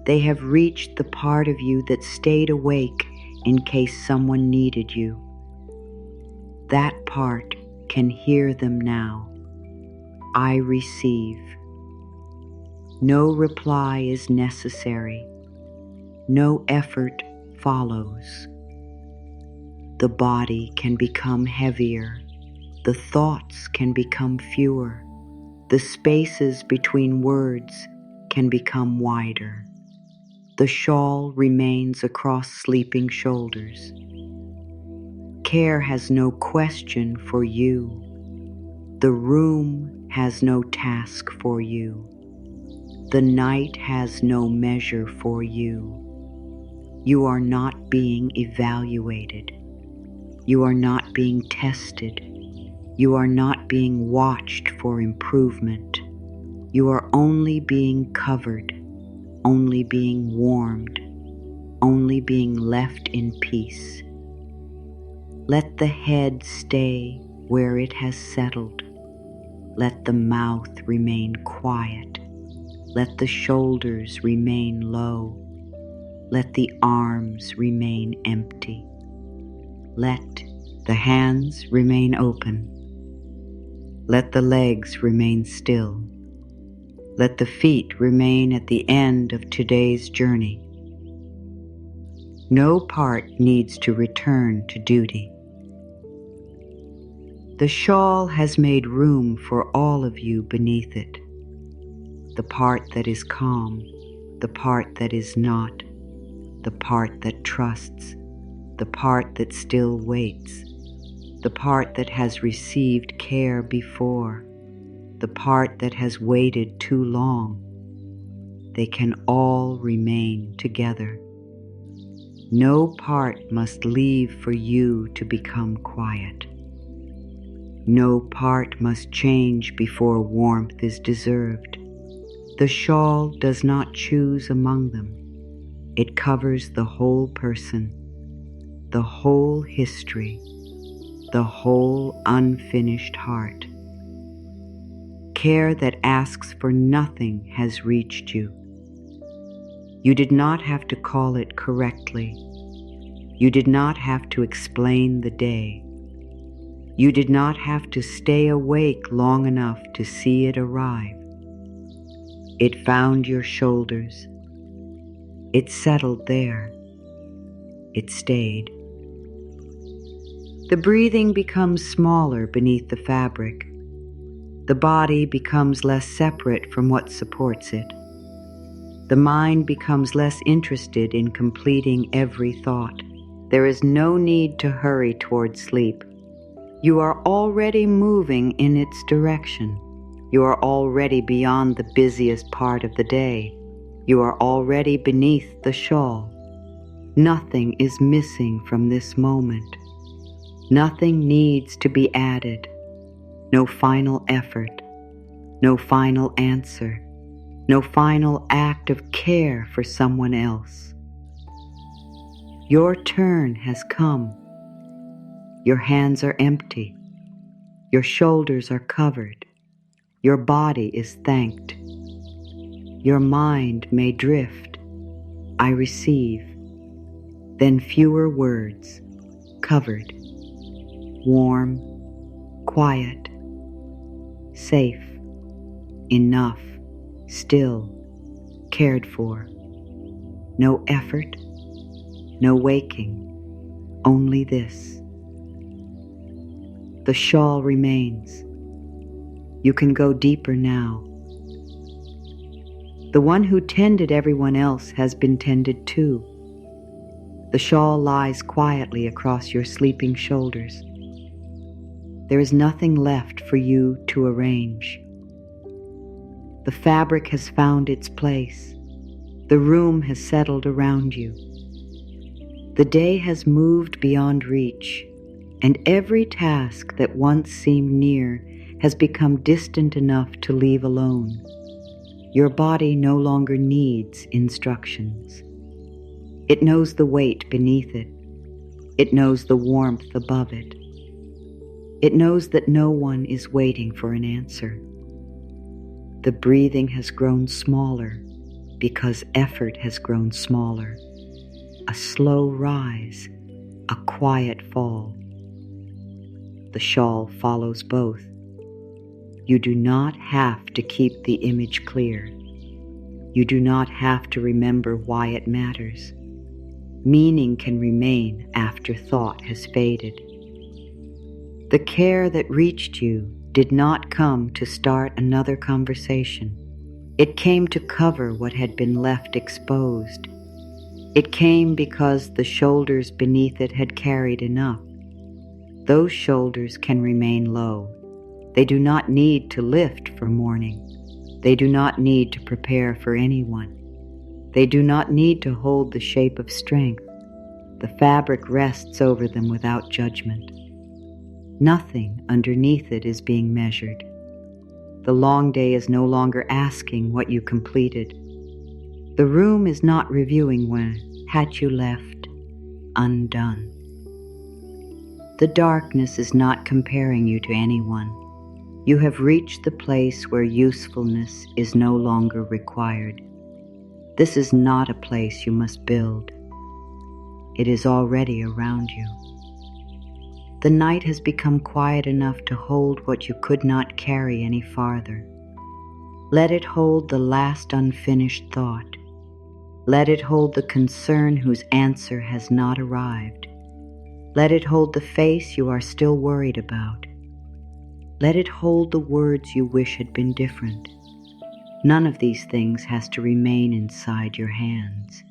They have reached the part of you that stayed awake in case someone needed you. That part can hear them now. I receive. No reply is necessary. No effort follows. The body can become heavier. The thoughts can become fewer. The spaces between words can become wider. The shawl remains across sleeping shoulders. Care has no question for you. The room has no task for you. The night has no measure for you. You are not being evaluated. You are not being tested. You are not being watched for improvement. You are only being covered, only being warmed, only being left in peace. Let the head stay where it has settled. Let the mouth remain quiet. Let the shoulders remain low. Let the arms remain empty. Let the hands remain open. Let the legs remain still. Let the feet remain at the end of today's journey. No part needs to return to duty. The shawl has made room for all of you beneath it. The part that is calm, the part that is not, the part that trusts, the part that still waits, the part that has received care before, the part that has waited too long. They can all remain together. No part must leave for you to become quiet. No part must change before warmth is deserved. The shawl does not choose among them. It covers the whole person, the whole history, the whole unfinished heart. Care that asks for nothing has reached you. You did not have to call it correctly. You did not have to explain the day. You did not have to stay awake long enough to see it arrive. It found your shoulders. It settled there. It stayed. The breathing becomes smaller beneath the fabric. The body becomes less separate from what supports it. The mind becomes less interested in completing every thought. There is no need to hurry toward sleep. You are already moving in its direction. You are already beyond the busiest part of the day. You are already beneath the shawl. Nothing is missing from this moment. Nothing needs to be added. No final effort. No final answer. No final act of care for someone else. Your turn has come. Your hands are empty. Your shoulders are covered. Your body is thanked. Your mind may drift. I receive. Then fewer words. Covered. Warm. Quiet. Safe. Enough. Still. Cared for. No effort. No waking. Only this. The shawl remains. You can go deeper now. The one who tended everyone else has been tended too. The shawl lies quietly across your sleeping shoulders. There is nothing left for you to arrange. The fabric has found its place. The room has settled around you. The day has moved beyond reach, and every task that once seemed near has become distant enough to leave alone. Your body no longer needs instructions. It knows the weight beneath it. It knows the warmth above it. It knows that no one is waiting for an answer. The breathing has grown smaller because effort has grown smaller. A slow rise, a quiet fall. The shawl follows both. You do not have to keep the image clear. You do not have to remember why it matters. Meaning can remain after thought has faded. The care that reached you did not come to start another conversation. It came to cover what had been left exposed. It came because the shoulders beneath it had carried enough. Those shoulders can remain low. They do not need to lift for morning. They do not need to prepare for anyone. They do not need to hold the shape of strength. The fabric rests over them without judgment. Nothing underneath it is being measured. The long day is no longer asking what you completed. The room is not reviewing when, had you left undone. The darkness is not comparing you to anyone. You have reached the place where usefulness is no longer required. This is not a place you must build. It is already around you. The night has become quiet enough to hold what you could not carry any farther. Let it hold the last unfinished thought. Let it hold the concern whose answer has not arrived. Let it hold the face you are still worried about. Let it hold the words you wish had been different. None of these things has to remain inside your hands.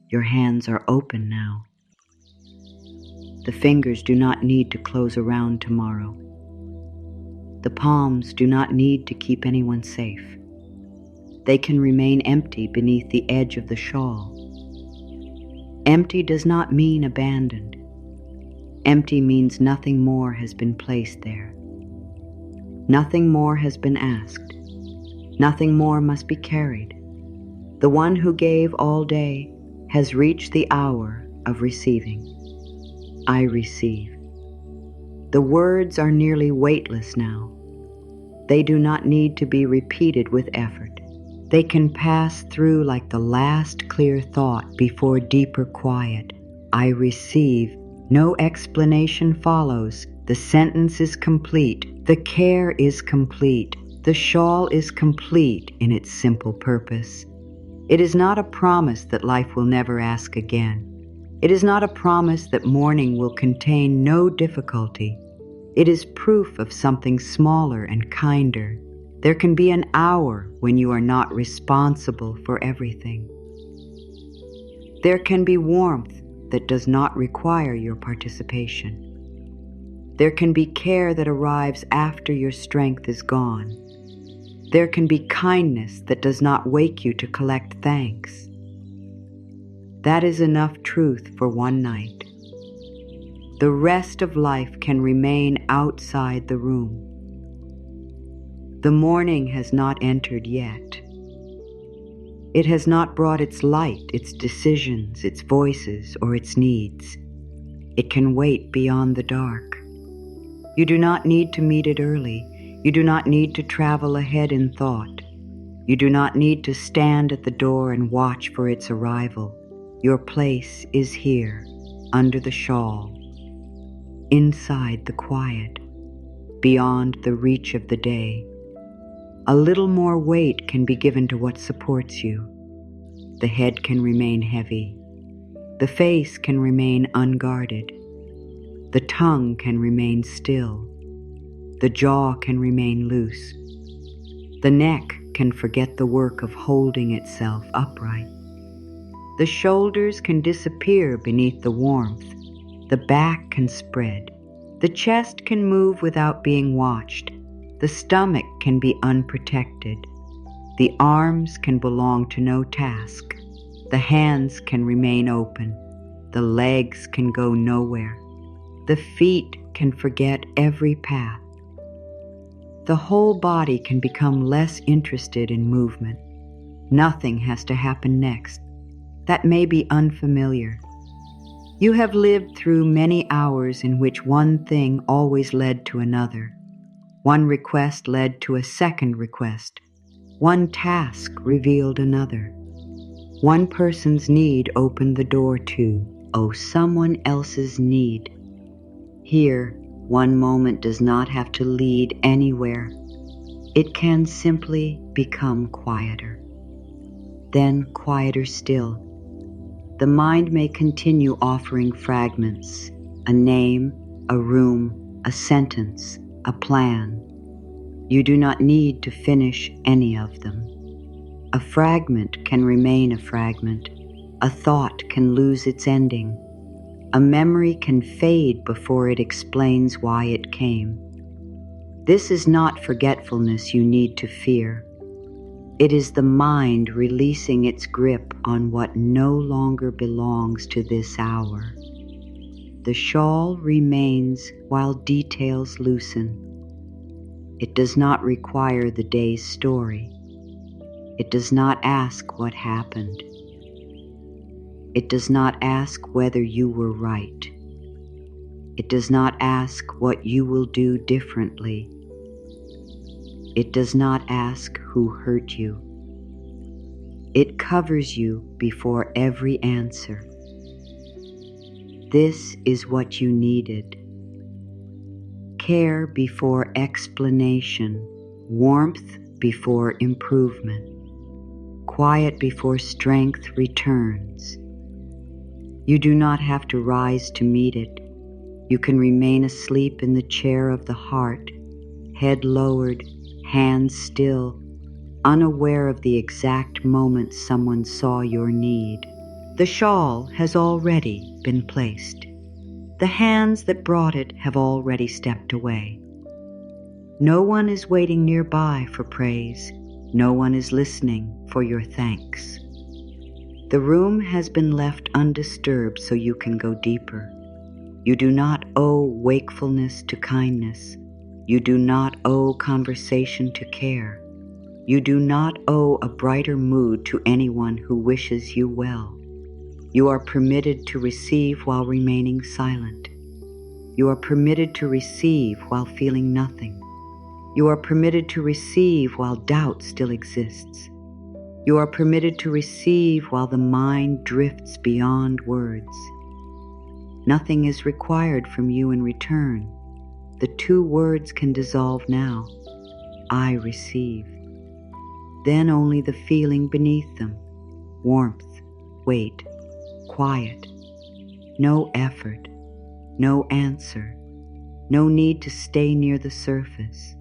Your hands are open now. The fingers do not need to close around tomorrow. The palms do not need to keep anyone safe. They can remain empty beneath the edge of the shawl. Empty does not mean abandoned. Empty means nothing more has been placed there. Nothing more has been asked. Nothing more must be carried. The one who gave all day has reached the hour of receiving. I receive. The words are nearly weightless now. They do not need to be repeated with effort. They can pass through like the last clear thought before deeper quiet. I receive. No explanation follows. The sentence is complete. The care is complete. The shawl is complete in its simple purpose. It is not a promise that life will never ask again. It is not a promise that morning will contain no difficulty. It is proof of something smaller and kinder. There can be an hour when you are not responsible for everything. There can be warmth that does not require your participation. There can be care that arrives after your strength is gone. There can be kindness that does not wake you to collect thanks. That is enough truth for one night. The rest of life can remain outside the room. The morning has not entered yet. It has not brought its light, its decisions, its voices, or its needs. It can wait beyond the dark. You do not need to meet it early. You do not need to travel ahead in thought. You do not need to stand at the door and watch for its arrival. Your place is here, under the shawl, inside the quiet, beyond the reach of the day. A little more weight can be given to what supports you. The head can remain heavy. The face can remain unguarded. The tongue can remain still. The jaw can remain loose. The neck can forget the work of holding itself upright. The shoulders can disappear beneath the warmth. The back can spread. The chest can move without being watched. The stomach can be unprotected. The arms can belong to no task. The hands can remain open. The legs can go nowhere. The feet can forget every path. The whole body can become less interested in movement. Nothing has to happen next. That may be unfamiliar. You have lived through many hours in which one thing always led to another. One request led to a second request. One task revealed another. One person's need opened the door to, someone else's need. Here, one moment does not have to lead anywhere. It can simply become quieter. Then quieter still. The mind may continue offering fragments, a name, a room, a sentence, a plan. You do not need to finish any of them. A fragment can remain a fragment. A thought can lose its ending. A memory can fade before it explains why it came. This is not forgetfulness you need to fear. It is the mind releasing its grip on what no longer belongs to this hour. The shawl remains while details loosen. It does not require the day's story. It does not ask what happened. It does not ask whether you were right. It does not ask what you will do differently. It does not ask who hurt you. It covers you before every answer. This is what you needed. Care before explanation, warmth before improvement, quiet before strength returns. You do not have to rise to meet it. You can remain asleep in the chair of the heart, head lowered, hands still, unaware of the exact moment someone saw your need. The shawl has already been placed. The hands that brought it have already stepped away. No one is waiting nearby for praise. No one is listening for your thanks. The room has been left undisturbed so you can go deeper. You do not owe wakefulness to kindness. You do not owe conversation to care. You do not owe a brighter mood to anyone who wishes you well. You are permitted to receive while remaining silent. You are permitted to receive while feeling nothing. You are permitted to receive while doubt still exists. You are permitted to receive while the mind drifts beyond words. Nothing is required from you in return. The two words can dissolve now. I receive. Then only the feeling beneath them. warmth, weight, quiet. No effort, no answer, no need to stay near the surface.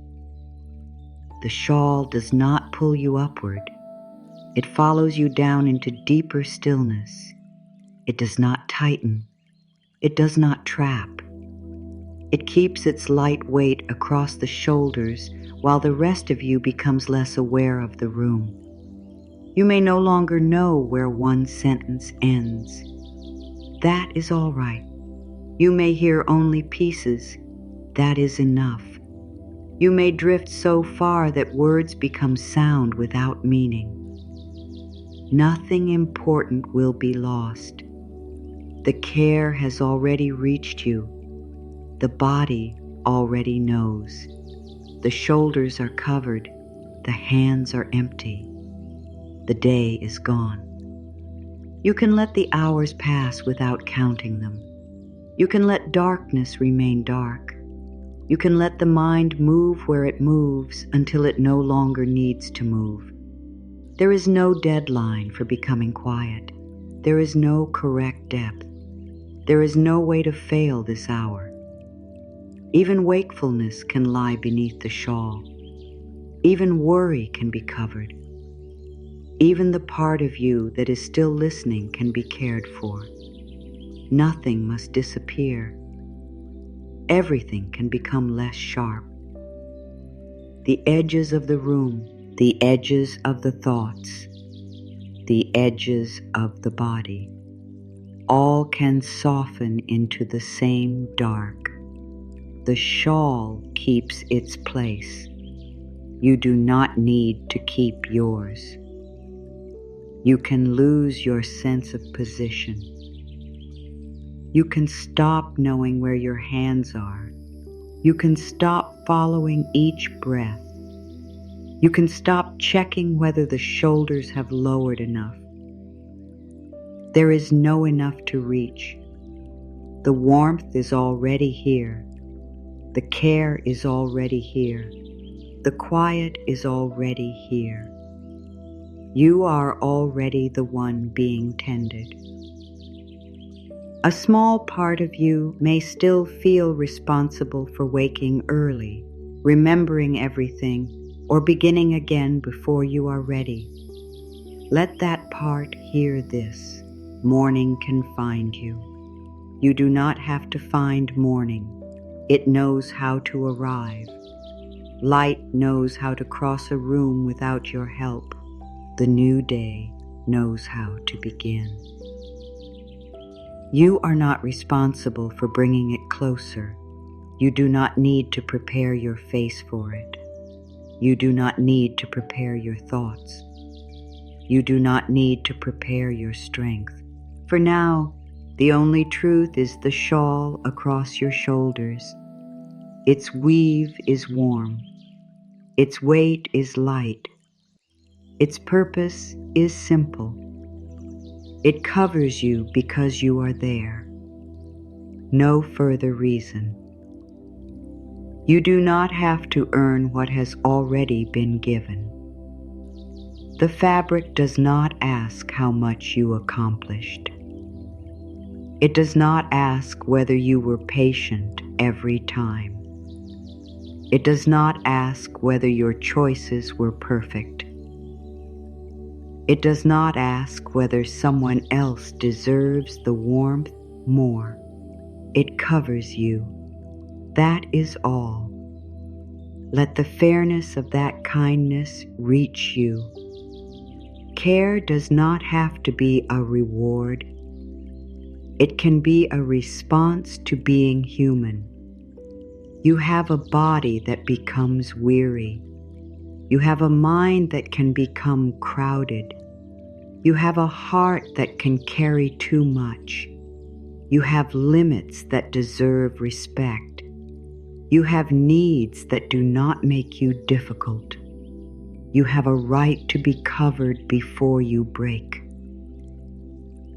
The shawl does not pull you upward. It follows you down into deeper stillness. It does not tighten. It does not trap. It keeps its light weight across the shoulders while the rest of you becomes less aware of the room. You may no longer know where one sentence ends. That is all right. You may hear only pieces. That is enough. You may drift so far that words become sound without meaning. Nothing important will be lost. The care has already reached you. The body already knows. The shoulders are covered. The hands are empty. The day is gone. You can let the hours pass without counting them. You can let darkness remain dark. You can let the mind move where it moves until it no longer needs to move. There is no deadline for becoming quiet. There is no correct depth. There is no way to fail this hour. Even wakefulness can lie beneath the shawl. Even worry can be covered. Even the part of you that is still listening can be cared for. Nothing must disappear. Everything can become less sharp. The edges of the room, the edges of the thoughts, the edges of the body, all can soften into the same dark. The shawl keeps its place. You do not need to keep yours. You can lose your sense of position. You can stop knowing where your hands are. You can stop following each breath. You can stop checking whether the shoulders have lowered enough. There is no enough to reach. The warmth is already here. The care is already here. The quiet is already here. You are already the one being tended. A small part of you may still feel responsible for waking early, remembering everything, or beginning again before you are ready. Let that part hear this. Morning can find you. You do not have to find morning. It knows how to arrive. Light knows how to cross a room without your help. The new day knows how to begin. You are not responsible for bringing it closer. You do not need to prepare your face for it. You do not need to prepare your thoughts. You do not need to prepare your strength. For now, the only truth is the shawl across your shoulders. Its weave is warm. Its weight is light. Its purpose is simple. It covers you because you are there. No further reason. You do not have to earn what has already been given. The fabric does not ask how much you accomplished. It does not ask whether you were patient every time. It does not ask whether your choices were perfect. It does not ask whether someone else deserves the warmth more. It covers you. That is all. Let the fairness of that kindness reach you. Care does not have to be a reward. It can be a response to being human. You have a body that becomes weary. You have a mind that can become crowded. You have a heart that can carry too much. You have limits that deserve respect. You have needs that do not make you difficult. You have a right to be covered before you break.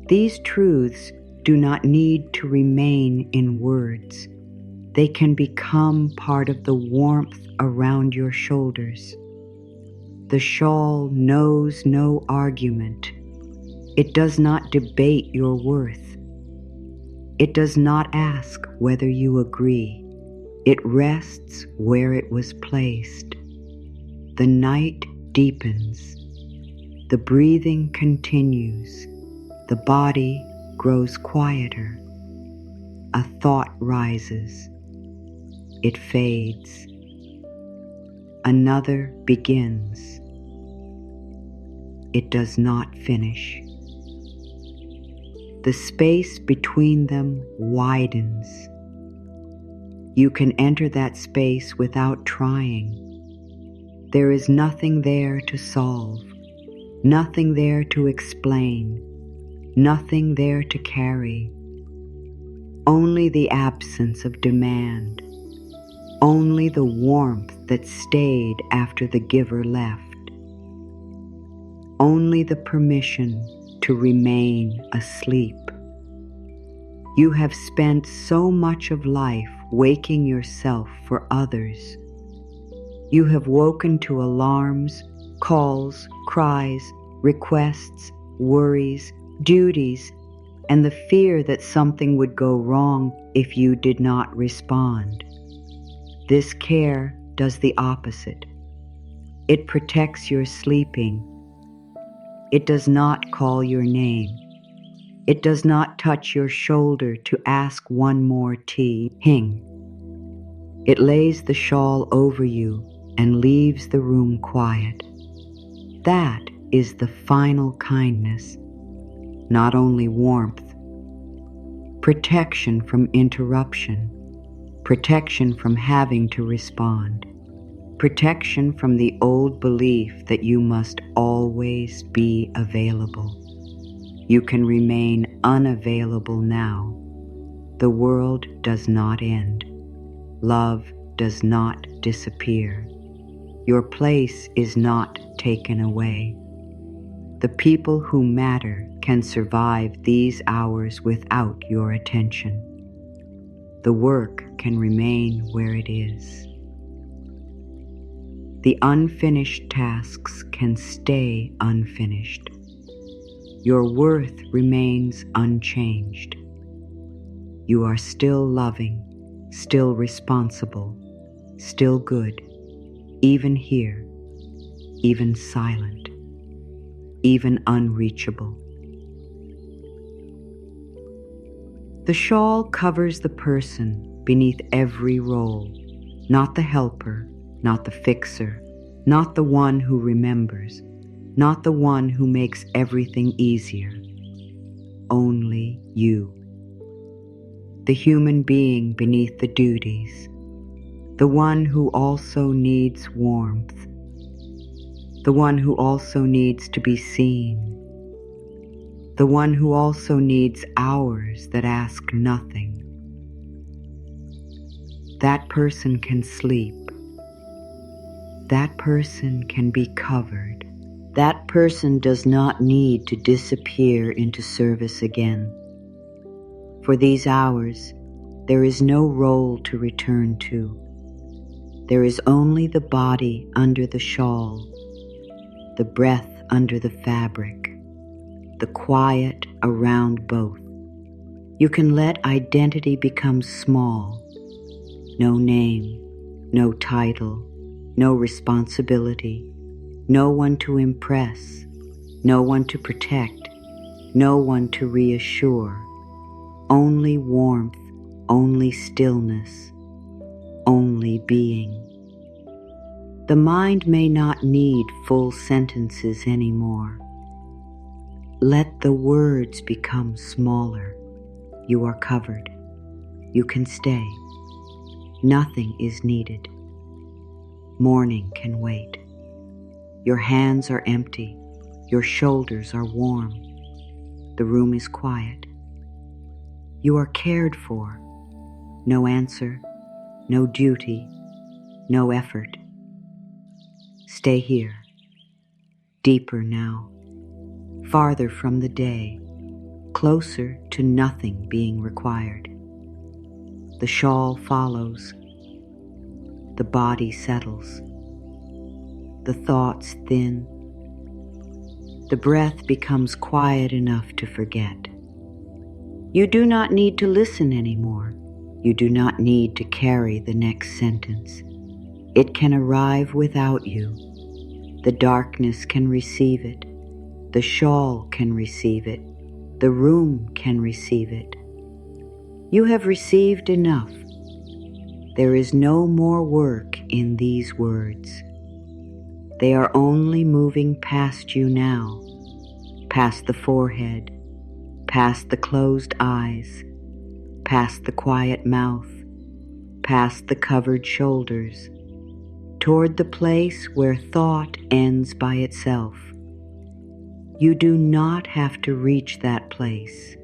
These truths do not need to remain in words. They can become part of the warmth around your shoulders. The shawl knows no argument. It does not debate your worth. It does not ask whether you agree. It rests where it was placed. The night deepens. The breathing continues. The body grows quieter. A thought rises. It fades. Another begins. It does not finish. The space between them widens. You can enter that space without trying. There is nothing there to solve, nothing there to explain, nothing there to carry. Only the absence of demand, only the warmth that stayed after the giver left. Only the permission to remain asleep. You have spent so much of life waking yourself for others. You have woken to alarms, calls, cries, requests, worries, duties, and the fear that something would go wrong if you did not respond. This care does the opposite. It protects your sleeping. It does not call your name. It does not touch your shoulder to ask one more hing. It lays the shawl over you and leaves the room quiet. That is the final kindness, not only warmth. Protection from interruption, protection from having to respond, protection from the old belief that you must always be available. You can remain unavailable now. The world does not end. Love does not disappear. Your place is not taken away. The people who matter can survive these hours without your attention. The work can remain where it is. The unfinished tasks can stay unfinished. Your worth remains unchanged. You are still loving, still responsible, still good, even here, even silent, even unreachable. The shawl covers the person beneath every role, not the helper, not the fixer, not the one who remembers, not the one who makes everything easier. Only you. The human being beneath the duties, the one who also needs warmth, the one who also needs to be seen, the one who also needs hours that ask nothing. That person can sleep. That person can be covered. That person does not need to disappear into service again. For these hours, there is no role to return to. There is only the body under the shawl, the breath under the fabric, the quiet around both. You can let identity become small. No name, no title, no responsibility, no one to impress, no one to protect, no one to reassure. Only warmth, only stillness, only being. The mind may not need full sentences anymore. Let the words become smaller. You are covered. You can stay. Nothing is needed. Morning can wait. Your hands are empty. Your shoulders are warm. The room is quiet. You are cared for. No answer, no duty, no effort. Stay here, deeper now, farther from the day, closer to nothing being required. The shawl follows. The body settles. The thoughts thin. The breath becomes quiet enough to forget. You do not need to listen anymore. You do not need to carry the next sentence. It can arrive without you. The darkness can receive it. The shawl can receive it. The room can receive it. You have received enough. There is no more work in these words. They are only moving past you now, past the forehead, past the closed eyes, past the quiet mouth, past the covered shoulders, toward the place where thought ends by itself. You do not have to reach that place.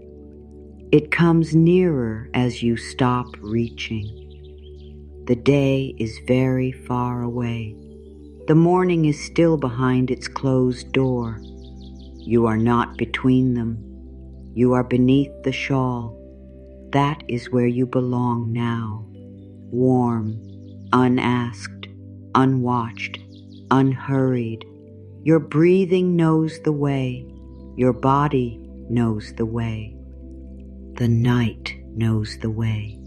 It comes nearer as you stop reaching. The day is very far away. The morning is still behind its closed door. You are not between them. You are beneath the shawl. That is where you belong now. Warm, unasked, unwatched, unhurried. Your breathing knows the way. Your body knows the way. The night knows the way.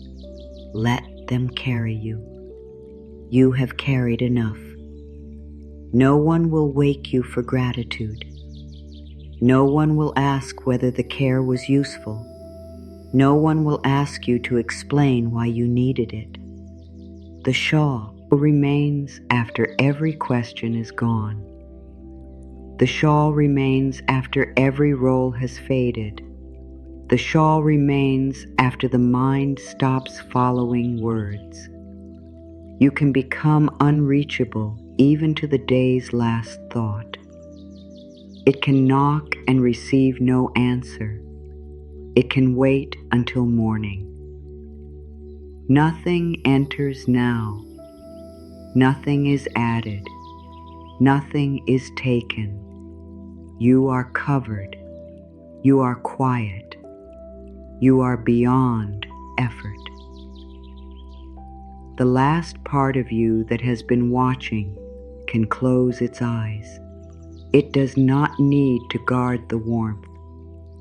Let them carry you. You have carried enough. No one will wake you for gratitude. No one will ask whether the care was useful. No one will ask you to explain why you needed it. The shawl remains after every question is gone. The shawl remains after every role has faded. The shawl remains after the mind stops following words. You can become unreachable even to the day's last thought. It can knock and receive no answer. It can wait until morning. Nothing enters now. Nothing is added. Nothing is taken. You are covered. You are quiet. You are beyond effort. The last part of you that has been watching can close its eyes. It does not need to guard the warmth.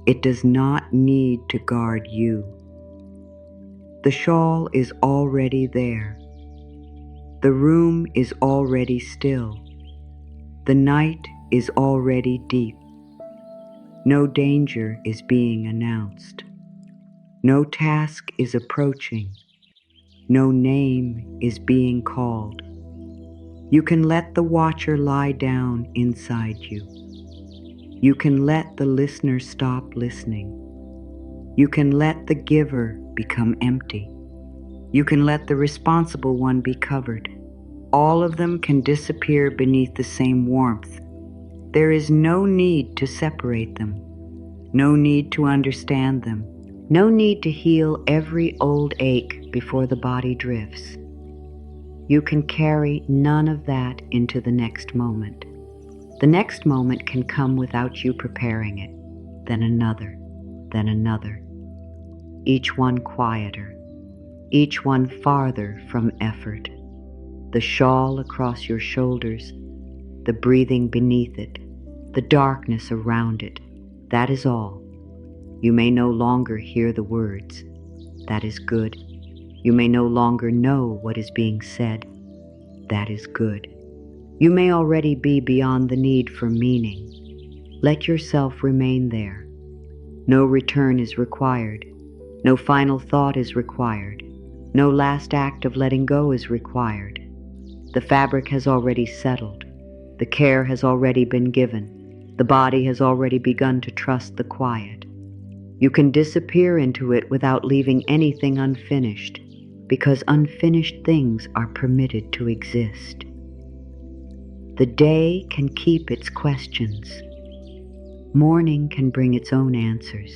It does not need to guard you. The shawl is already there. The room is already still. The night is already deep. No danger is being announced. No task is approaching. No name is being called. You can let the watcher lie down inside you. You can let the listener stop listening. You can let the giver become empty. You can let the responsible one be covered. All of them can disappear beneath the same warmth. There is no need to separate them. No need to understand them. No need to heal every old ache before the body drifts. You can carry none of that into the next moment. The next moment can come without you preparing it, then another, then another. Each one quieter, each one farther from effort. The shawl across your shoulders, the breathing beneath it, the darkness around it, that is all. You may no longer hear the words. That is good. You may no longer know what is being said. That is good. You may already be beyond the need for meaning. Let yourself remain there. No return is required. No final thought is required. No last act of letting go is required. The fabric has already settled. The care has already been given. The body has already begun to trust the quiet. You can disappear into it without leaving anything unfinished, because unfinished things are permitted to exist. The day can keep its questions. Morning can bring its own answers.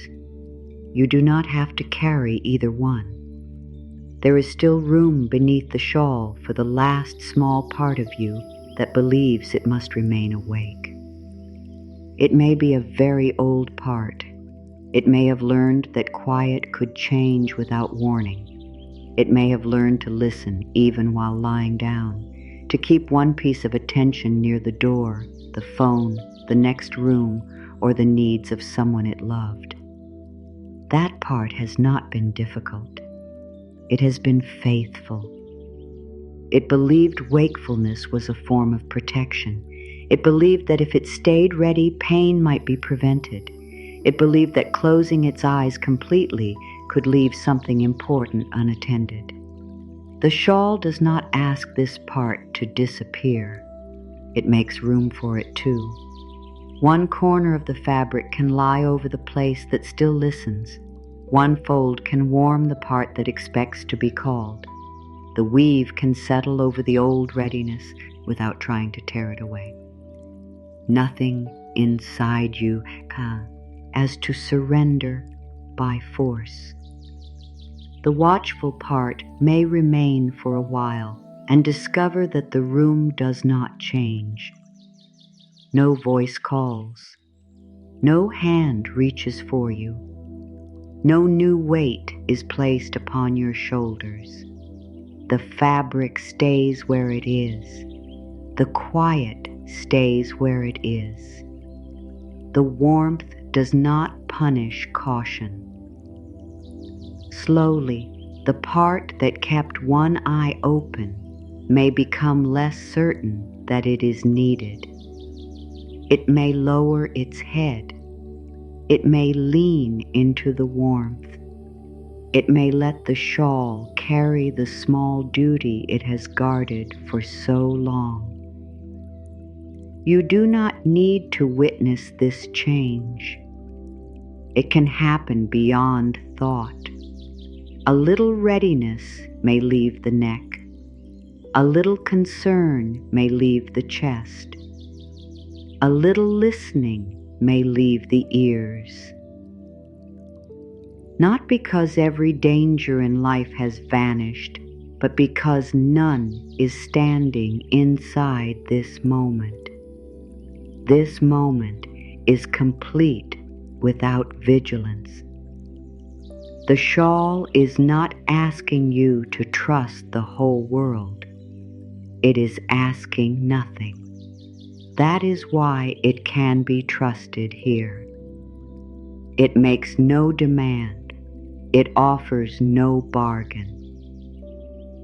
You do not have to carry either one. There is still room beneath the shawl for the last small part of you that believes it must remain awake. It may be a very old part. It may have learned that quiet could change without warning. It may have learned to listen even while lying down, to keep one piece of attention near the door, the phone, the next room, or the needs of someone it loved. That part has not been difficult. It has been faithful. It believed wakefulness was a form of protection. It believed that if it stayed ready, pain might be prevented. It believed that closing its eyes completely could leave something important unattended. The shawl does not ask this part to disappear. It makes room for it too. One corner of the fabric can lie over the place that still listens. One fold can warm the part that expects to be called. The weave can settle over the old readiness without trying to tear it away. Nothing inside you as to surrender by force. The watchful part may remain for a while and discover that the room does not change. No voice calls. No hand reaches for you. No new weight is placed upon your shoulders. The fabric stays where it is. The quiet stays where it is. The warmth does not punish caution. Slowly, the part that kept one eye open may become less certain that it is needed. It may lower its head. It may lean into the warmth. It may let the shawl carry the small duty it has guarded for so long. You do not need to witness this change. It can happen beyond thought. A little readiness may leave the neck. A little concern may leave the chest. A little listening may leave the ears. Not because every danger in life has vanished, but because none is standing inside this moment. This moment is complete without vigilance. The shawl is not asking you to trust the whole world. It is asking nothing. That is why it can be trusted here. It makes no demand. It offers no bargain.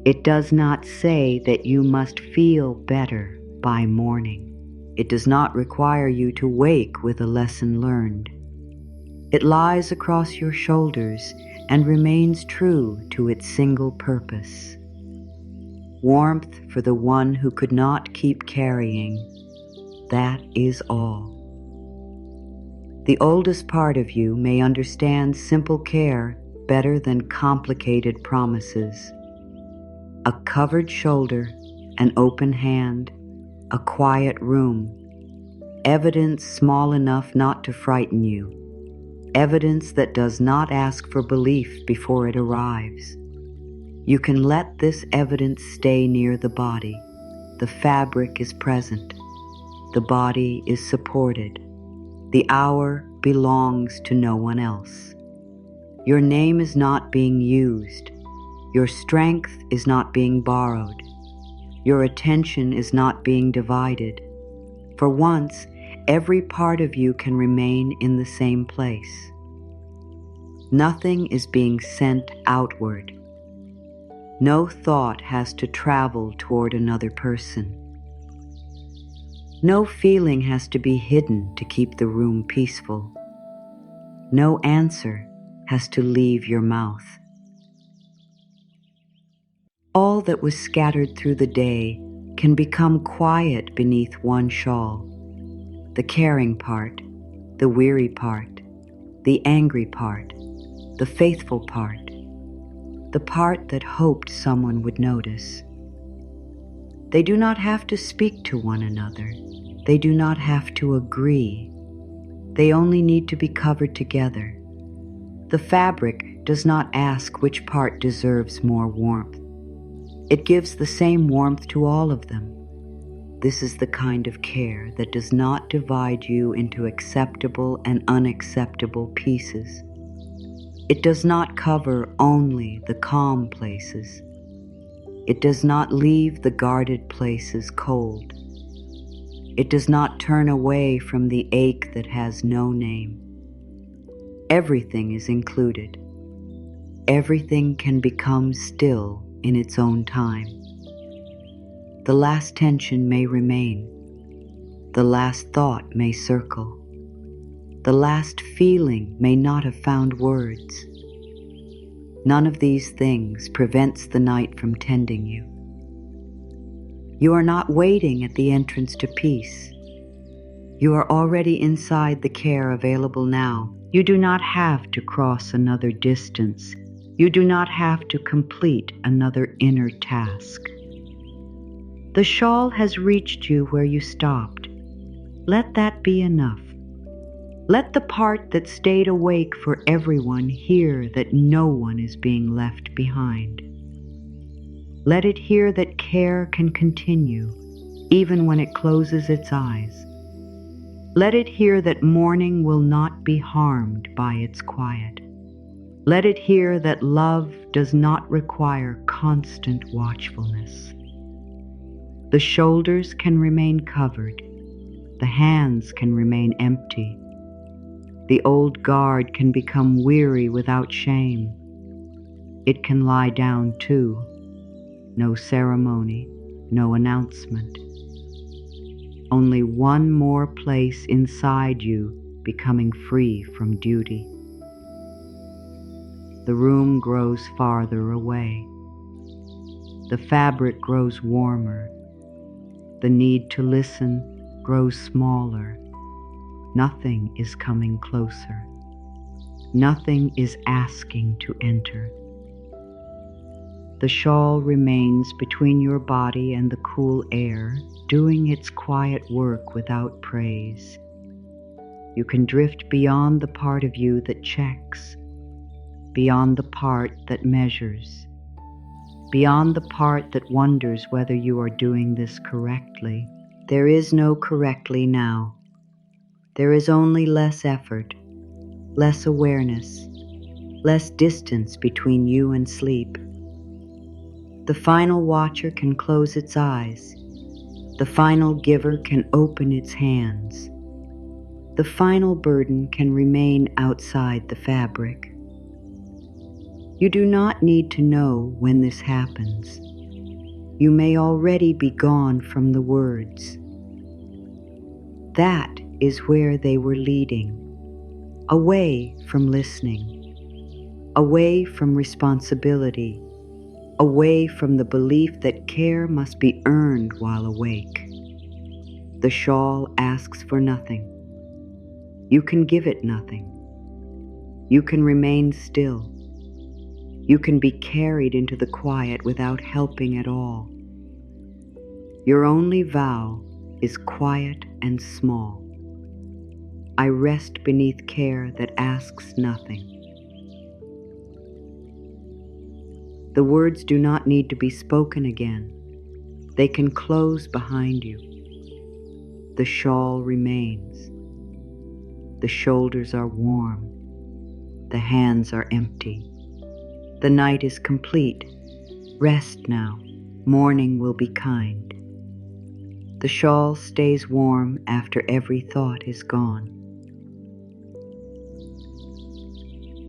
It does not say that you must feel better by morning. It does not require you to wake with a lesson learned. It lies across your shoulders and remains true to its single purpose. Warmth for the one who could not keep carrying. That is all. The oldest part of you may understand simple care better than complicated promises. A covered shoulder, an open hand, a quiet room, evidence small enough not to frighten you, evidence that does not ask for belief before it arrives. You can let this evidence stay near the body. The fabric is present. The body is supported. The hour belongs to no one else. Your name is not being used. Your strength is not being borrowed. Your attention is not being divided. For once, every part of you can remain in the same place. Nothing is being sent outward. No thought has to travel toward another person. No feeling has to be hidden to keep the room peaceful. No answer has to leave your mouth. All that was scattered through the day can become quiet beneath one shawl. The caring part, the weary part, the angry part, the faithful part, the part that hoped someone would notice. They do not have to speak to one another. They do not have to agree. They only need to be covered together. The fabric does not ask which part deserves more warmth. It gives the same warmth to all of them. This is the kind of care that does not divide you into acceptable and unacceptable pieces. It does not cover only the calm places. It does not leave the guarded places cold. It does not turn away from the ache that has no name. Everything is included. Everything can become still in its own time. The last tension may remain. The last thought may circle. The last feeling may not have found words. None of these things prevents the night from tending you. You are not waiting at the entrance to peace. You are already inside the care available now. You do not have to cross another distance. You do not have to complete another inner task. The shawl has reached you where you stopped. Let that be enough. Let the part that stayed awake for everyone hear that no one is being left behind. Let it hear that care can continue, even when it closes its eyes. Let it hear that morning will not be harmed by its quiet. Let it hear that love does not require constant watchfulness. The shoulders can remain covered. The hands can remain empty. The old guard can become weary without shame. It can lie down too. No ceremony, no announcement. Only one more place inside you becoming free from duty. The room grows farther away. The fabric grows warmer. The need to listen grows smaller. Nothing is coming closer. Nothing is asking to enter. The shawl remains between your body and the cool air, doing its quiet work without praise. You can drift beyond the part of you that checks, beyond the part that measures, beyond the part that wonders whether you are doing this correctly. There is no correctly now. There is only less effort, less awareness, less distance between you and sleep. The final watcher can close its eyes. The final giver can open its hands. The final burden can remain outside the fabric. You do not need to know when this happens. You may already be gone from the words. That is where they were leading, away from listening, away from responsibility, away from the belief that care must be earned while awake. The shawl asks for nothing. You can give it nothing. You can remain still. You can be carried into the quiet without helping at all. Your only vow is quiet and small. I rest beneath care that asks nothing. The words do not need to be spoken again. They can close behind you. The shawl remains. The shoulders are warm. The hands are empty. The night is complete. Rest now. Morning will be kind. The shawl stays warm after every thought is gone.